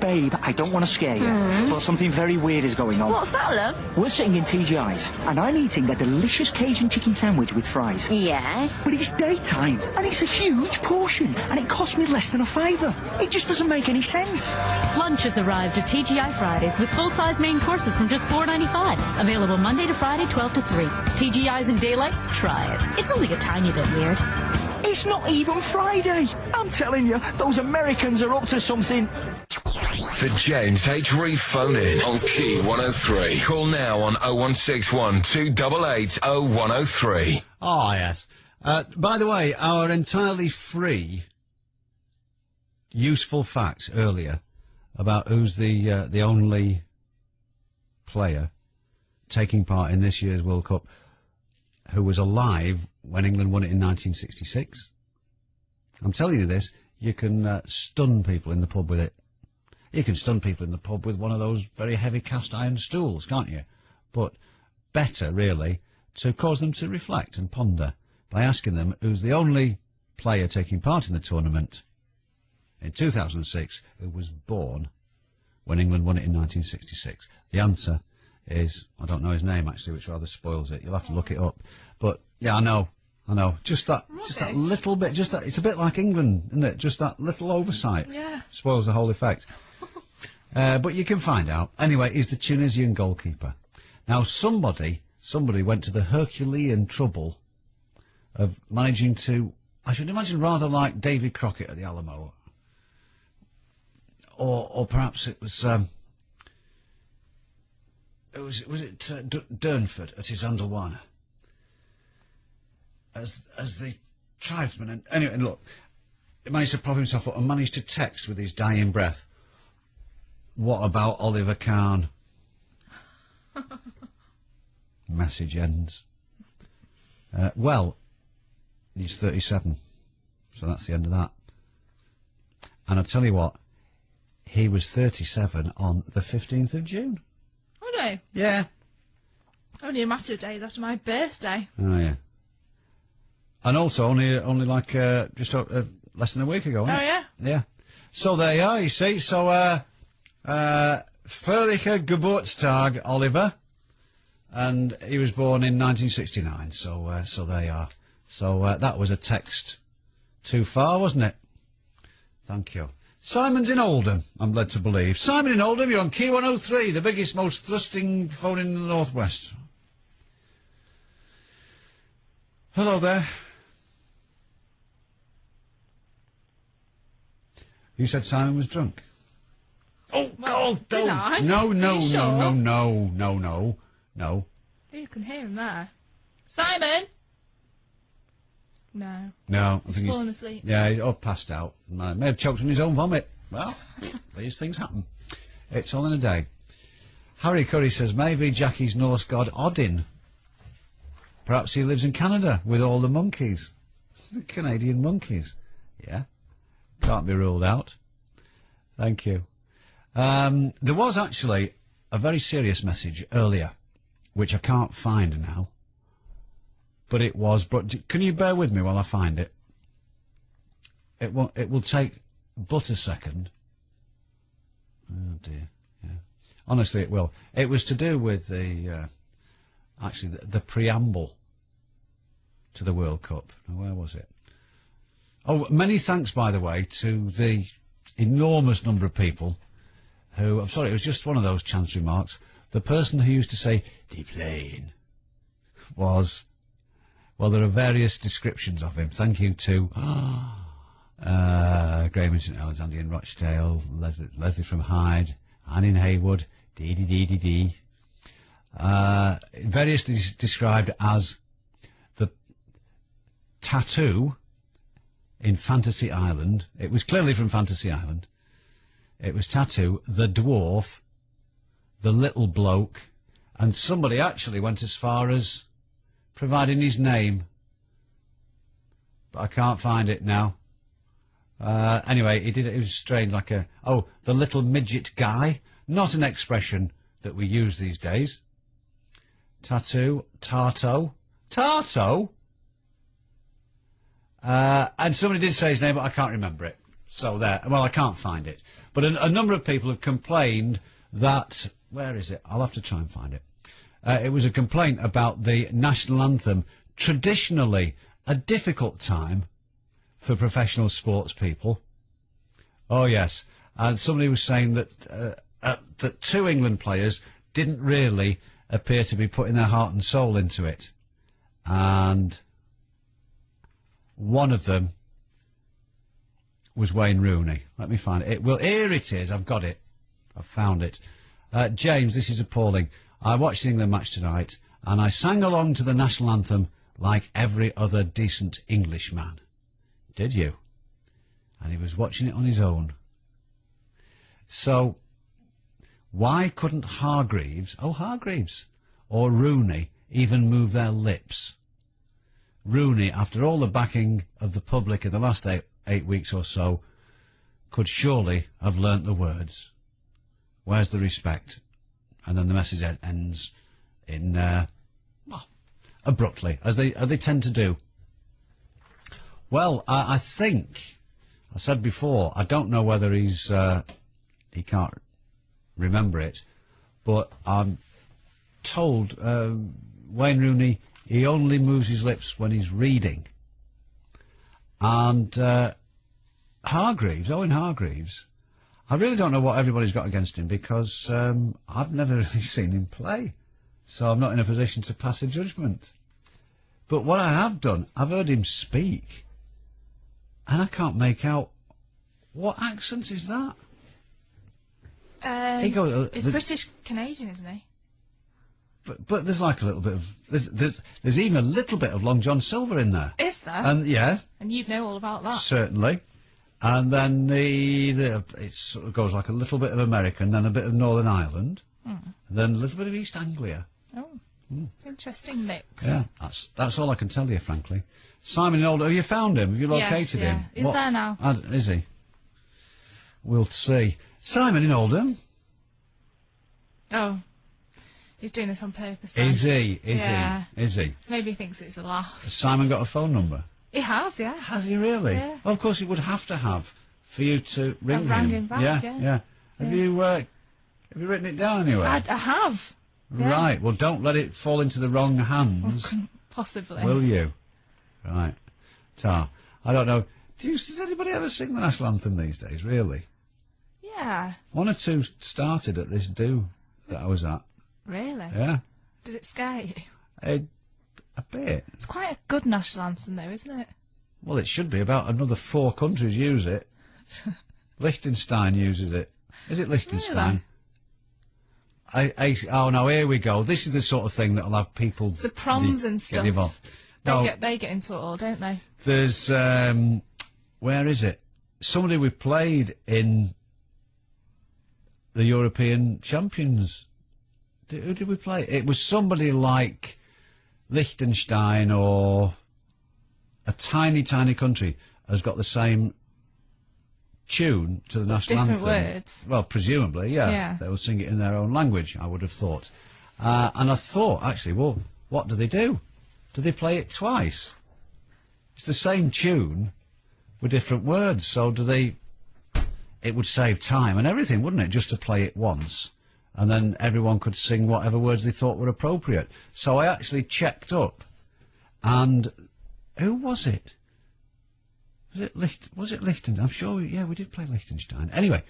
Babe, I don't want to scare you, but something very weird is going on. What's that, love? We're sitting in TGI's, and I'm eating a delicious Cajun chicken sandwich with fries. Yes? But it's daytime, and it's a huge portion, and it cost me less than $5. It just doesn't make any sense. Lunch has arrived at TGI Fridays with full-size main courses from just $4.95. Available Monday to Friday, 12 to 3. TGI's in daylight? Try it. It's only a tiny bit weird. It's not even Friday. I'm telling you, those Americans are up to something. The James H. Reeve phone in on Key 103. Call now on 0161 288 0103. Oh, yes. By the way, our entirely free, useful facts earlier about who's the only player taking part in this year's World Cup who was alive when England won it in 1966. I'm telling you this, you can stun people in the pub with it. You can stun people in the pub with one of those very heavy cast iron stools, can't you? But better, really, to cause them to reflect and ponder by asking them who's the only player taking part in the tournament in 2006 who was born when England won it in 1966. The answer is, I don't know his name actually, which rather spoils it. You'll have to look it up. But yeah, I know. Just that little bit, it's a bit like England, isn't it? Just that little oversight. Yeah. Spoils the whole effect. But you can find out. Anyway, he's the Tunisian goalkeeper. Now, somebody went to the Herculean trouble of managing to, I should imagine, rather like Davy Crockett at the Alamo, or perhaps it was Durnford at his Andalwana, as the tribesman. And anyway, look, he managed to prop himself up and managed to text with his dying breath, "What about Oliver Kahn?" Message ends. Well, he's 37, so that's the end of that. And I'll tell you what, he was 37 on the 15th of June. Oh, no. Yeah. Only a matter of days after my birthday. Oh, yeah. And also only like just less than a week ago, wasn't it? Oh, yeah. Yeah. So there you are, you see. So, Fröhlicher Geburtstag, Oliver. And he was born in 1969, so there you are. So that was a text too far, wasn't it? Thank you. Simon's in Oldham, I'm led to believe. Simon in Oldham, you're on Key 103, the biggest, most thrusting phone in the Northwest. Hello there. You said Simon was drunk. Oh, well, God, did don't. I? No. Are you sure? No. You can hear him there. Simon! No. No. He's fallen asleep. Yeah, he's all passed out. May have choked on his own vomit. Well, these things happen. It's all in a day. Harry Curry says maybe Jackie's Norse god Odin. Perhaps he lives in Canada with all the monkeys. The Canadian monkeys. Yeah. Can't be ruled out. Thank you. There was actually a very serious message earlier, which I can't find now. But it was, but can you bear with me while I find it? It will take but a second. Oh dear, yeah. Honestly, it will. It was to do with the preamble to the World Cup. Now, where was it? Oh, many thanks, by the way, to the enormous number of people who, I'm sorry, it was just one of those chance remarks. The person who used to say, "the plane," was, well, there are various descriptions of him. Thank you to Graham in St Helens, Andy in Rochdale, Leslie from Hyde, Anne in Haywood, dee. Variously described as the tattoo in Fantasy Island. It was clearly from Fantasy Island. It was Tattoo, the dwarf, the little bloke, and somebody actually went as far as providing his name. But I can't find it now. Anyway, he did it. It was strange, like the little midget guy. Not an expression that we use these days. Tattoo, Tarto. Tarto? And somebody did say his name, but I can't remember it. So there. Well, I can't find it. But a number of people have complained that... Where is it? I'll have to try and find it. It was a complaint about the national anthem. Traditionally, a difficult time for professional sports people. Oh, yes. And somebody was saying that that 2 England players didn't really appear to be putting their heart and soul into it. And one of them was Wayne Rooney. Let me find it. Well, here it is. I've got it. I've found it. James, this is appalling. I watched the England match tonight, and I sang along to the national anthem like every other decent Englishman. Did you? And he was watching it on his own. So, why couldn't Hargreaves or Rooney even move their lips? Rooney, after all the backing of the public in the last eight weeks or so, could surely have learnt the words. Where's the respect? And then the message ends in, abruptly, as they tend to do. Well, I think, I said before, I don't know whether he can't remember it, but I'm told Wayne Rooney, he only moves his lips when he's reading. And Owen Hargreaves, I really don't know what everybody's got against him, because I've never really seen him play, so I'm not in a position to pass a judgment. But what I have done, I've heard him speak, and I can't make out what accent is that. He's British-Canadian, isn't he? But there's like a little bit of... There's even a little bit of Long John Silver in there. Is there? And yeah. And you'd know all about that. Certainly. And then it sort of goes like a little bit of American, then a bit of Northern Ireland, and then a little bit of East Anglia. Oh, interesting mix. Yeah, that's all I can tell you, frankly. Simon in Oldham, have you found him? Have you located him? He's there now. Is he? We'll see. Simon in Oldham. Oh, he's doing this on purpose then. Is he? Is he? Maybe he thinks it's a laugh. Has Simon got a phone number? He has, yeah. Has he really? Yeah. Well, of course he would have to have for you to ring him. I've rang him back, yeah. Have you written it down anywhere? I have. Yeah. Right, well, don't let it fall into the wrong hands. Possibly. Will you? Right. I don't know. Does anybody ever sing the national anthem these days, really? Yeah. 1 or 2 started at this do that I was at. Really? Yeah. Did it scare you? A bit. It's quite a good national anthem, though, isn't it? Well, it should be. About another 4 countries use it. Liechtenstein uses it. Is it Liechtenstein? Really? Oh, no, here we go. This is the sort of thing that'll have people... It's the proms and stuff. Get involved. They get into it all, don't they? There's... where is it? Somebody we played in the European Champions. Who did we play? It was somebody like Liechtenstein, or a tiny, tiny country has got the same tune to the national anthem. Different words. Well, presumably, yeah. They will sing it in their own language, I would have thought. And I thought, actually, well, what do they do? Do they play it twice? It's the same tune with different words, so do they... It would save time and everything, wouldn't it, just to play it once? And then everyone could sing whatever words they thought were appropriate. So I actually checked up, and who was it? Was it Liechtenstein? I'm sure, we did play Liechtenstein. Anyway,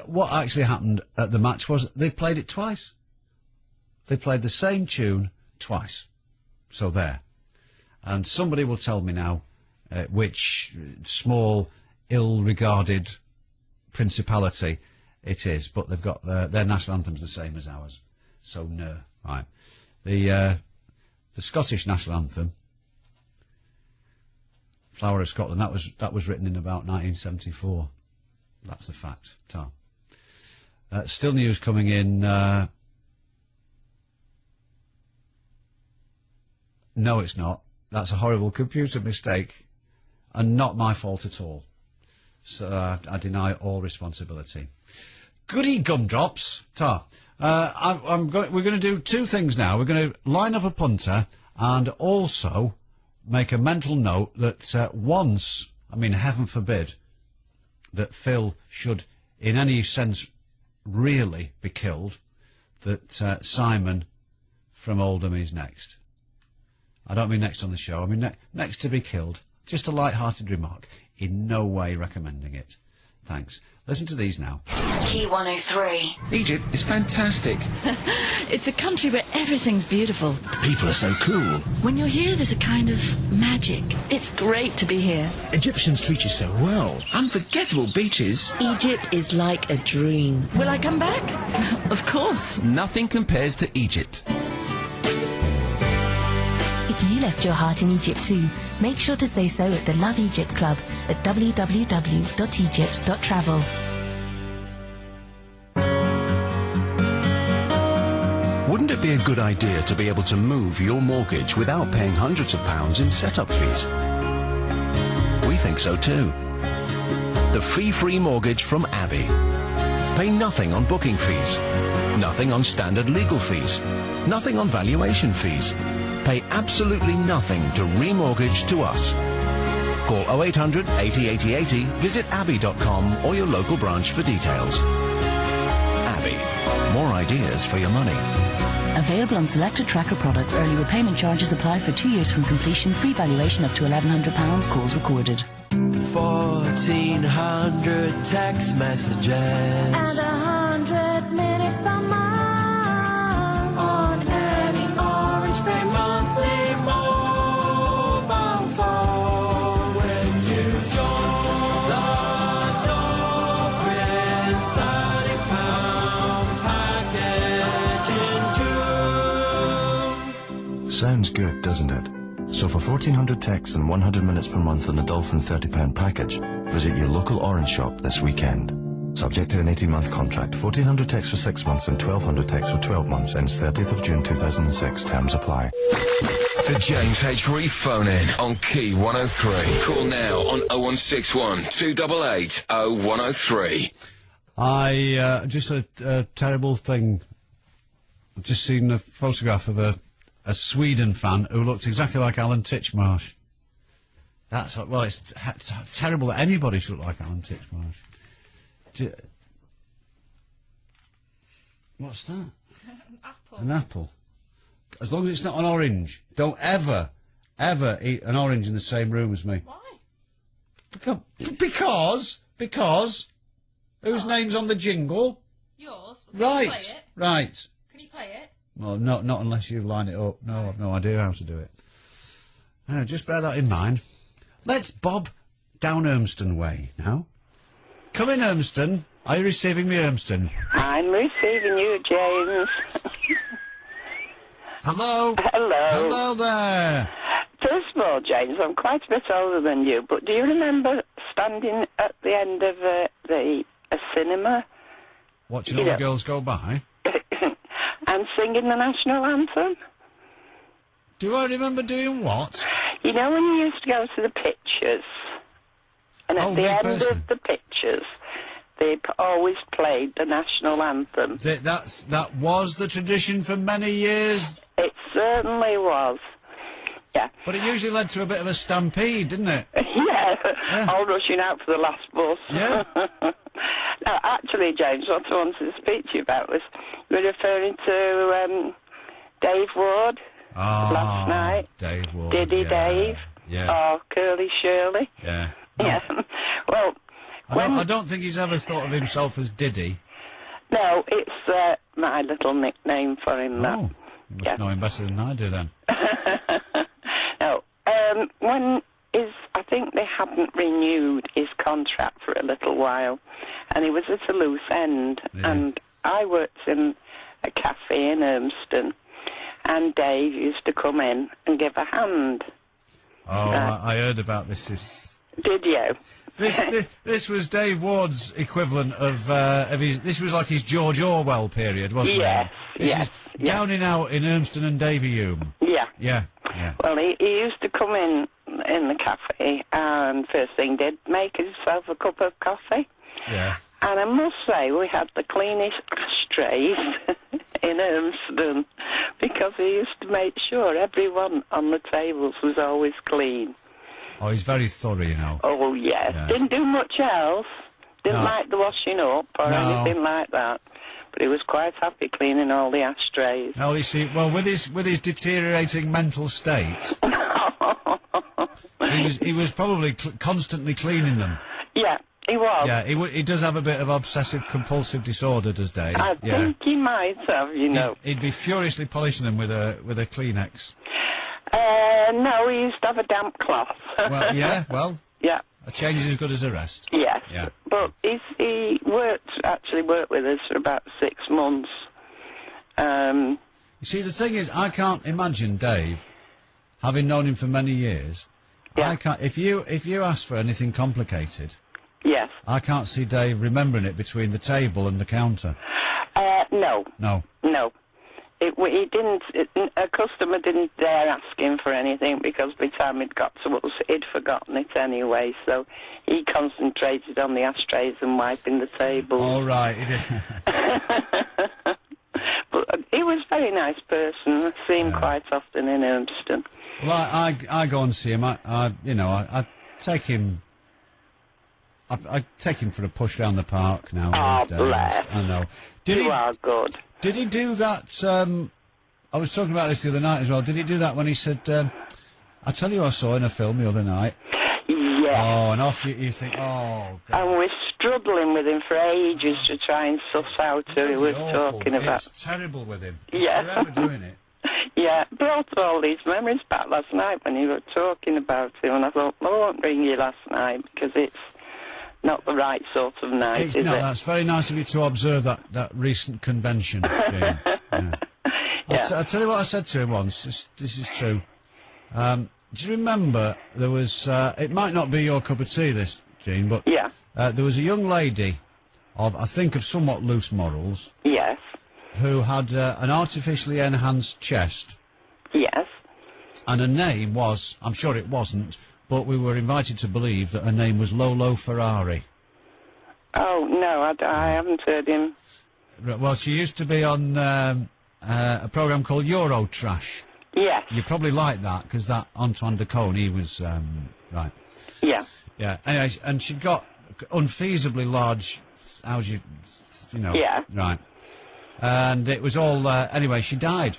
what actually happened at the match was they played it twice. They played the same tune twice. So there. And somebody will tell me now which small, ill-regarded principality it is, but they've got their national anthem's the same as ours. So no, right. The Scottish national anthem Flower of Scotland. That was written in about 1974. That's a fact, Tom. Still news coming in. No, it's not. That's a horrible computer mistake, and not my fault at all. So I deny all responsibility. Goody gumdrops, Ta. We're going to do two things now. We're going to line up a punter and also make a mental note that once, I mean, heaven forbid, that Phil should, in any sense, really be killed, that Simon from Oldham is next. I don't mean next on the show, I mean next to be killed. Just a light-hearted remark. In no way recommending it. Thanks. Listen to these now. Key 103. Egypt is fantastic. It's a country where everything's beautiful. People are so cool. When you're here, there's a kind of magic. It's great to be here. Egyptians treat you so well. Unforgettable beaches. Egypt is like a dream. Will I come back? Of course. Nothing compares to Egypt. If you left your heart in Egypt too, make sure to say so at the Love Egypt Club at www.egypt.travel. Wouldn't it be a good idea to be able to move your mortgage without paying hundreds of pounds in setup fees? We think so too. The fee-free mortgage from Abbey. Pay nothing on booking fees, nothing on standard legal fees, nothing on valuation fees. Pay absolutely nothing to remortgage to us. Call 0800 80 80 80, visit abbey.com or your local branch for details. Abbey. More ideas for your money. Available on selected tracker products. Early repayment charges apply for 2 years from completion. Free valuation up to £1,100. Calls recorded. 1,400 text messages. And 100 minutes per month. On any Orange Pay monthly mobile phone. When you join the Dolphin £30 package in June. Sounds good, doesn't it? So for 1,400 texts and 100 minutes per month on the Dolphin £30 package, visit your local Orange shop this weekend. Subject to an 18-month contract. 1,400 texts for 6 months and 1,200 texts for 12 months. Ends 30th of June 2006. Terms apply. The James H. Reeve phone-in on Key 103. Call now on 0161 288 0103. Just a terrible thing. I've just seen a photograph of a Sweden fan who looked exactly like Alan Titchmarsh. Well, it's terrible that anybody should look like Alan Titchmarsh. What's that? An apple. An apple. As long as it's not an orange. Don't ever eat an orange in the same room as me. Why? Because whose name's on the jingle? Yours? Well, can Right, you play it? right. Can you play it? Well, not unless you line it up. No, I've no idea how to do it. Just bear that in mind. Let's bob down Urmston way now. Come in, Urmston. Are you receiving me, Urmston? I'm receiving you, James. Hello. Hello. Hello there. First of all, James, I'm quite a bit older than you, but do you remember standing at the end of a cinema? Watching all the girls go by? And singing the national anthem? Do I remember doing what? You know when you used to go to the pictures, and at the end of the pictures, they always played the national anthem. That was the tradition for many years. It certainly was. Yeah. But it usually led to a bit of a stampede, didn't it? Yeah. All rushing out for the last bus. Yeah. Now, actually, James, what I wanted to speak to you about was we're referring to Dave Ward last night. Dave Ward. Diddy Dave. Yeah. Or Curly Shirley. Yeah. Yeah. Well, I don't think he's ever thought of himself as Diddy. No, it's my little nickname for him. Oh, you must know him better than I do then. No, I think they hadn't renewed his contract for a little while, and he was at a loose end. Yeah. And I worked in a cafe in Urmston, and Dave used to come in and give a hand. Oh, I heard about this. Did you? This was Dave Ward's equivalent of his. This was like his George Orwell period, wasn't it? Yes. Down and out in Urmston and Davy Hume. Yeah. Yeah. Well, he used to come in the cafe, and first thing did make himself a cup of coffee. Yeah. And I must say, we had the cleanest ashtrays in Urmston, because he used to make sure everyone on the tables was always clean. Oh, he's very thorough, you know. Oh, yes. Didn't do much else. Didn't like the washing up or anything like that. But he was quite happy cleaning all the ashtrays. Oh, you see, well, with his deteriorating mental state, he was probably constantly cleaning them. Yeah, he was. Yeah, he does have a bit of obsessive-compulsive disorder, does Dave? I think he might have, you know. He'd be furiously polishing them with a Kleenex. No, he used to have a damp cloth. Well, yeah, Yeah. A change is as good as a rest. Yes. Yeah. But he actually worked with us for about 6 months. You see, the thing is, I can't imagine Dave, having known him for many years. Yeah. I can't. If you ask for anything complicated. Yes. I can't see Dave remembering it between the table and the counter. No. No. No. He didn't. A customer didn't dare ask him for anything, because by the time it got to us, he'd forgotten it anyway. So he concentrated on the ashtrays and wiping the tables. All right. But he was a very nice person. I see him quite often in Urmston. Well, I go and see him. I take him. I take him for a push round the park now. Oh, these days. bless. I know. You are good. Did he do that? I was talking about this the other night as well. Did he do that when he said, I tell you, I saw in a film the other night? Yes. Oh, and off you think, oh, God. And we're struggling with him for ages to try and suss out who he was talking about. It's terrible with him. Yeah. He's forever doing it. Yeah, brought all these memories back last night when you were talking about him, and I thought, well, I won't ring you last night because it's not the right sort of night, is it? That's very nice of you to observe that recent convention, Jane. I'll tell you what I said to him once. This is true. Do you remember there was? It might not be your cup of tea, this, Jean, but there was a young lady I think of somewhat loose morals. Yes. Who had an artificially enhanced chest. Yes. And her name was, I'm sure it wasn't, but we were invited to believe that her name was Lolo Ferrari. Oh, no, I haven't heard him. Well, she used to be on a programme called Eurotrash. Yes. You probably like that, because that Antoine de Caunes, he was, right. Yeah. Yeah, anyway, and she got unfeasibly large, Yeah. Right. And it was all, anyway, she died.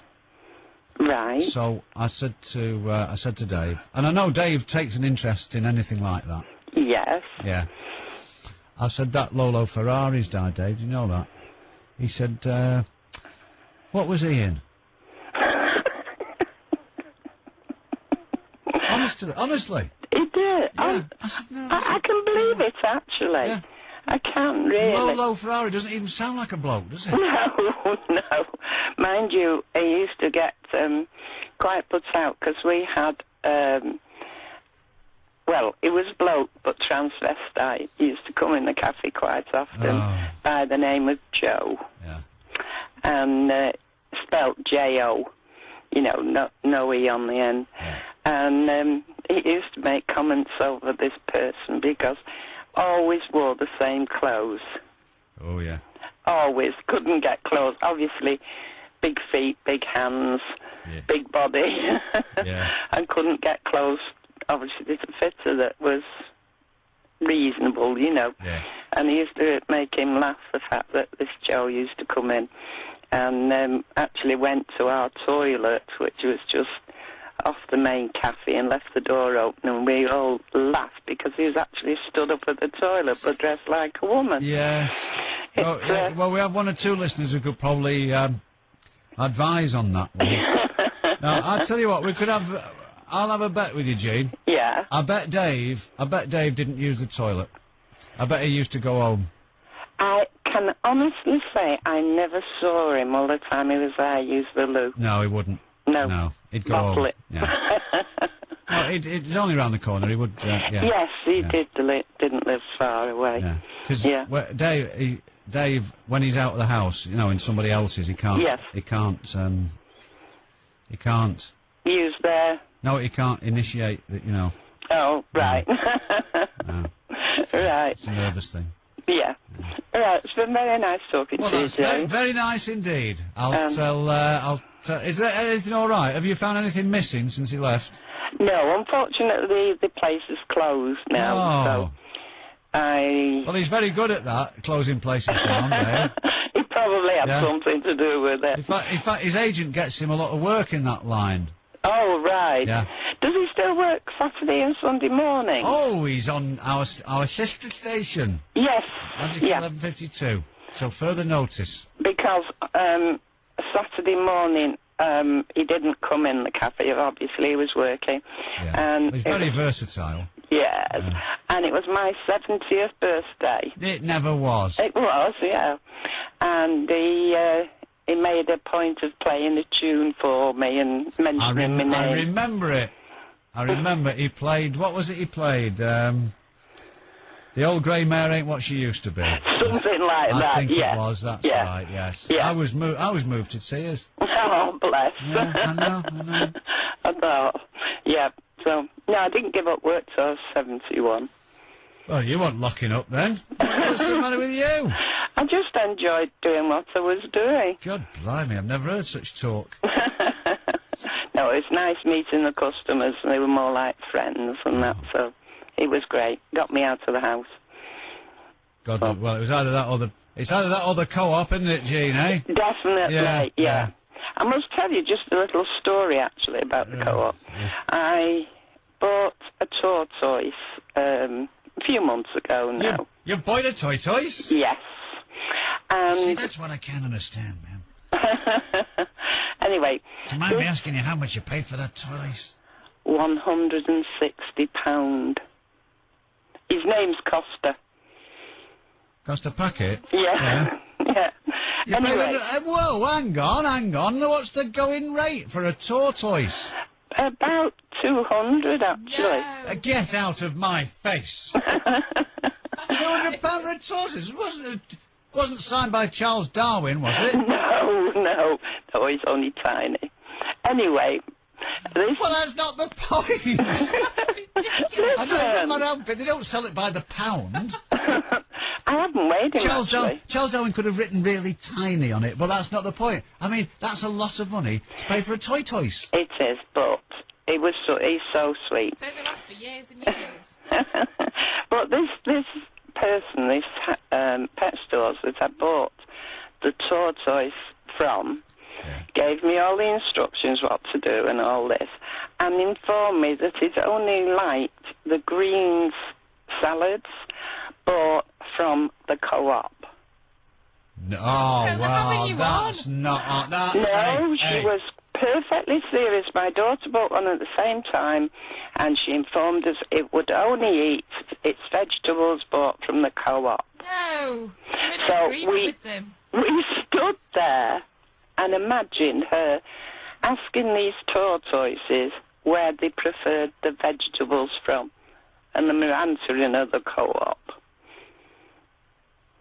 Right. So I said to Dave, and I know Dave takes an interest in anything like that. Yes. Yeah. I said, that Lolo Ferrari's died, Dave, do you know that? He said, what was he in? Honestly. He did. Yeah. I can believe it, actually. Yeah. I can't really. Lolo Ferrari doesn't even sound like a bloke, does it? No. Mind you, he used to get quite put out because we had, well, he was bloke, but transvestite. He used to come in the cafe quite often by the name of Joe. Yeah. And spelt J-O, no E on the end. Yeah. And he used to make comments over this person because always wore the same clothes. Oh, yeah. Always. Couldn't get clothes. Obviously, big feet, big hands, big body. Yeah. And couldn't get clothes, obviously, to fit her that was reasonable, Yeah. And he used to make him laugh, the fact that this Joe used to come in and actually went to our toilet, which was just off the main cafe, and left the door open, and we all laughed because he was actually stood up at the toilet but dressed like a woman. Yes. Well, we have one or two listeners who could probably advise on that one. Now, I'll tell you what, I'll have a bet with you, Jean. Yeah. I bet Dave didn't use the toilet. I bet he used to go home. I can honestly say I never saw him all the time he was there use the loo. No, he wouldn't. No. No, he'd go Bottle home. it. Yeah. Oh, it's only round the corner. He would. Yeah. Yes, he didn't live far away. Yeah. Because Dave, when he's out of the house, you know, in somebody else's, he can't. Yes. He can't. He can't. Use their. No, he can't initiate. You know. Oh, right. No. Right. It's a nervous thing. Yeah. Right. It's been very nice talking to you, That's very, James. very nice indeed. I'll tell. Is there anything all right? Have you found anything missing since he left? No, unfortunately, the place is closed now. Oh. So Well, he's very good at that, closing places down, Dave. He probably had something to do with it. In fact, his agent gets him a lot of work in that line. Oh, right. Yeah. Does he still work Saturday and Sunday morning? Oh, he's on our sister station. Yes. Magic 11:52. Till further notice. Because Saturday morning, he didn't come in the cafe. Obviously, he was working. Yeah. And He's very versatile. Yes. And it was my 70th birthday. It never was. It was, yeah. And he made a point of playing a tune for me and mentioning my name. I remember it. I remember he played. What was it he played? The old grey mare ain't what she used to be. Something like that. I think yeah. it was. That's yeah. right. Yes. Yeah. I was moved to tears. Oh, bless. Yeah, I know. I thought. Yeah. So no, I didn't give up work till I was 71. Well, you weren't locking up then. What's the matter with you? I just enjoyed doing what I was doing. God blimey, I've never heard such talk. No, it was nice meeting the customers. They were more like friends and that, so it was great. Got me out of the house. God, well, it was either that or the co-op, isn't it, Jean, eh? Definitely, yeah. I must tell you just a little story, actually, about the co-op. Yeah. I bought a tortoise a few months ago now. You bought a tortoise? Yes. See, that's what I can't understand, man. Anyway. Do you mind me asking you how much you paid for that tortoise? £160. His name's Costa. Costa Packet? Yeah. Yeah. You Anyway. Whoa, hang on. What's the going rate for a tortoise? About 200, actually. Get out of my face. £200 for a tortoise? Wasn't signed by Charles Darwin, was it? No, he's only tiny. Anyway, well, that's not the point. I know it's not outfit. They don't sell it by the pound. I haven't weighed him, actually. Charles Darwin could have written really tiny on it, but that's not the point. I mean, that's a lot of money to pay for a tortoise. It is, but he's so sweet. Don't they last for years and years? But this person, this pet stores that I bought the tortoise from, gave me all the instructions what to do and all this, and informed me that it only liked the greens salads bought from the co-op. No, well, that's not... No, she was perfectly serious. My daughter bought one at the same time, and she informed us it would only eat its vegetables bought from the co-op. No, I'm in So agreement with them. We stood there and imagined her asking these tortoises where they preferred the vegetables from, and them answering her the co-op.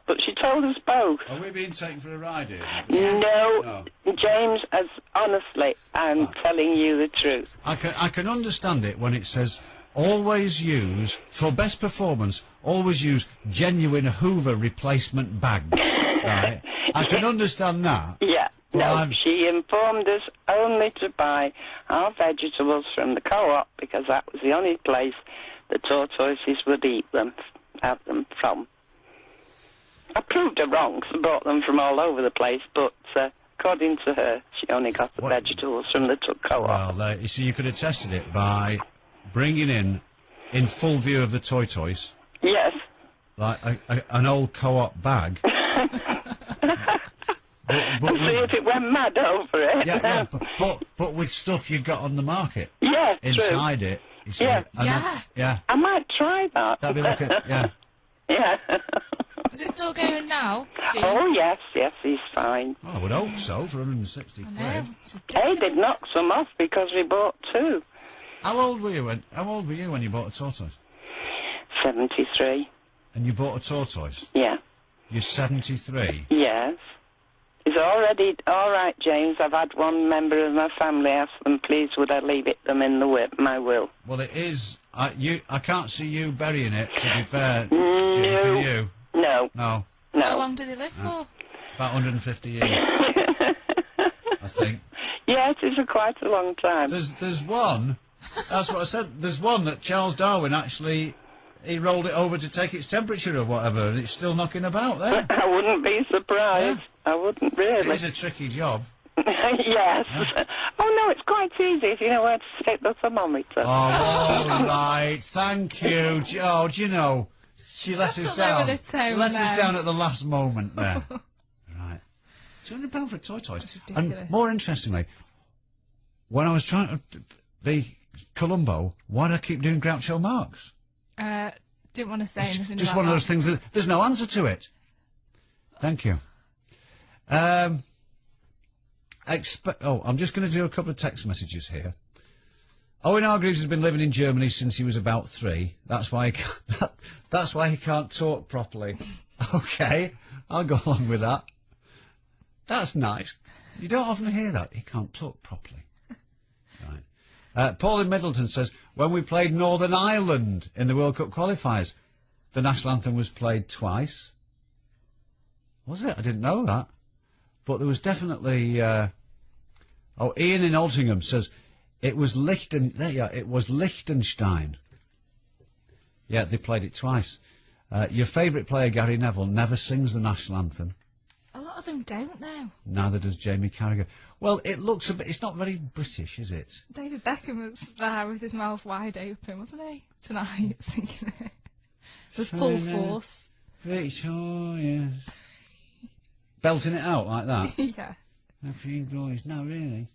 But she told us both. Are we being taken for a ride here? No, James, honestly, I'm telling you the truth. I can understand it when it says, always use, for best performance, always use genuine Hoover replacement bags. Right? I can understand that. Yeah. No, she informed us only to buy our vegetables from the co-op because that was the only place the tortoises would have them from. I proved her wrong, 'cause I bought them from all over the place, but according to her, she only got the vegetables from the co-op. Well, you see, you could have tested it by bringing in full view of the tortoise. Yes. Like an old co-op bag. but see if it went mad over it. Yeah, but with stuff you got on the market. Yeah, inside true. it. You see, Yeah. I might try that. That'd be like Yeah. Is it still going now, Jean? Oh, yes, he's fine. Well, I would hope so, for 160 quid. Hey, they'd knock some off because we bought two. How old were you when you bought a tortoise? 73. And you bought a tortoise? Yeah. You're 73? Yes. It's already all right, James. I've had one member of my family ask them, please, would I leave them in my will? Well, it is. I can't see you burying it. To be fair, No. Jim, can you? No. No. No. How long do they live for? About 150 years. I think. Yeah, it is for quite a long time. There's one. That's what I said. There's one that Charles Darwin actually. He rolled it over to take its temperature or whatever, and it's still knocking about there. I wouldn't be surprised. I wouldn't really. It is a tricky job. Yes. Oh, no, it's quite easy if you know where to stick the thermometer. Oh, all right. Thank you. Oh, do you know, she let us down. Let us down at the last moment there. Right. £200 for a tortoise. That's ridiculous. And more interestingly, when I was trying to be Columbo, why do I keep doing Groucho Marx? Didn't want to say anything Just about one of those that. things that there's no answer to it. Thank you. I'm just going to do a couple of text messages here. Owen Hargreaves has been living in Germany since he was about 3. That's why he can't talk properly. Okay, I'll go along with that. That's nice. You don't often hear that. He can't talk properly. Right. Paul in Middleton says, when we played Northern Ireland in the World Cup qualifiers, the national anthem was played twice. Was it? I didn't know that. But there was definitely... Ian in Altrincham says, it was Liechtenstein. Yeah, they played it twice. Your favourite player, Gary Neville, never sings the national anthem. A lot of them don't, though. Neither does Jamie Carragher. Well, it looks a bit... It's not very British, is it? David Beckham was there with his mouth wide open, wasn't he? Tonight, singing it. With full force. Victorious. Belting it out like that? Yeah. Happy Glorious. No, really.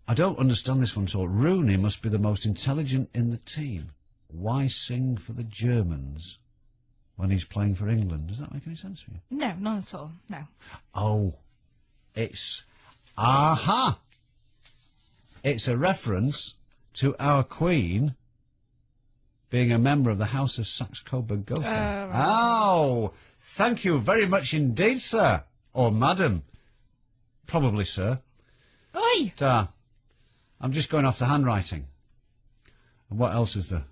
I don't understand this one at all. Rooney must be the most intelligent in the team. Why sing for the Germans when he's playing for England? Does that make any sense for you? No, not at all. No. Oh, it's... Aha! It's a reference to our Queen being a member of the House of Saxe-Coburg-Gotha. Right. Oh, thank you very much indeed, sir. Or madam. Probably, sir. Oi! I'm just going off the handwriting. And what else is there?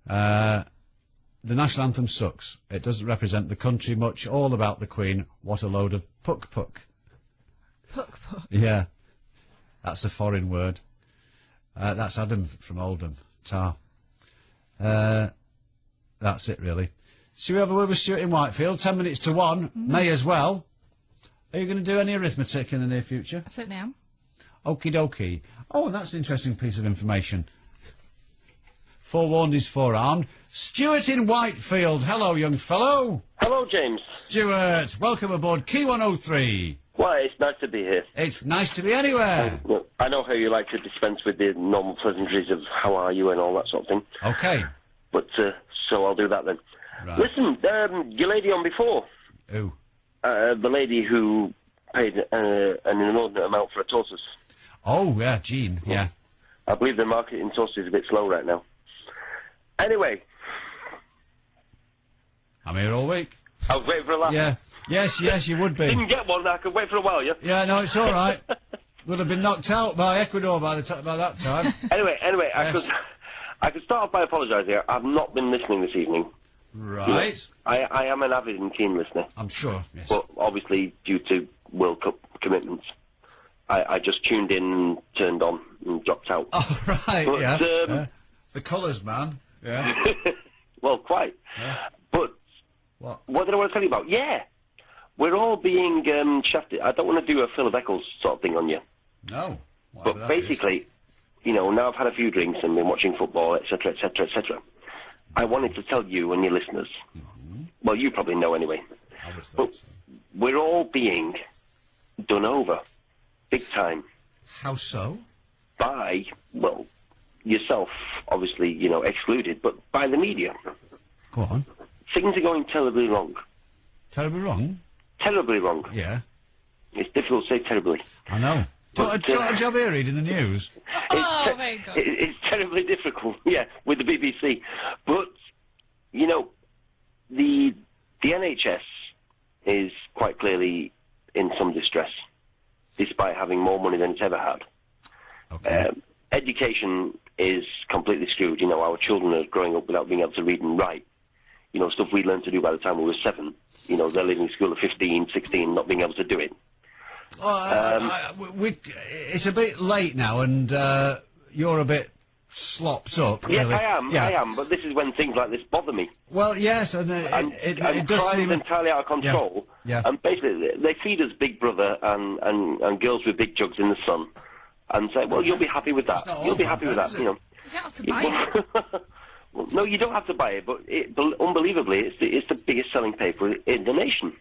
The national anthem sucks. It doesn't represent the country much. All about the Queen. What a load of puck-puck. Puck-puck. Yeah. That's a foreign word. That's Adam from Oldham. That's it, really. Should we have a word with Stuart in Whitefield? 10 minutes to 1. May as well. Are you going to do any arithmetic in the near future? I certainly am. Okie dokie. Oh, and that's an interesting piece of information. Forewarned is forearmed. Stuart in Whitefield. Hello, young fellow. Hello, James. Stuart, welcome aboard Key 103. Why, it's nice to be here. It's nice to be anywhere. I know how you like to dispense with the normal pleasantries of how are you and all that sort of thing. Okay. But, so I'll do that then. Right. Listen, your lady on before. Who? The lady who paid an inordinate amount for a tortoise. Oh, yeah, Jean, yeah. I believe the market in tortoises is a bit slow right now. Anyway. I'm here all week. I was waiting for a laugh. Yeah. Yes, you would be. Didn't get one, I could wait for a while, yeah? Yeah, no, it's all right. Would have been knocked out by Ecuador by that time. Anyway, Yes. I could start off by apologising. I've not been listening this evening. Right. I am an avid and keen listener. I'm sure, yes. But obviously, due to World Cup commitments, I just tuned in and turned on and dropped out. Oh, right, but, yeah. The colours, man. Yeah. Well, quite. Yeah. But what did I want to tell you about? Yeah. We're all being shafted. I don't want to do a Phil of Eccles sort of thing on you. No. But basically, you know, now I've had a few drinks and been watching football, etc., etc., etc. I wanted to tell you and your listeners, well, you probably know anyway, but we're all being done over, big time. How so? By, well, yourself, obviously, you know, excluded, but by the media. Go on. Things are going terribly wrong. Terribly wrong? Terribly wrong. Yeah. It's difficult to say terribly. I know. Do you want a job here reading the news? Oh, very good. It's terribly difficult, yeah, with the BBC. But, you know, the NHS is quite clearly in some distress, despite having more money than it's ever had. Okay. Education is completely screwed. You know, our children are growing up without being able to read and write. You know, stuff we learned to do by the time we were 7. You know, they're leaving school at 15, 16, not being able to do it. It's a bit late now, and you're a bit slopped up. Yes, really. I am, but this is when things like this bother me. Well, yes, and it does crime seem is entirely out of control. Yeah. And basically, they feed us Big Brother and girls with big jugs in the sun, and say, well, you'll be happy with that. You'll be happy with that, you know. You don't have to buy it. Well, no, you don't have to buy it, but unbelievably, it's the biggest selling paper in the nation.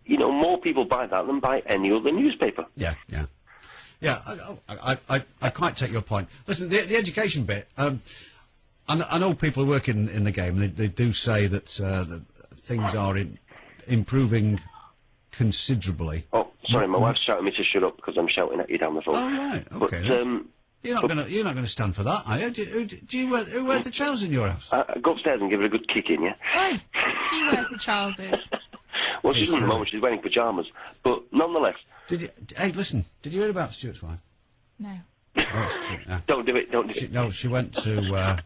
You know, more people buy that than buy any other newspaper. Yeah. I quite take your point. Listen, the education bit. I know people who work in the game. They do say that things are improving considerably. Oh, sorry, my wife's shouting me to shut up because I'm shouting at you down the phone. Oh right, okay. But, you're not gonna stand for that, are you? Who wears the trousers in your house? Go upstairs and give her a good kick in, yeah. Oi, she wears the trousers. Well, she doesn't at the moment. She's wearing pyjamas, but nonetheless. Hey, listen. Did you hear about Stuart's wife? No. Oh, it's true. Yeah. Don't do it. Don't do it. No, she went to.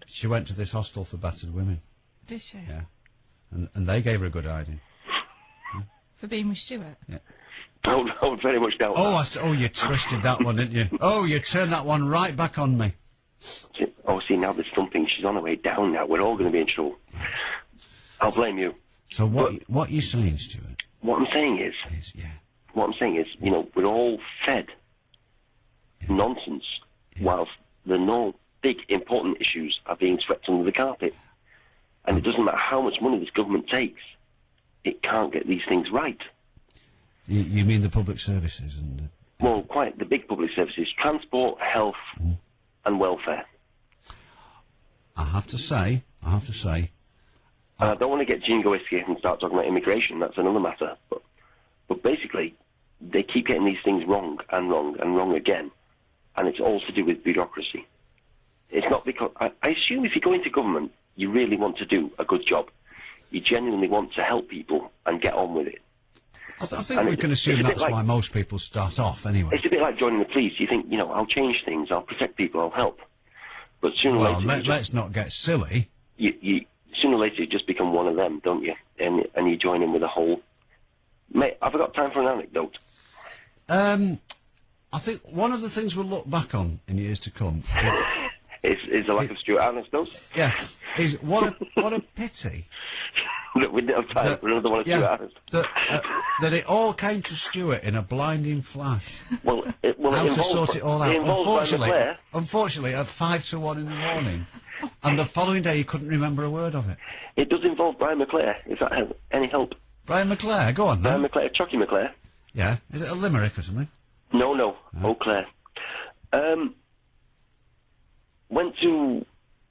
She went to this hostel for battered women. Did she? Yeah. And they gave her a good idea. For being with Stuart? Yeah. Oh, very much doubt that. You twisted that one, didn't you? Oh, you turned that one right back on me. See, now there's something. She's on her way down now. We're all going to be in trouble. I'll blame you. So what are you saying, Stuart? What I'm saying is, you know, we're all fed nonsense whilst the no big important issues are being swept under the carpet. And it doesn't matter how much money this government takes, it can't get these things right. You mean the public services and? Well, quite the big public services: transport, health, and welfare. I have to say. And I don't want to get jingoistic and start talking about immigration. That's another matter. But basically, they keep getting these things wrong and wrong and wrong again, and it's all to do with bureaucracy. It's not because I assume if you go into government, you really want to do a good job. You genuinely want to help people and get on with it. I think we can assume that's why most people start off anyway. It's a bit like joining the police. You think, you know, I'll change things, I'll protect people, I'll help. But sooner or later... let's not get silly. Sooner or later you just become one of them, don't you? And you join in with a whole... Mate, have I got time for an anecdote? I think one of the things we'll look back on in years to come is the lack of Stuart anecdotes. Yeah, is what a pity. Look, we didn't have time for another one of Stuart anecdotes. That it all came to Stuart in a blinding flash. How to sort it all out. Unfortunately, at 5 to 1 in the morning, and the following day he couldn't remember a word of it. It does involve Brian McClare. Is that any help? Brian McClare, go on. Brian McClare, Chucky McClare. Yeah, is it a limerick or something? No, Eau Claire.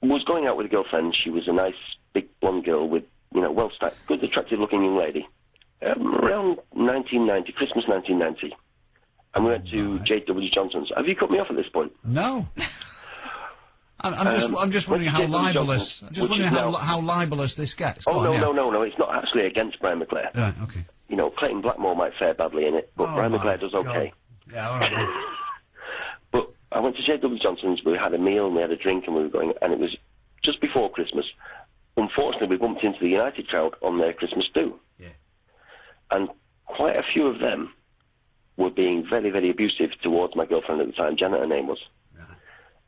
Was going out with a girlfriend. She was a nice big blonde girl with, you know, well-stacked, good, attractive-looking young lady. Around 1990, Christmas 1990. And we went to J.W. Johnson's. Have you cut me off at this point? No. I'm just wondering how libelous. How libelous this gets. No. It's not actually against Brian McClare. Right. Okay. You know, Clayton Blackmore might fare badly in it, but Brian McClare does okay. Yeah. All right. Then. But I went to J.W. Johnson's. We had a meal and we had a drink and we were going, and it was just before Christmas. Unfortunately, we bumped into the United crowd on their Christmas do. Yeah. And quite a few of them were being very, very abusive towards my girlfriend at the time. Janet, her name was. Right.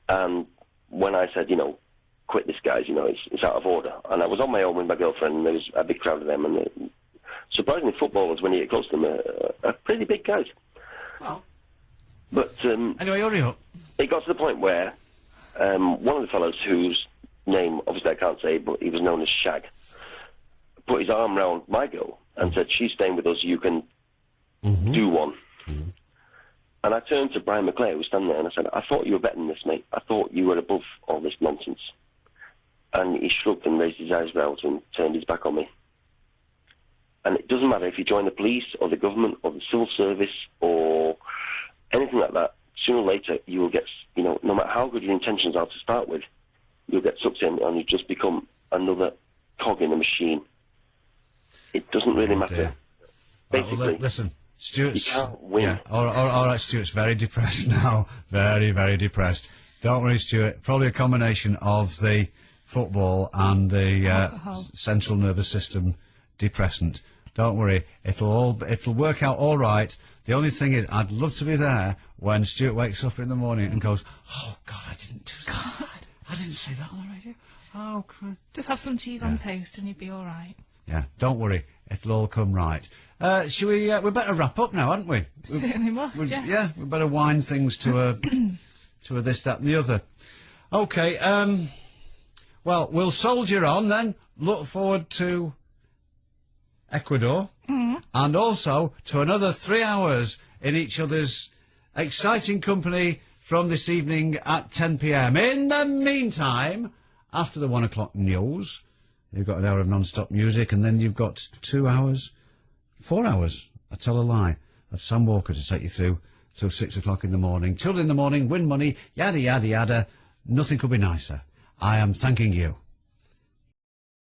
And when I said, you know, quit this, guys, you know, it's out of order. And I was on my own with my girlfriend, and there was a big crowd of them. And surprisingly, footballers, when you get close to them, are pretty big guys. Well. But anyway, hurry up. It got to the point where one of the fellows, whose name obviously I can't say, but he was known as Shag, put his arm round my girl and said, she's staying with us, you can do one. Mm-hmm. And I turned to Brian McClare, who was standing there, and I said, I thought you were better than this, mate. I thought you were above all this nonsense. And he shrugged and raised his eyebrows and turned his back on me. And it doesn't matter if you join the police or the government or the civil service or anything like that. Sooner or later, you will get, no matter how good your intentions are to start with, you'll get sucked in and you just become another cog in a machine. It doesn't really matter. Dear. Basically, listen, Stuart's... you can't win. Yeah, all right, Stuart's very depressed now. Very, very depressed. Don't worry, Stuart. Probably a combination of the football and the central nervous system depressant. Don't worry, it'll work out all right. The only thing is, I'd love to be there when Stuart wakes up in the morning and goes, "Oh God, I didn't do that. I didn't say that on the radio. Oh, God." Just have some cheese on toast and you'd be all right. Yeah, don't worry, it'll all come right. Shall we? We better wrap up now, hadn't we? Certainly must. Yes. Yeah, we better wind things to a this, that, and the other. Okay. Well, we'll soldier on then. Look forward to Ecuador, and also to another 3 hours in each other's exciting company from this evening at 10 p.m. In the meantime, after the 1 o'clock news, you've got an hour of non-stop music, and then you've got 4 hours, I tell a lie, of Sam Walker to take you through till 6 o'clock in the morning. Till in the morning, win money, yada, yada, yada. Nothing could be nicer. I am thanking you.